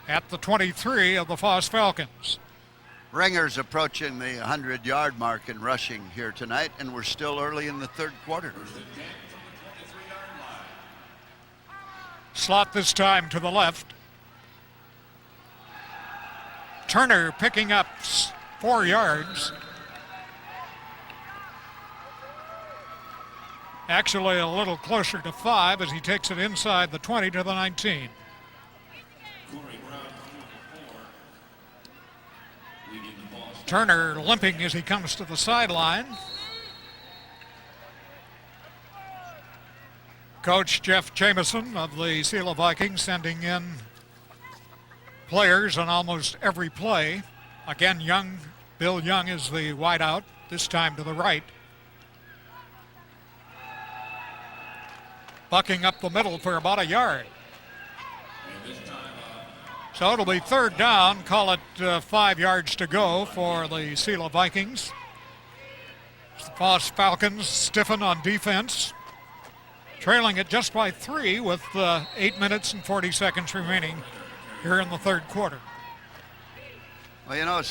Speaker 4: at the 23 of the Foss Falcons.
Speaker 3: Ringer's approaching the 100-yard mark in rushing here tonight, and we're still early in the third quarter.
Speaker 4: Slot this time to the left. Turner picking up 4 yards. Actually a little closer to 5 as he takes it inside the 20 to the 19. Turner limping as he comes to the sideline. Coach Jeff Jamison of the Selah Vikings sending in players on almost every play. Again, Bill Young is the wideout, this time to the right. Bucking up the middle for about a yard. So it'll be third down, call it 5 yards to go for the Selah Vikings. The Foss Falcons stiffen on defense, trailing it just by 3 with 8 minutes and 40 seconds remaining here in the third quarter.
Speaker 3: Well, you know,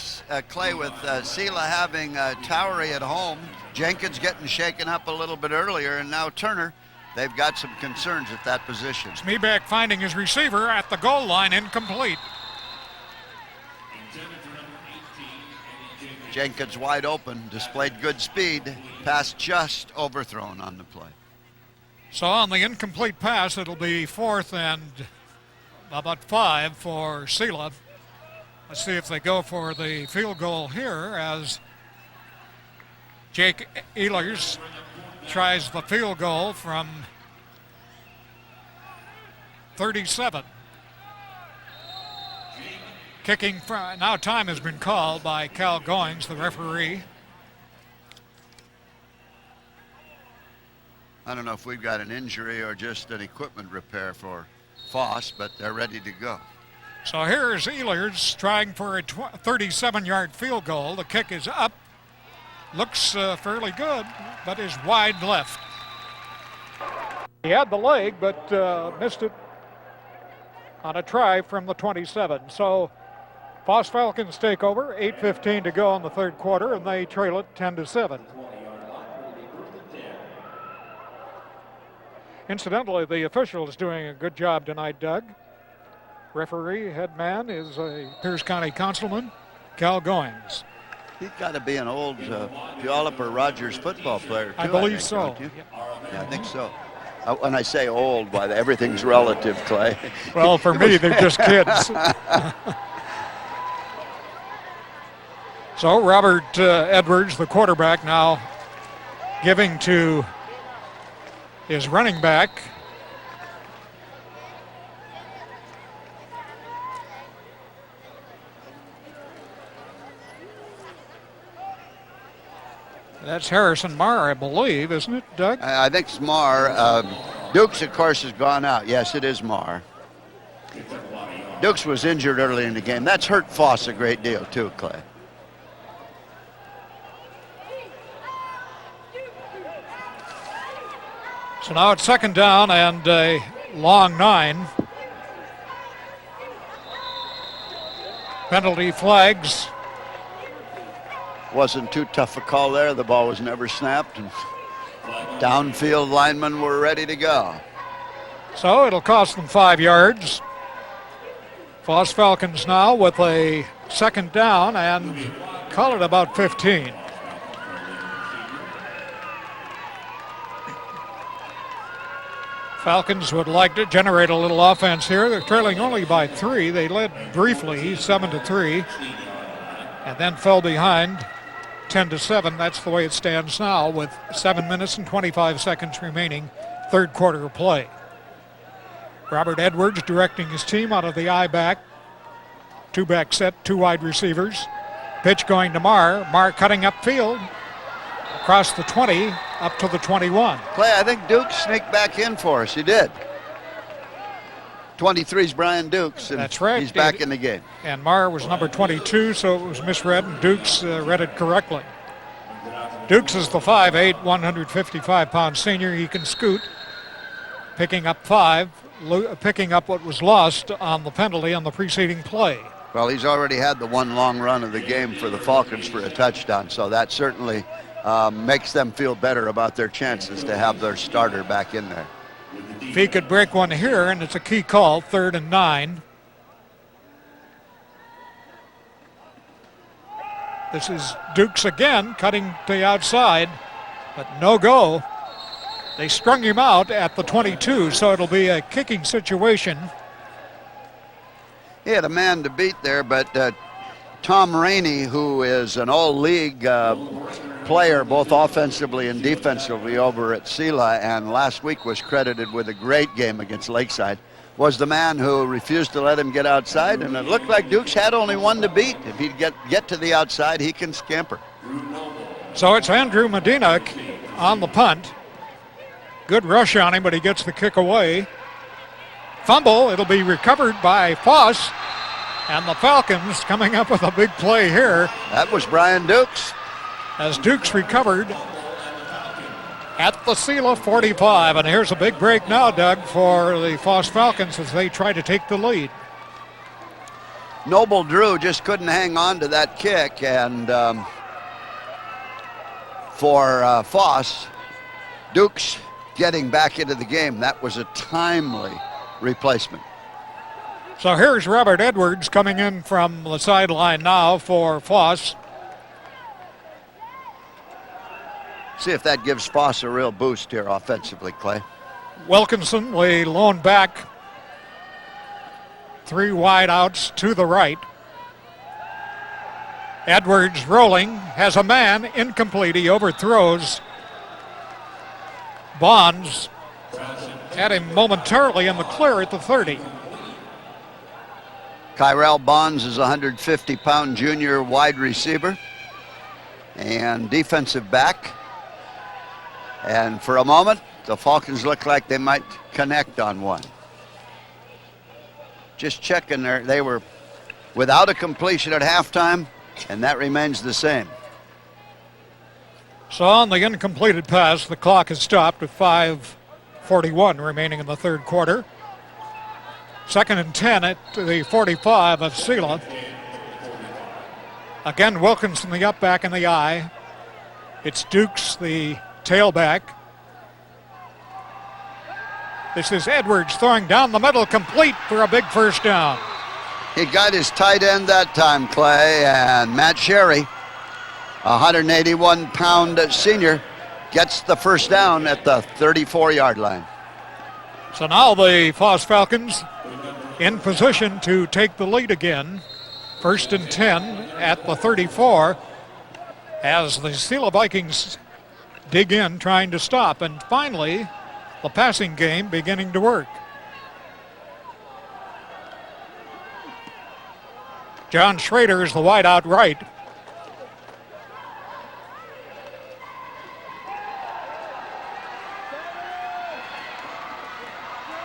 Speaker 3: Clay, with Selah having Towery at home, Jenkins getting shaken up a little bit earlier, and now Turner, they've got some concerns at that position.
Speaker 4: Smeeback finding his receiver at the goal line, incomplete.
Speaker 3: Jenkins wide open, displayed good speed, pass just overthrown on the play.
Speaker 4: So on the incomplete pass, it'll be 4th and about 5 for Selah. Let's see if they go for the field goal here as Jake Ehlers tries the field goal from 37. Kicking from, now time has been called by Cal Goings, the referee.
Speaker 3: I don't know if we've got an injury or just an equipment repair for Foss, but they're ready to go.
Speaker 4: So here's Ehlers trying for a 37-yard field goal. The kick is up. Looks fairly good, but is wide left. He had the leg, but missed it on a try from the 27. So Foss Falcons take over, 8:15 to go in the third quarter, and they trail it 10-7. Incidentally, the official is doing a good job tonight, Doug. Referee, head man is a Pierce County Councilman, Cal Goings.
Speaker 3: He's got to be an old Puyallup or Rogers football player, too.
Speaker 4: I believe so.
Speaker 3: Yeah, I think so. When I say old, why, everything's relative, Clay.
Speaker 4: Well, for me, they're just kids. So Robert Edwards, the quarterback, now giving to his running back. That's Harrison Marr, I believe, isn't it, Doug?
Speaker 3: I think it's Marr. Dukes, of course, has gone out. Yes, it is Marr. Dukes was injured early in the game. That's hurt Foss a great deal, too, Clay.
Speaker 4: So now it's second down and a long 9. Penalty flags.
Speaker 3: Wasn't too tough a call there. The ball was never snapped, and downfield linemen were ready to go.
Speaker 4: So it'll cost them 5 yards. Foss Falcons now with a second down and call it about 15. Falcons would like to generate a little offense here. They're trailing only by 3. They led briefly, 7-3, and then fell behind 10-7. That's the way it stands now with 7 minutes and 25 seconds remaining, third quarter of play. Robert Edwards directing his team out of the I-back. 2-back set, 2 wide receivers. Pitch going to Marr. Marr cutting upfield. across the 20 up to the 21.
Speaker 3: Clay, I think Duke sneaked back in for us. He did. 23's Brian Dukes, and
Speaker 4: that's right.
Speaker 3: He's back in the game.
Speaker 4: And Marr was number 22, so it was misread, and Dukes read it correctly. Dukes is the 5'8", 155-pound senior. He can scoot, picking up 5, picking up what was lost on the penalty on the preceding play.
Speaker 3: Well, he's already had the one long run of the game for the Falcons for a touchdown, so that certainly makes them feel better about their chances to have their starter back in there.
Speaker 4: If he could break one here, and it's a key call, 3rd and 9. This is Dukes again, cutting to the outside, but no go. They strung him out at the 22, so it'll be a kicking situation.
Speaker 3: He had a man to beat there, but Tom Rainey, who is an all-league player, both offensively and defensively over at Selah, and last week was credited with a great game against Lakeside, was the man who refused to let him get outside, and it looked like Dukes had only one to beat. If he'd get to the outside, he can scamper.
Speaker 4: So it's Andrew Medina on the punt. Good rush on him, but he gets the kick away. Fumble, it'll be recovered by Foss, and the Falcons coming up with a big play here.
Speaker 3: That was Brian Dukes.
Speaker 4: As Dukes recovered at the Selah 45, and here's a big break now, Doug, for the Foss Falcons as they try to take the lead.
Speaker 3: Noble Drew just couldn't hang on to that kick, and for Foss, Dukes getting back into the game. That was a timely replacement.
Speaker 4: So here's Robert Edwards coming in from the sideline now for Foss.
Speaker 3: See if that gives Foss a real boost here offensively, Clay.
Speaker 4: Wilkinson, the lone back. 3 wide outs to the right. Edwards rolling, has a man, incomplete. He overthrows Bonds. Had him momentarily in the clear at the 30.
Speaker 3: Kyrell Bonds is a 150-pound junior wide receiver and defensive back. And for a moment, the Falcons look like they might connect on one. Just checking there, they were without a completion at halftime, and that remains the same.
Speaker 4: So on the incompleted pass, the clock has stopped with 5:41 remaining in the third quarter. 2nd and 10 at the 45 of Selah. Again, Wilkinson, the up back in the eye. It's Dukes, the tailback. This is Edwards throwing down the middle, complete for a big first down.
Speaker 3: He got his tight end that time, Clay, and Matt Sherry, a 181-pound senior, gets the first down at the 34-yard line.
Speaker 4: So now the Foss Falcons in position to take the lead again. 1st and 10 at the 34 as the Selah Vikings dig in trying to stop. And finally, the passing game beginning to work. John Schrader is the wide out right.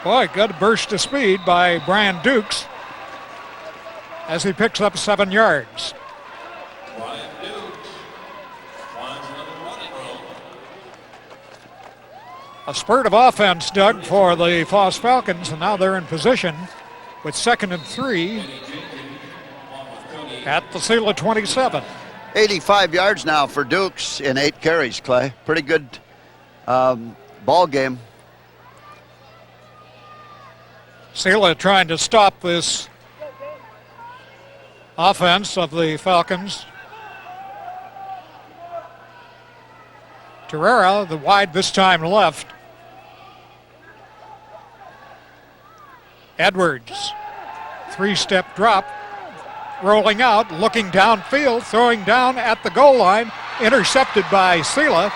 Speaker 4: Boy, good burst of speed by Brian Dukes as he picks up 7 yards. A spurt of offense, Doug, for the Foss Falcons, and now they're in position with 2nd and 3 at the Selah 27.
Speaker 3: 85 yards now for Dukes in 8 carries, Clay. Pretty good ball game.
Speaker 4: Selah trying to stop this offense of the Falcons. Terrera, the wide this time left. Edwards, 3-step drop, rolling out, looking downfield, throwing down at the goal line, intercepted by Selah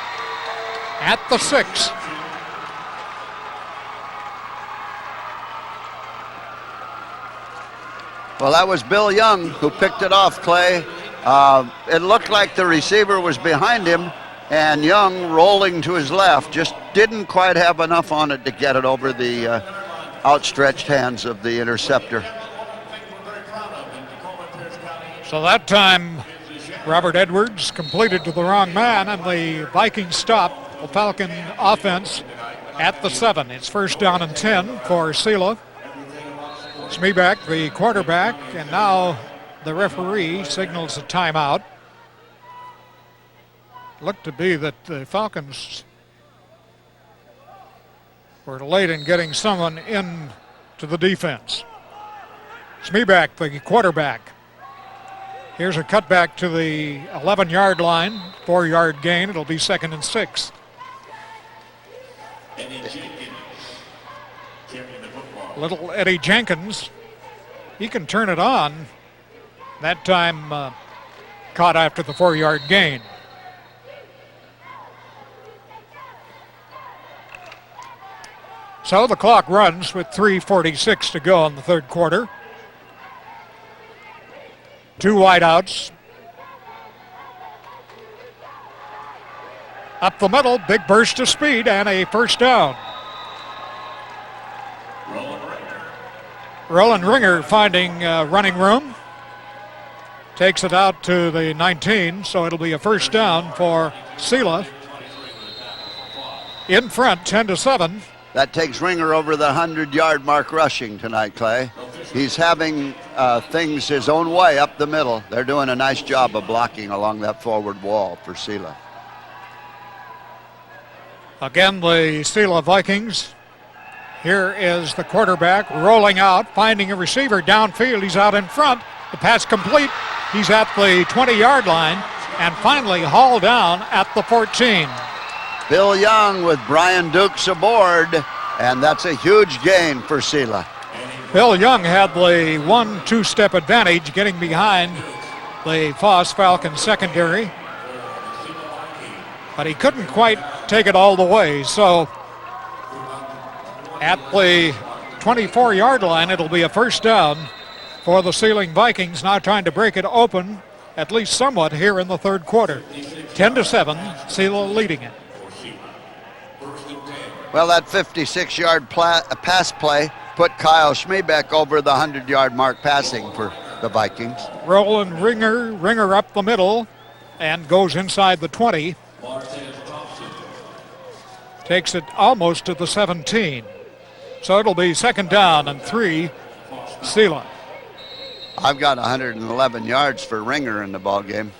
Speaker 4: at the 6.
Speaker 3: Well, that was Bill Young who picked it off, Clay. It looked like the receiver was behind him, And Young rolling to his left, just didn't quite have enough on it to get it over the outstretched hands of the interceptor.
Speaker 4: So that time, Robert Edwards completed to the wrong man, and the Vikings stop the Falcon offense at the 7. It's first down and 10 for Selah. Smeeback, the quarterback, and now the referee signals a timeout. Looked to be that the Falcons were late in getting someone in to the defense. Smeeback, the quarterback. Here's a cutback to the 11-yard line, 4-yard gain. It'll be 2nd and 6. Little Eddie Jenkins, he can turn it on. That time caught after the 4-yard gain. So the clock runs with 3:46 to go in the third quarter. 2 wideouts. Up the middle, big burst of speed and a first down. Roland Ringer finding running room. Takes it out to the 19, so it'll be a first down for Selah. In front, 10-7.
Speaker 3: That takes Ringer over the 100-yard mark rushing tonight, Clay. He's having things his own way up the middle. They're doing a nice job of blocking along that forward wall for Selah.
Speaker 4: Again, the Selah Vikings. Here is the quarterback rolling out, finding a receiver downfield. He's out in front. The pass complete. He's at the 20-yard line and finally hauled down at the 14.
Speaker 3: Bill Young with Brian Dukes aboard, and that's a huge gain for Selah.
Speaker 4: Bill Young had the 1-2-step advantage getting behind the Foss Falcon secondary, but he couldn't quite take it all the way. So at the 24-yard line, it'll be a first down for the Selah Vikings, now trying to break it open at least somewhat here in the third quarter. 10-7, Selah leading it.
Speaker 3: Well, that 56-yard pass play put Kyle Schmeebeck over the 100-yard mark passing for the Vikings.
Speaker 4: Roland Ringer up the middle and goes inside the 20. Takes it almost to the 17. So it'll be 2nd down and 3, Selah.
Speaker 3: I've got 111 yards for Ringer in the ball game.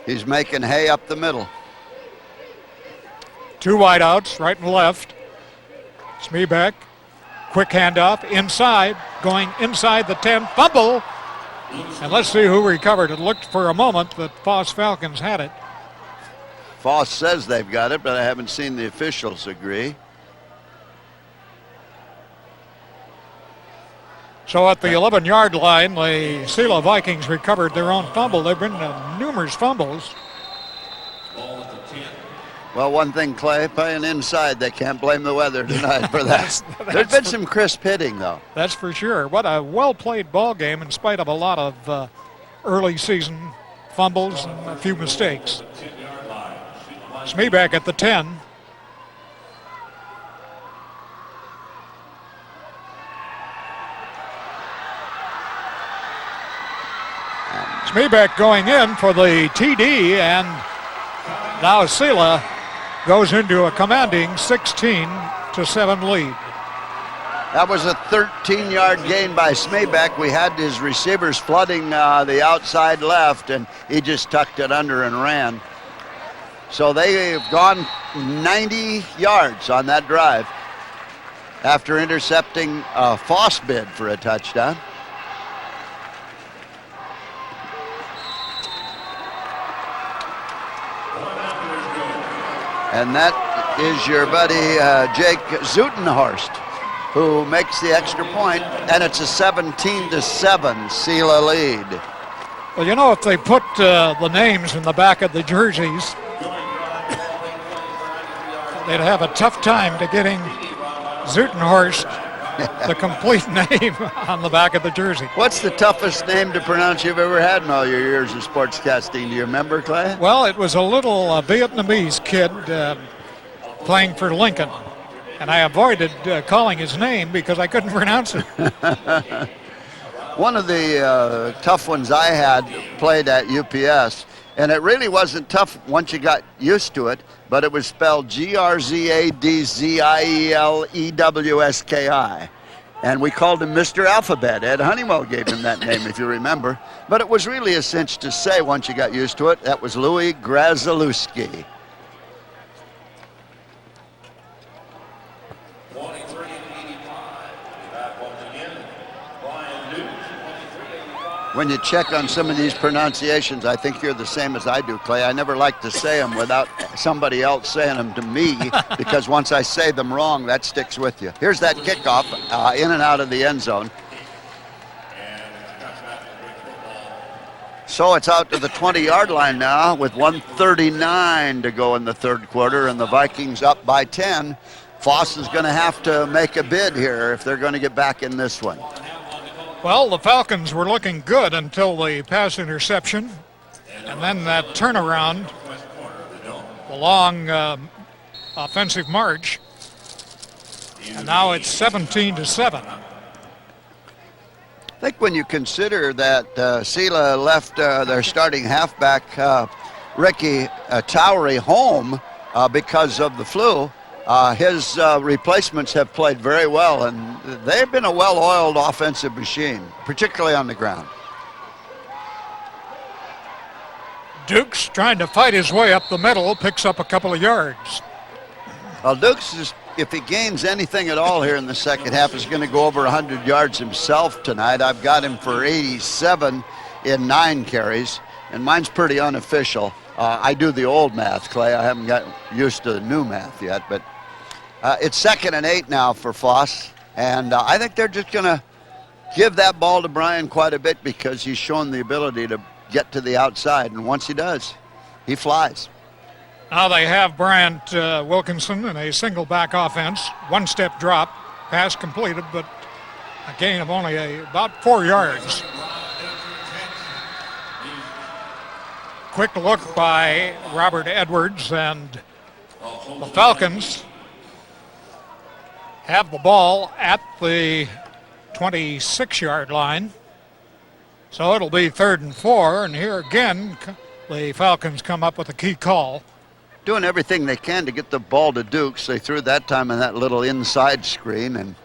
Speaker 3: He's making hay up the middle.
Speaker 4: 2 wideouts, right and left. Smeeback, quick handoff, inside, going inside the 10, fumble. And let's see who recovered. It looked for a moment that Foss Falcons had it.
Speaker 3: Foss says they've got it, but I haven't seen the officials agree.
Speaker 4: So at the 11-yard line, the Selah Vikings recovered their own fumble. There have been numerous fumbles.
Speaker 3: Well, one thing, Clay, playing inside, they can't blame the weather tonight for that. There's been some crisp hitting, though.
Speaker 4: That's for sure. What a well-played ball game in spite of a lot of early season fumbles and a few mistakes. Smeeback at the 10. Smeeback going in for the TD, and now Selah goes into a commanding 16-7 lead.
Speaker 3: That was a 13-yard gain by Smeeback. We had his receivers flooding the outside left, and he just tucked it under and ran. So they've gone 90 yards on that drive after intercepting a Foss bid for a touchdown. And that is your buddy Jake Zutenhorst, who makes the extra point, and it's a 17-7 Selah lead.
Speaker 4: Well, you know, if they put the names in the back of the jerseys, they'd have a tough time to getting Zutenhorst the complete name on the back of the jersey.
Speaker 3: What's the toughest name to pronounce you've ever had in all your years of sportscasting? Do you remember, Clay?
Speaker 4: Well, it was a little Vietnamese kid playing for Lincoln, and I avoided calling his name because I couldn't pronounce it.
Speaker 3: One of the tough ones I had played at UPS, and it really wasn't tough once you got used to it, but it was spelled Grzadziewielewski. And we called him Mr. Alphabet. Ed Honeywell gave him that name, if you remember. But it was really a cinch to say once you got used to it. That was Louis Grzadziewielewski. When you check on some of these pronunciations, I think you're the same as I do, Clay. I never like to say them without somebody else saying them to me, because once I say them wrong, that sticks with you. Here's that kickoff in and out of the end zone. So it's out to the 20-yard line now with 1:39 to go in the third quarter, and the Vikings up by 10. Foss is going to have to make a bid here if they're going to get back in this one.
Speaker 4: Well, the Falcons were looking good until the pass interception, and then that turnaround, the long offensive march, and now it's 17-7.
Speaker 3: I think when you consider that Selah left their starting halfback, Ricky Towery, home because of the flu, his replacements have played very well, and they've been a well-oiled offensive machine, particularly on the ground.
Speaker 4: Dukes trying to fight his way up the middle, picks up a couple of yards.
Speaker 3: Well, Dukes, if he gains anything at all here in the second half, is going to go over 100 yards himself tonight. I've got him for 87 in 9 carries, and mine's pretty unofficial. I do the old math, Clay. I haven't gotten used to the new math yet, but it's 2nd and 8 now for Foss, and I think they're just going to give that ball to Brian quite a bit because he's shown the ability to get to the outside, and once he does, he flies.
Speaker 4: Now they have Bryant Wilkinson in a single back offense, one-step drop, pass completed, but a gain of only about 4 yards. Quick look by Robert Edwards, and the Falcons have the ball at the 26-yard line. So it'll be 3rd and 4, and here again, the Falcons come up with a key call.
Speaker 3: Doing everything they can to get the ball to Dukes. They threw that time in that little inside screen, and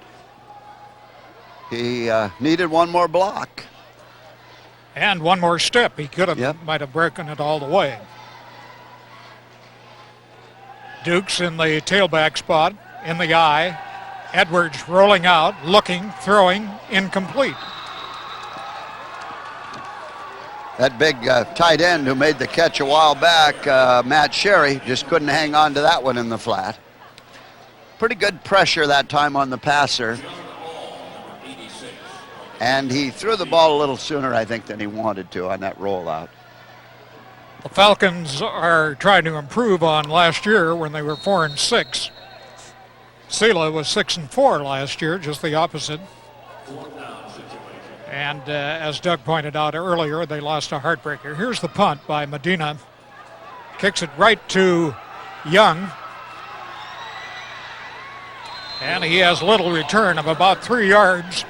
Speaker 3: he needed one more block.
Speaker 4: And one more step. He could have, might have broken it all the way. Dukes in the tailback spot, in the eye. Edwards rolling out, looking, throwing, incomplete.
Speaker 3: That big tight end who made the catch a while back, Matt Sherry, just couldn't hang on to that one in the flat. Pretty good pressure that time on the passer. And he threw the ball a little sooner, I think, than he wanted to on that rollout.
Speaker 4: The Falcons are trying to improve on last year when they were 4-6. Selah was 6-4 last year, just the opposite. And as Doug pointed out earlier, they lost a heartbreaker. Here's the punt by Medina. Kicks it right to Young. And he has little return of about 3 yards.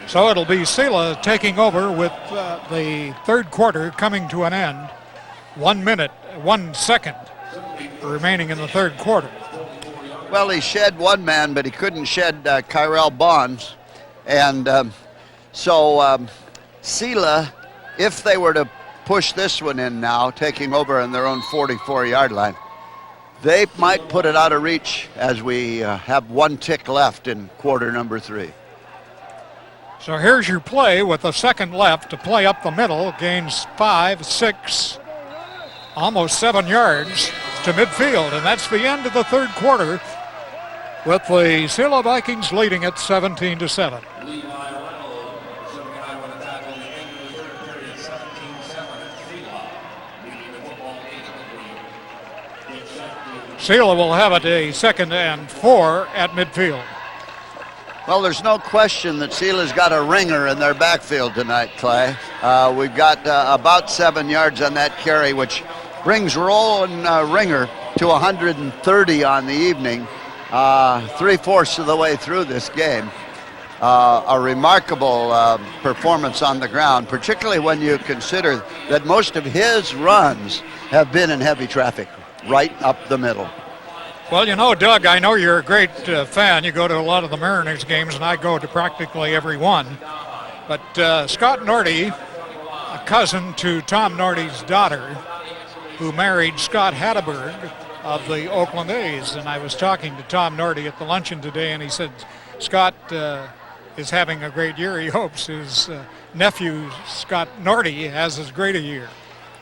Speaker 4: So it'll be Selah taking over with the third quarter coming to an end. 1 minute, 1 second remaining in the third quarter.
Speaker 3: Well, he shed one man, but he couldn't shed Kyrell Bonds. And so Selah, if they were to push this one in now, taking over on their own 44-yard line, they might put it out of reach as we have 1 tick left in quarter number 3.
Speaker 4: So here's your play with a second left to play up the middle. Gains 5, 6, almost 7 yards to midfield. And that's the end of the third quarter with the Selah Vikings leading at 17-7. Selah will have it a 2nd and 4 at midfield.
Speaker 3: Well, there's no question that Selah's got a ringer in their backfield tonight, Clay. We've got about 7 yards on that carry, which brings Roland Ringer to 130 on the evening, 3/4 of the way through this game. A remarkable performance on the ground, particularly when you consider that most of his runs have been in heavy traffic, right up the middle.
Speaker 4: Well, you know, Doug, I know you're a great fan. You go to a lot of the Mariners games, and I go to practically every one. But Scott Norty, a cousin to Tom Norty's daughter, who married Scott Hatteberg of the Oakland A's. And I was talking to Tom Norty at the luncheon today, and he said Scott is having a great year. He hopes his nephew, Scott Norty, has as great a year.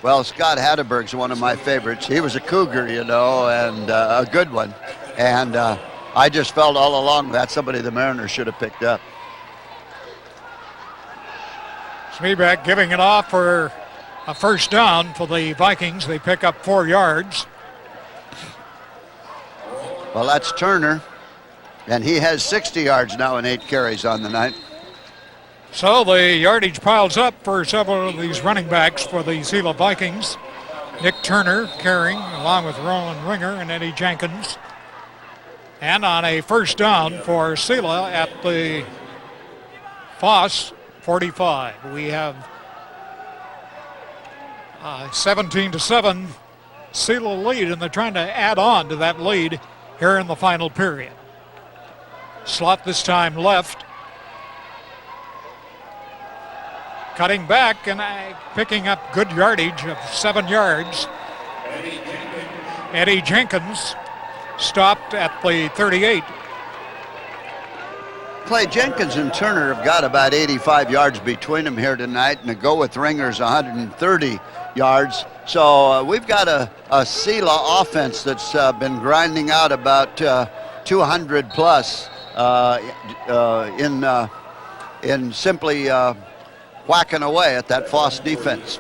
Speaker 3: Well, Scott Hatteberg's one of my favorites. He was a Cougar, you know, and a good one. And I just felt all along that's somebody the Mariners should have picked up.
Speaker 4: Schmebeck giving it off for a first down for the Vikings. They pick up 4 yards.
Speaker 3: Well, that's Turner, and he has 60 yards now and 8 carries on the night.
Speaker 4: So the yardage piles up for several of these running backs for the Selah Vikings. Nick Turner carrying along with Roland Ringer and Eddie Jenkins. And on a first down for Selah at the Foss 45. We have 17-7 Selah lead, and they're trying to add on to that lead here in the final period. Slot this time left. Cutting back and picking up good yardage of 7 yards. Eddie Jenkins stopped at the 38.
Speaker 3: Clay, Jenkins and Turner have got about 85 yards between them here tonight, and to go with Ringer's 130 yards. So we've got a Selah offense that's been grinding out about 200 plus in simply whacking away at that Foss defense.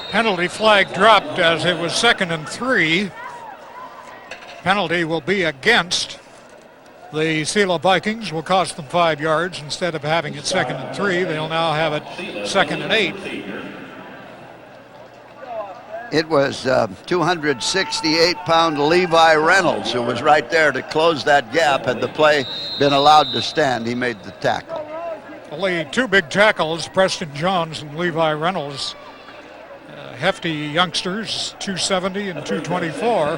Speaker 4: Penalty flag dropped as it was 2nd and 3. Penalty will be against the Selah Vikings. Will cost them 5 yards. Instead of having it 2nd and 3, they'll now have it 2nd and 8.
Speaker 3: It was 268-pound Levi Reynolds who was right there to close that gap. Had the play been allowed to stand, he made the tackle.
Speaker 4: Only 2 big tackles, Preston Jones and Levi Reynolds. Hefty youngsters, 270 and 224.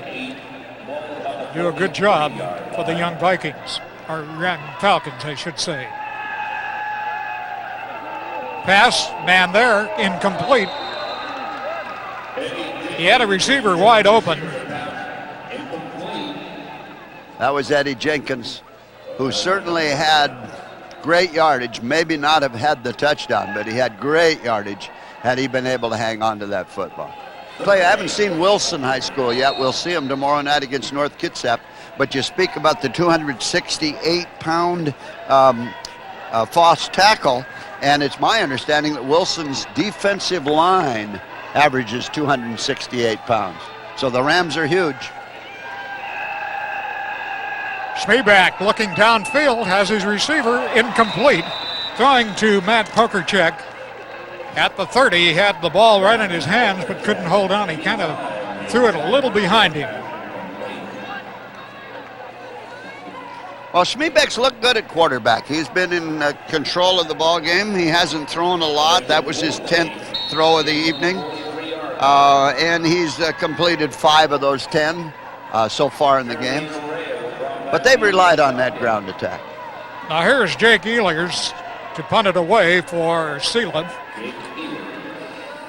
Speaker 4: Do a good job for the young Vikings, or young Falcons, I should say. Pass, man there, incomplete. He had a receiver wide open.
Speaker 3: That was Eddie Jenkins, who certainly had great yardage, maybe not have had the touchdown, but he had great yardage had he been able to hang on to that football. Clay, I haven't seen Wilson High School yet. We'll see him tomorrow night against North Kitsap. But you speak about the 268-pound Foss tackle, and it's my understanding that Wilson's defensive line averages 268 pounds. So the Rams are huge.
Speaker 4: Schmebeck looking downfield, has his receiver incomplete. Throwing to Matt Pokerchek at the 30. He had the ball right in his hands but couldn't hold on. He kind of threw it a little behind him.
Speaker 3: Well, Schmebeck's looked good at quarterback. He's been in control of the ball game. He hasn't thrown a lot. That was his 10th throw of the evening. And he's completed 5 of those 10 so far in the game. But they've relied on that ground attack.
Speaker 4: Now here's Jake Ehlers to punt it away for Selah.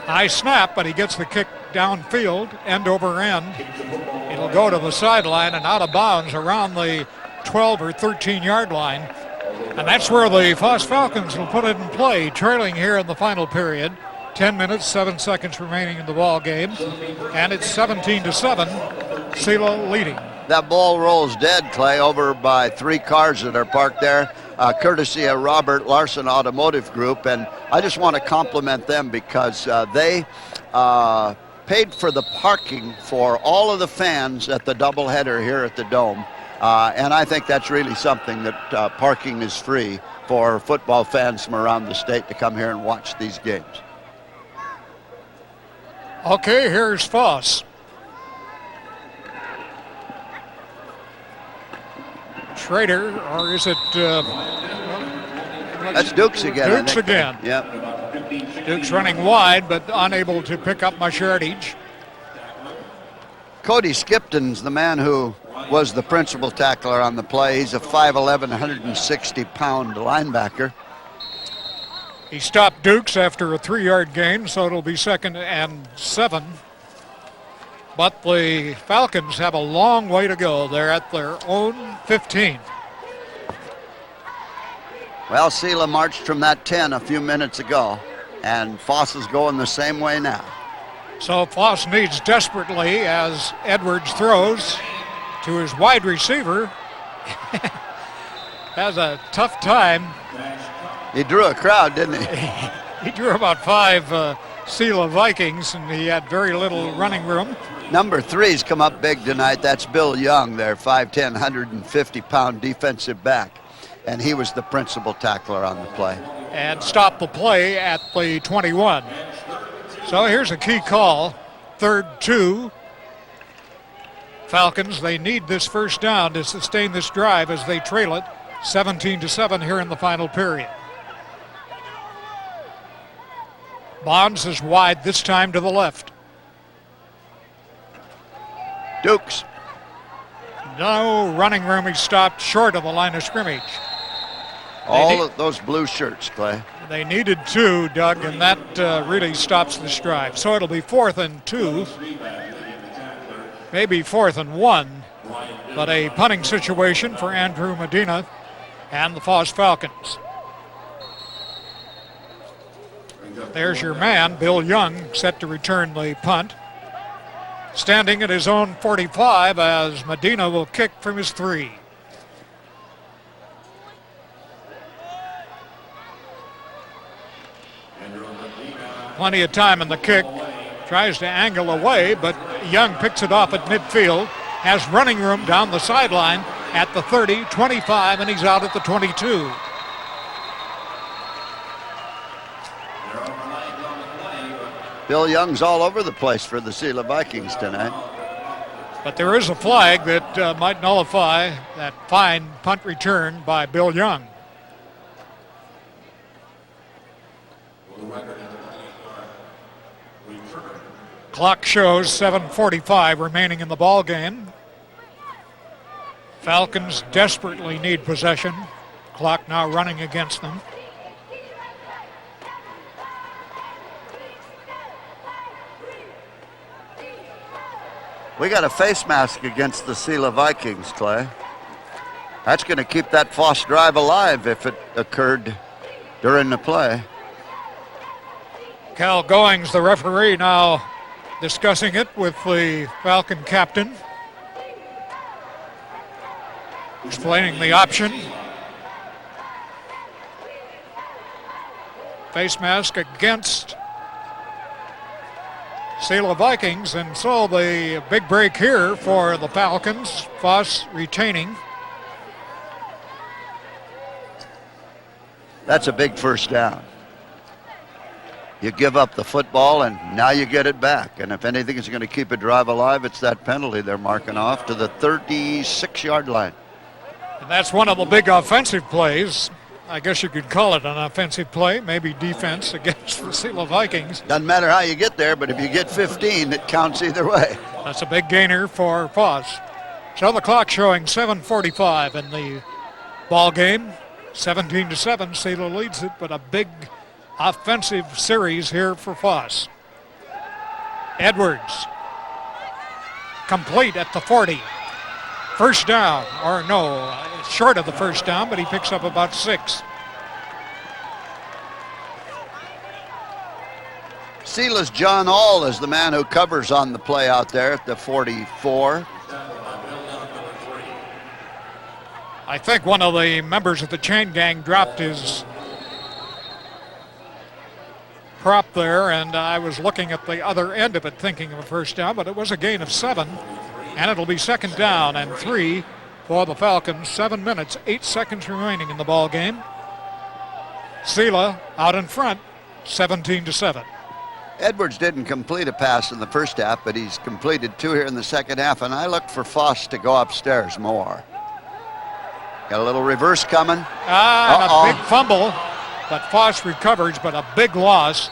Speaker 4: High snap, but he gets the kick downfield, end over end. It'll go to the sideline and out of bounds around the 12 or 13 yard line. And that's where the Foss Falcons will put it in play, trailing here in the final period. 10 minutes, 7 seconds remaining in the ball game. And it's 17-7, Selah leading.
Speaker 3: That ball rolls dead, Clay, over by 3 cars that are parked there, courtesy of Robert Larson Automotive Group. And I just want to compliment them because they paid for the parking for all of the fans at the doubleheader here at the Dome. And I think that's really something that parking is free for football fans from around the state to come here and watch these games.
Speaker 4: Okay, here's Foss. Schrader, or is it?
Speaker 3: That's Dukes again.
Speaker 4: Dukes again.
Speaker 3: Yep.
Speaker 4: Dukes running wide, but unable to pick up much yardage.
Speaker 3: Cody Skipton's the man who was the principal tackler on the play. He's a 5'11", 160-pound linebacker.
Speaker 4: He stopped Dukes after a 3-yard gain, so it'll be 2nd and 7. But the Falcons have a long way to go. They're at their own 15.
Speaker 3: Well, Selah marched from that 10 a few minutes ago, and Foss is going the same way now.
Speaker 4: So Foss needs desperately, as Edwards throws to his wide receiver. Has a tough time.
Speaker 3: He drew a crowd, didn't he?
Speaker 4: He drew about 5 Selah Vikings, and he had very little running room.
Speaker 3: Number 3's come up big tonight. That's Bill Young, their 5'10", 150-pound defensive back. And he was the principal tackler on the play.
Speaker 4: And stopped the play at the 21. So here's a key call. 3rd 2. Falcons, they need this first down to sustain this drive as they trail it 17-7 here in the final period. Bonds is wide this time to the left.
Speaker 3: Dukes.
Speaker 4: No running room. He stopped short of the line of scrimmage.
Speaker 3: All of those blue shirts, Clay.
Speaker 4: They needed 2, Doug, and that really stops this drive. So it'll be 4th and 2, maybe 4th and 1, but a punting situation for Andrew Medina and the Foss Falcons. There's your man, Bill Young, set to return the punt. Standing at his own 45 as Medina will kick from his 3. Plenty of time in the kick. Tries to angle away, but Young picks it off at midfield. Has running room down the sideline at the 30, 25, and he's out at the 22.
Speaker 3: Bill Young's all over the place for the Selah Vikings tonight.
Speaker 4: But there is a flag that might nullify that fine punt return by Bill Young. Clock shows 7:45 remaining in the ball game. Falcons desperately need possession. Clock now running against them.
Speaker 3: We got a face mask against the Selah Vikings, Clay. That's going to keep that Foss drive alive if it occurred during the play.
Speaker 4: Cal Goings, the referee, now discussing it with the Falcon captain. Explaining the option. Face mask against Selah Vikings, and so the big break here for the Falcons. Foss retaining.
Speaker 3: That's a big first down. You give up the football, and now you get it back. And if anything is going to keep a drive alive, it's that penalty they're marking off to the 36-yard line.
Speaker 4: And that's one of the big offensive plays. I guess you could call it an offensive play, maybe defense against the Selah Vikings.
Speaker 3: Doesn't matter how you get there, but if you get 15, it counts either way.
Speaker 4: That's a big gainer for Foss. So the clock showing 7:45 in the ball game. 17-7, Selah leads it, but a big offensive series here for Foss. Edwards, complete at the 40. First down, or no, short of the first down, but he picks up about 6.
Speaker 3: Selah's John All is the man who covers on the play out there at the 44.
Speaker 4: I think one of the members of the chain gang dropped his prop there, and I was looking at the other end of it thinking of a first down, but it was a gain of 7, and it'll be 2nd down and 3 for the Falcons. 7 minutes, 8 seconds remaining in the ball game. Selah out in front, 17-7.
Speaker 3: Edwards didn't complete a pass in the first half, but he's completed 2 here in the second half, and I look for Foss to go upstairs more. Got a little reverse coming.
Speaker 4: And a big fumble, but Foss recovers, but a big loss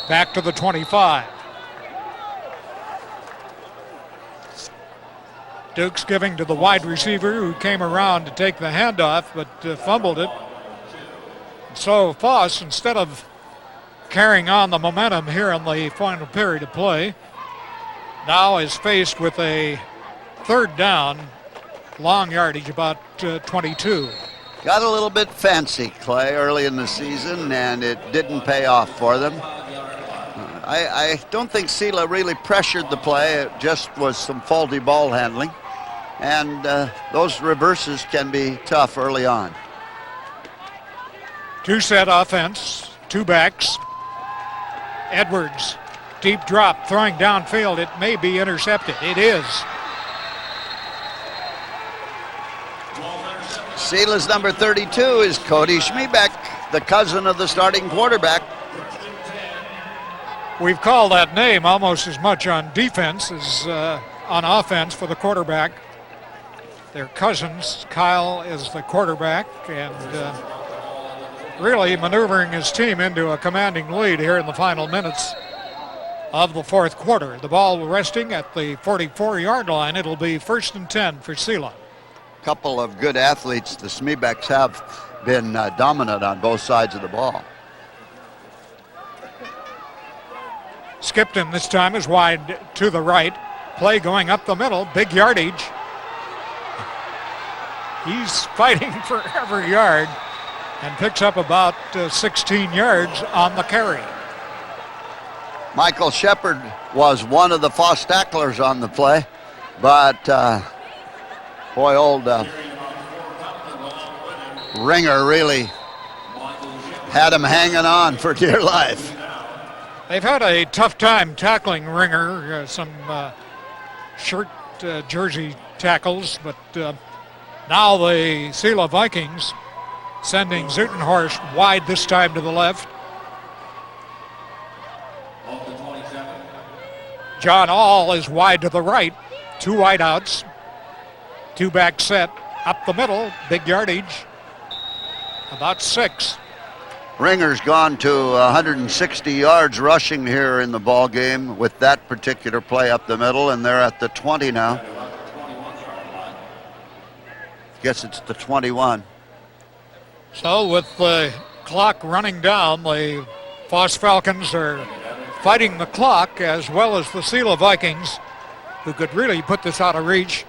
Speaker 4: back to the 25. Duke's giving to the wide receiver who came around to take the handoff, but fumbled it. So Foss, instead of carrying on the momentum here in the final period of play, now is faced with a third down, long yardage, about 22.
Speaker 3: Got a little bit fancy, Clay, early in the season, and it didn't pay off for them. I don't think Selah really pressured the play. It just was some faulty ball handling. And those reverses can be tough early on.
Speaker 4: Two-set offense, two backs. Edwards, deep drop, throwing downfield. It may be intercepted. It is.
Speaker 3: Selah's number 32 is Cody Schmiebeck, the cousin of the starting quarterback.
Speaker 4: We've called that name almost as much on defense as on offense for the quarterback. They're cousins. Kyle is the quarterback, and really maneuvering his team into a commanding lead here in the final minutes of the fourth quarter. The ball resting at the 44-yard line. It'll be 1st and 10 for Selah.
Speaker 3: Couple of good athletes. The Schmiebecks have been dominant on both sides of the ball.
Speaker 4: Skipton this time is wide to the right. Play going up the middle. Big yardage. He's fighting for every yard and picks up about 16 yards on the carry.
Speaker 3: Michael Shepard was one of the Foss tacklers on the play, but boy, old Ringer really had him hanging on for dear life.
Speaker 4: They've had a tough time tackling Ringer, some shirt jersey tackles, but now the Selah Vikings sending Zutenhorst wide this time to the left. John All is wide to the right. Two wideouts. Two back set up the middle. Big yardage. About 6.
Speaker 3: Ringer's gone to 160 yards rushing here in the ball game with that particular play up the middle, and they're at the 20 now. Guess it's the 21.
Speaker 4: So with the clock running down, the Foss Falcons are fighting the clock as well as the Selah Vikings, who could really put this out of reach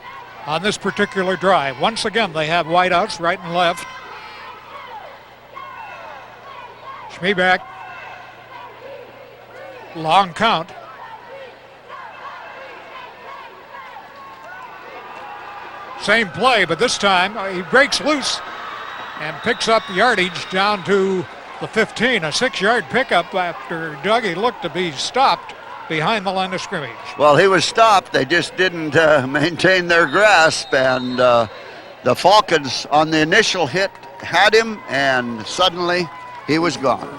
Speaker 4: on this particular drive. Once again, they have wideouts right and left. Schmiebeck, long count. Same play, but this time he breaks loose and picks up yardage down to the 15. A 6-yard pickup after Dougie looked to be stopped behind the line of scrimmage.
Speaker 3: Well, he was stopped. They just didn't maintain their grasp, and the Falcons on the initial hit had him, and suddenly he was gone.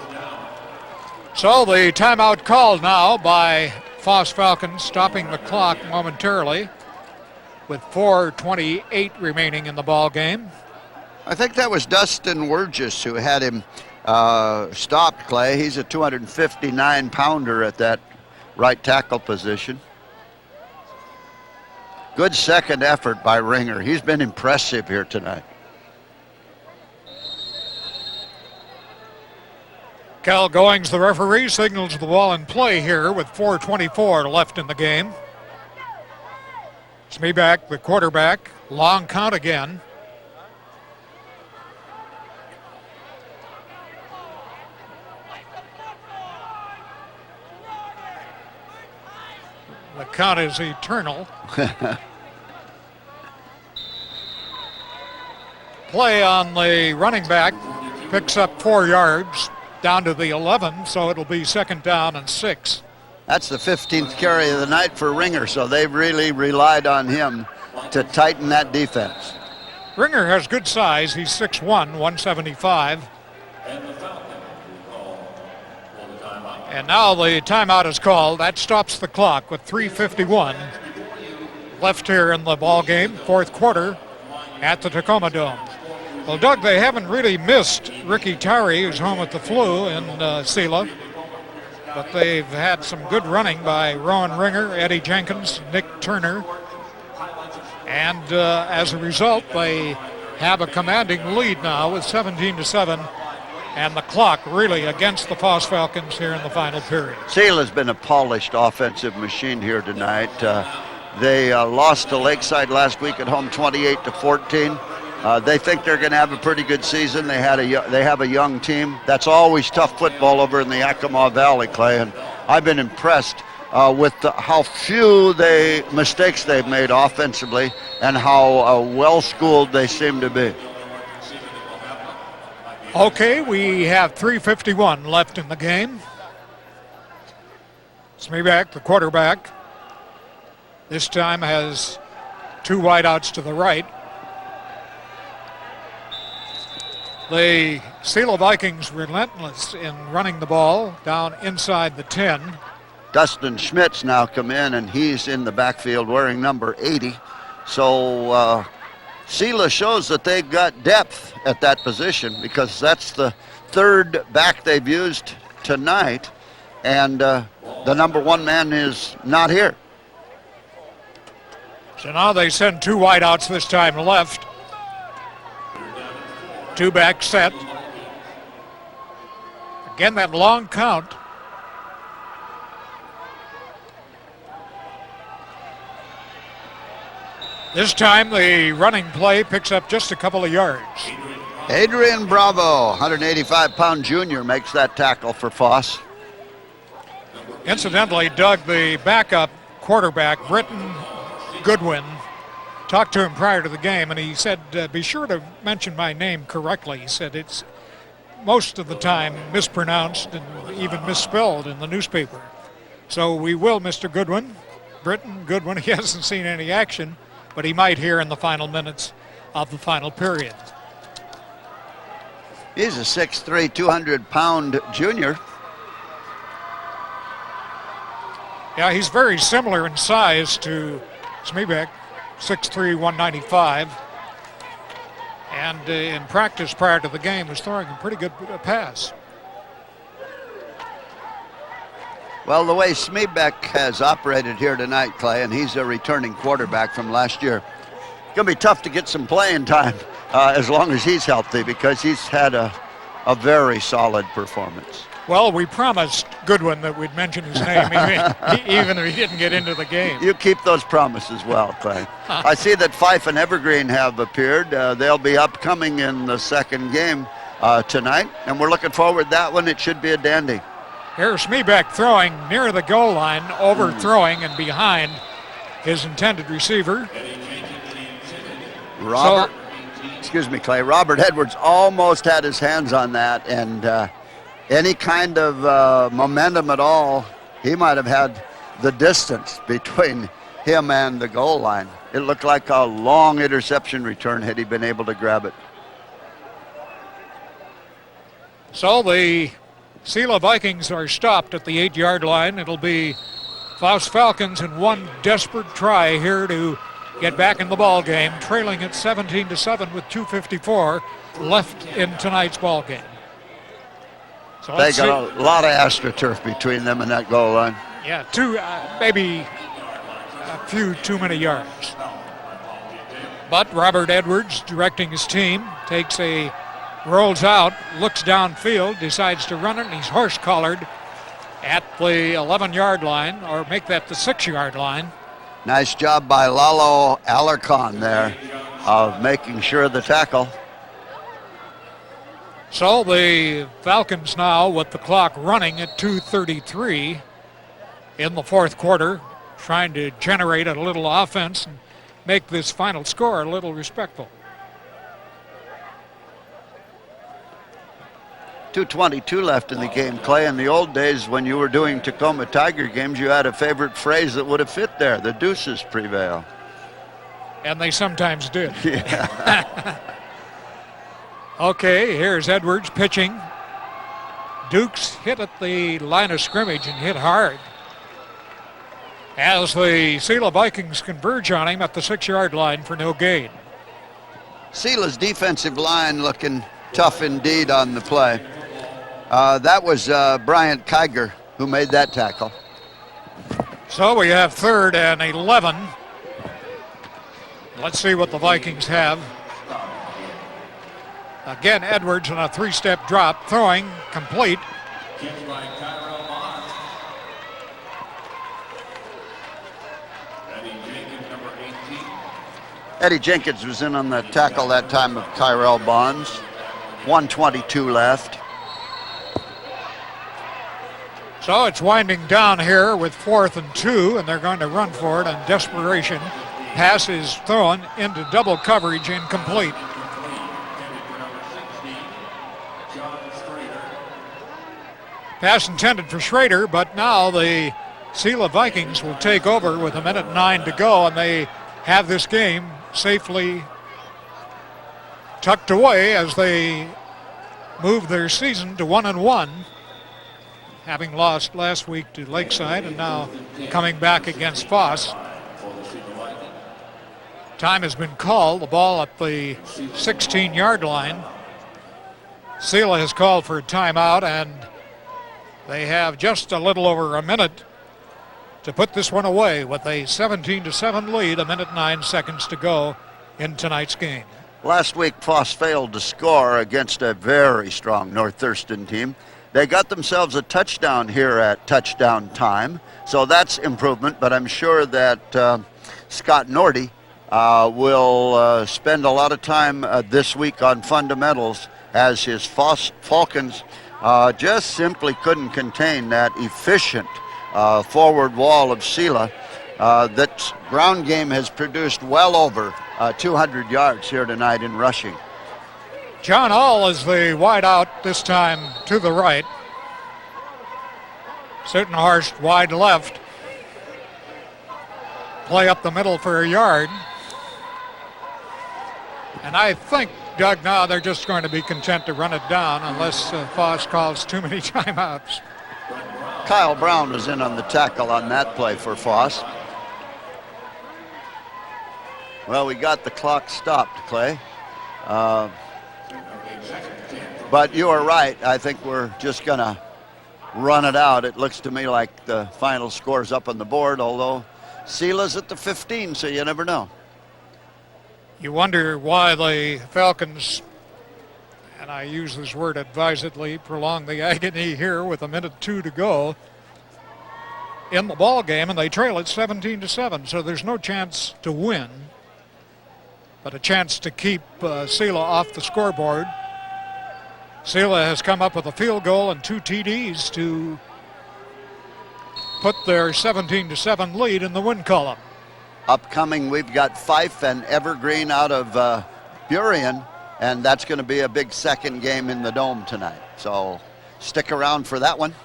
Speaker 4: So the timeout called now by Foss Falcons, stopping the clock momentarily with 4:28 remaining in the ball game.
Speaker 3: I think that was Dustin Wurgis who had him stopped, Clay. He's a 259-pounder at that right tackle position. Good second effort by Ringer. He's been impressive here tonight.
Speaker 4: Cal Goings, the referee, signals the ball in play here with 4:24 left in the game. Schmiebeck, the quarterback, long count again. The count is eternal. Play on the running back, picks up 4 yards down to the 11, so it'll be 2nd down and 6.
Speaker 3: That's the 15th carry of the night for Ringer, so they've really relied on him to tighten that defense.
Speaker 4: Ringer has good size. He's 6'1", 175. And now the timeout is called. That stops the clock with 3:51 left here in the ball game, fourth quarter at the Tacoma Dome. Well, Doug, they haven't really missed Ricky Tyree, who's home with the flu in Selah, but they've had some good running by Rowan Ringer, Eddie Jenkins, Nick Turner, and as a result, they have a commanding lead now with 17-7. And the clock really against the Foss Falcons here in the final period.
Speaker 3: Selah's been a polished offensive machine here tonight. They lost to Lakeside last week at home 28-14. They think they're going to have a pretty good season. They have a young team. That's always tough football over in the Yakima Valley, Clay. And I've been impressed with how few mistakes they've made offensively and how well-schooled they seem to be.
Speaker 4: Okay, we have 3:51 left in the game. Smeeback, the quarterback, this time has two wideouts to the right. The Selah Vikings relentless in running the ball down inside the 10.
Speaker 3: Dustin Schmidt's now come in, and he's in the backfield wearing number 80. So Selah shows that they've got depth at that position because that's the third back they've used tonight, and the number one man is not here.
Speaker 4: So now they send two wideouts this time left. Two back set. Again, that long count. This time the running play picks up just a couple of yards.
Speaker 3: Adrian Bravo, 185-pound junior, makes that tackle for Foss.
Speaker 4: Incidentally, Doug, the backup quarterback, Britton Goodwin, talked to him prior to the game, and he said, be sure to mention my name correctly. He said it's most of the time mispronounced and even misspelled in the newspaper. So we will, Mr. Goodwin. Britton Goodwin, he hasn't seen any action, but he might hear in the final minutes of the final period.
Speaker 3: He's a 6'3", 200-pound junior.
Speaker 4: Yeah, he's very similar in size to Smeebeck, 6'3", 195. And in practice prior to the game was throwing a pretty good pass.
Speaker 3: Well, the way Smeebeck has operated here tonight, Clay, and he's a returning quarterback from last year, it's going to be tough to get some playing time as long as he's healthy because he's had a very solid performance.
Speaker 4: Well, we promised Goodwin that we'd mention his name even if he didn't get into the game.
Speaker 3: You keep those promises well, Clay. I see that Fife and Evergreen have appeared. They'll be upcoming in the second game tonight, and we're looking forward to that one. It should be a dandy.
Speaker 4: Here's Smeebeck throwing near the goal line, overthrowing and behind his intended receiver.
Speaker 3: Excuse me, Clay. Robert Edwards almost had his hands on that, and any kind of momentum at all, he might have had the distance between him and the goal line. It looked like a long interception return had he been able to grab it.
Speaker 4: So the Selah Vikings are stopped at the 8-yard line. It'll be Foss Falcons in one desperate try here to get back in the ball game, trailing at 17-7 with 2:54 left in tonight's ball game. So
Speaker 3: they got a lot of AstroTurf between them and that goal line.
Speaker 4: Yeah, maybe a few too many yards. But Robert Edwards, directing his team, rolls out, looks downfield, decides to run it, and he's horse-collared at the 11-yard line, or make that the 6-yard line.
Speaker 3: Nice job by Lalo Alarcon there of making sure of the tackle.
Speaker 4: So the Falcons now with the clock running at 2:33 in the fourth quarter, trying to generate a little offense and make this final score a little respectful.
Speaker 3: 2:22 left in the game, Clay. In the old days when you were doing Tacoma Tiger games, you had a favorite phrase that would have fit there: the deuces prevail.
Speaker 4: And they sometimes did.
Speaker 3: Yeah.
Speaker 4: Okay, here's Edwards pitching. Dukes hit at the line of scrimmage and hit hard as the Selah Vikings converge on him at the 6-yard line for no gain.
Speaker 3: Selah's defensive line looking tough indeed on the play. That was Bryant Kiger who made that tackle.
Speaker 4: So we have 3rd and 11. Let's see what the Vikings have. Again, Edwards on a 3-step drop, throwing complete.
Speaker 3: Eddie Jenkins was in on the tackle that time of Kyrell Bonds. 1:22 left.
Speaker 4: So it's winding down here with 4th and 2, and they're going to run for it in desperation. Pass is thrown into double coverage, incomplete. Pass intended for Schrader, but now the Selah Vikings will take over with 1:09 to go, and they have this game safely tucked away as they move their season to 1-1, having lost last week to Lakeside and now coming back against Foss. Time has been called, the ball at the 16-yard line. Selah has called for a timeout, and they have just a little over a minute to put this one away with a 17-7 lead, 1:09 to go in tonight's game.
Speaker 3: Last week, Foss failed to score against a very strong North Thurston team. They got themselves a touchdown here at touchdown time, so that's improvement, but I'm sure that Scott Nordy will spend a lot of time this week on fundamentals as his Foss Falcons just simply couldn't contain that efficient forward wall of Selah. That ground game has produced well over 200 yards here tonight in rushing.
Speaker 4: John Hall is the wide out this time to the right. Sittenhorst wide left. Play up the middle for a yard. And I think, Doug, now they're just going to be content to run it down unless Foss calls too many timeouts.
Speaker 3: Kyle Brown was in on the tackle on that play for Foss. Well, we got the clock stopped, Clay. But you are right. I think we're just going to run it out. It looks to me like the final score's up on the board, although Selah's at the 15, so you never know.
Speaker 4: You wonder why the Falcons, and I use this word advisedly, prolong the agony here with 1:02 to go in the ball game, and they trail it 17-7. So there's no chance to win, but a chance to keep Selah off the scoreboard. Selah has come up with a field goal and 2 TDs to put their 17-7 lead in the win column.
Speaker 3: Upcoming, we've got Fife and Evergreen out of Burien, and that's going to be a big second game in the Dome tonight. So stick around for that one.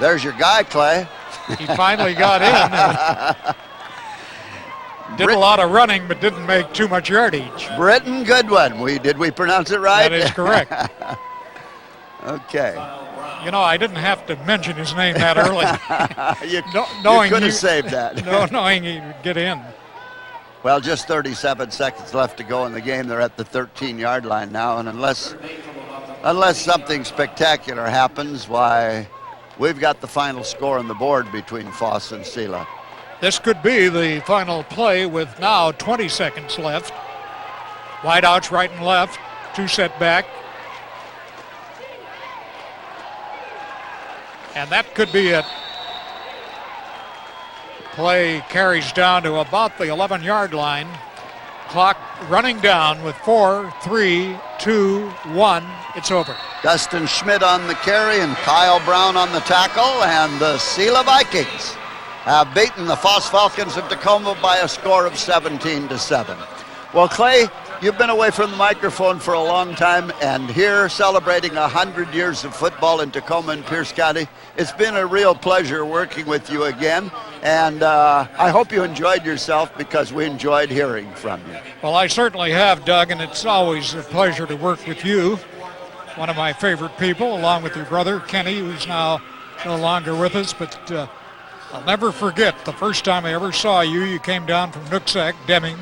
Speaker 3: There's your guy, Clay.
Speaker 4: He finally got in. Did a lot of running, but didn't make too much yardage.
Speaker 3: Britton Goodwin. Did we pronounce it right?
Speaker 4: That is correct.
Speaker 3: Okay.
Speaker 4: You know, I didn't have to mention his name that early.
Speaker 3: you
Speaker 4: knowing
Speaker 3: could have saved that.
Speaker 4: Knowing he would get in.
Speaker 3: Well, just 37 seconds left to go in the game. They're at the 13-yard line now, and unless something spectacular happens, why, we've got the final score on the board between Foss and Selah.
Speaker 4: This could be the final play with now 20 seconds left. Wideouts right and left, 2 set back. And that could be it. Play carries down to about the 11-yard line. Clock running down with 4, 3, 2, 1. It's over.
Speaker 3: Dustin Schmidt on the carry and Kyle Brown on the tackle, and the Selah Vikings have beaten the Foss Falcons of Tacoma by a score of 17-7. Well, Clay, you've been away from the microphone for a long time, and here celebrating 100 years of football in Tacoma and Pierce County. It's been a real pleasure working with you again, And I hope you enjoyed yourself, because we enjoyed hearing from you.
Speaker 4: Well, I certainly have, Doug, and it's always a pleasure to work with you. One of my favorite people, along with your brother, Kenny, who's now no longer with us. But I'll never forget the first time I ever saw you. You came down from Nooksack, Deming,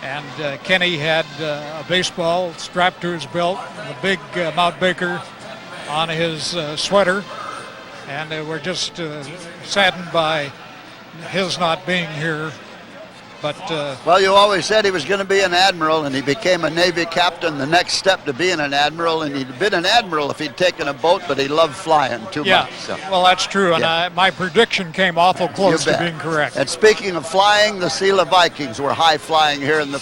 Speaker 4: and Kenny had a baseball strapped to his belt, and a big Mount Baker on his sweater. And we're just saddened by his not being here. But
Speaker 3: well, you always said he was going to be an admiral, and he became a Navy captain. The next step to being an admiral, and he'd been an admiral if he'd taken a boat, but he loved flying too much. So.
Speaker 4: Well, that's true, and
Speaker 3: Yeah.
Speaker 4: my prediction came awful close to being correct.
Speaker 3: And speaking of flying, the Selah Vikings were high flying here in the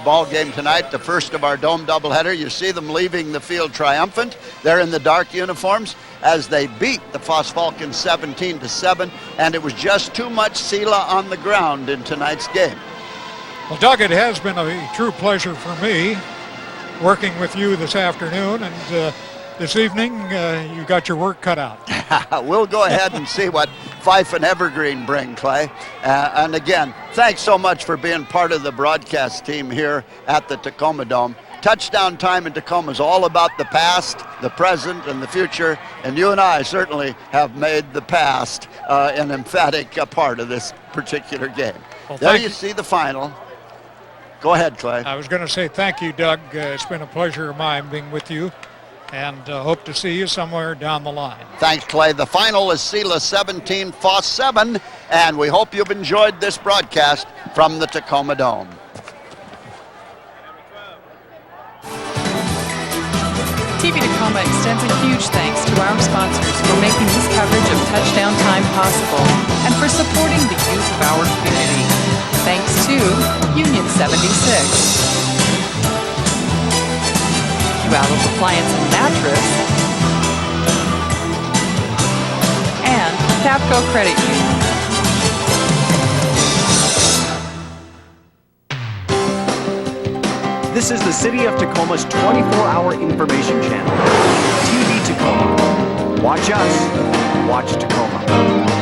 Speaker 3: ball game tonight, the first of our dome doubleheader. You see them leaving the field triumphant. They're in the dark uniforms as they beat the Foss Falcons 17-7, and it was just too much Selah on the ground in tonight's game.
Speaker 4: Well, Doug, it has been a true pleasure for me working with you this afternoon, and this evening you got your work cut out.
Speaker 3: We'll go ahead and see what Fife and Evergreen bring, Clay. And again, thanks so much for being part of the broadcast team here at the Tacoma Dome. Touchdown time in Tacoma is all about the past, the present, and the future, and you and I certainly have made the past an emphatic part of this particular game.
Speaker 4: Well,
Speaker 3: there you see the final. Go ahead, Clay.
Speaker 4: I was going to say thank you, Doug. It's been a pleasure of mine being with you, and hope to see you somewhere down the line.
Speaker 3: Thanks, Clay. The final is Selah 17, Foss 7, and we hope you've enjoyed this broadcast from the Tacoma Dome.
Speaker 2: TV Tacoma extends a huge thanks to our sponsors for making this coverage of touchdown time possible and for supporting the youth of our community. Thanks to Union 76, Puyallup Appliance and Mattress, and Capco Credit Union.
Speaker 1: This is the City of Tacoma's 24-hour information channel, TV Tacoma. Watch us, watch Tacoma.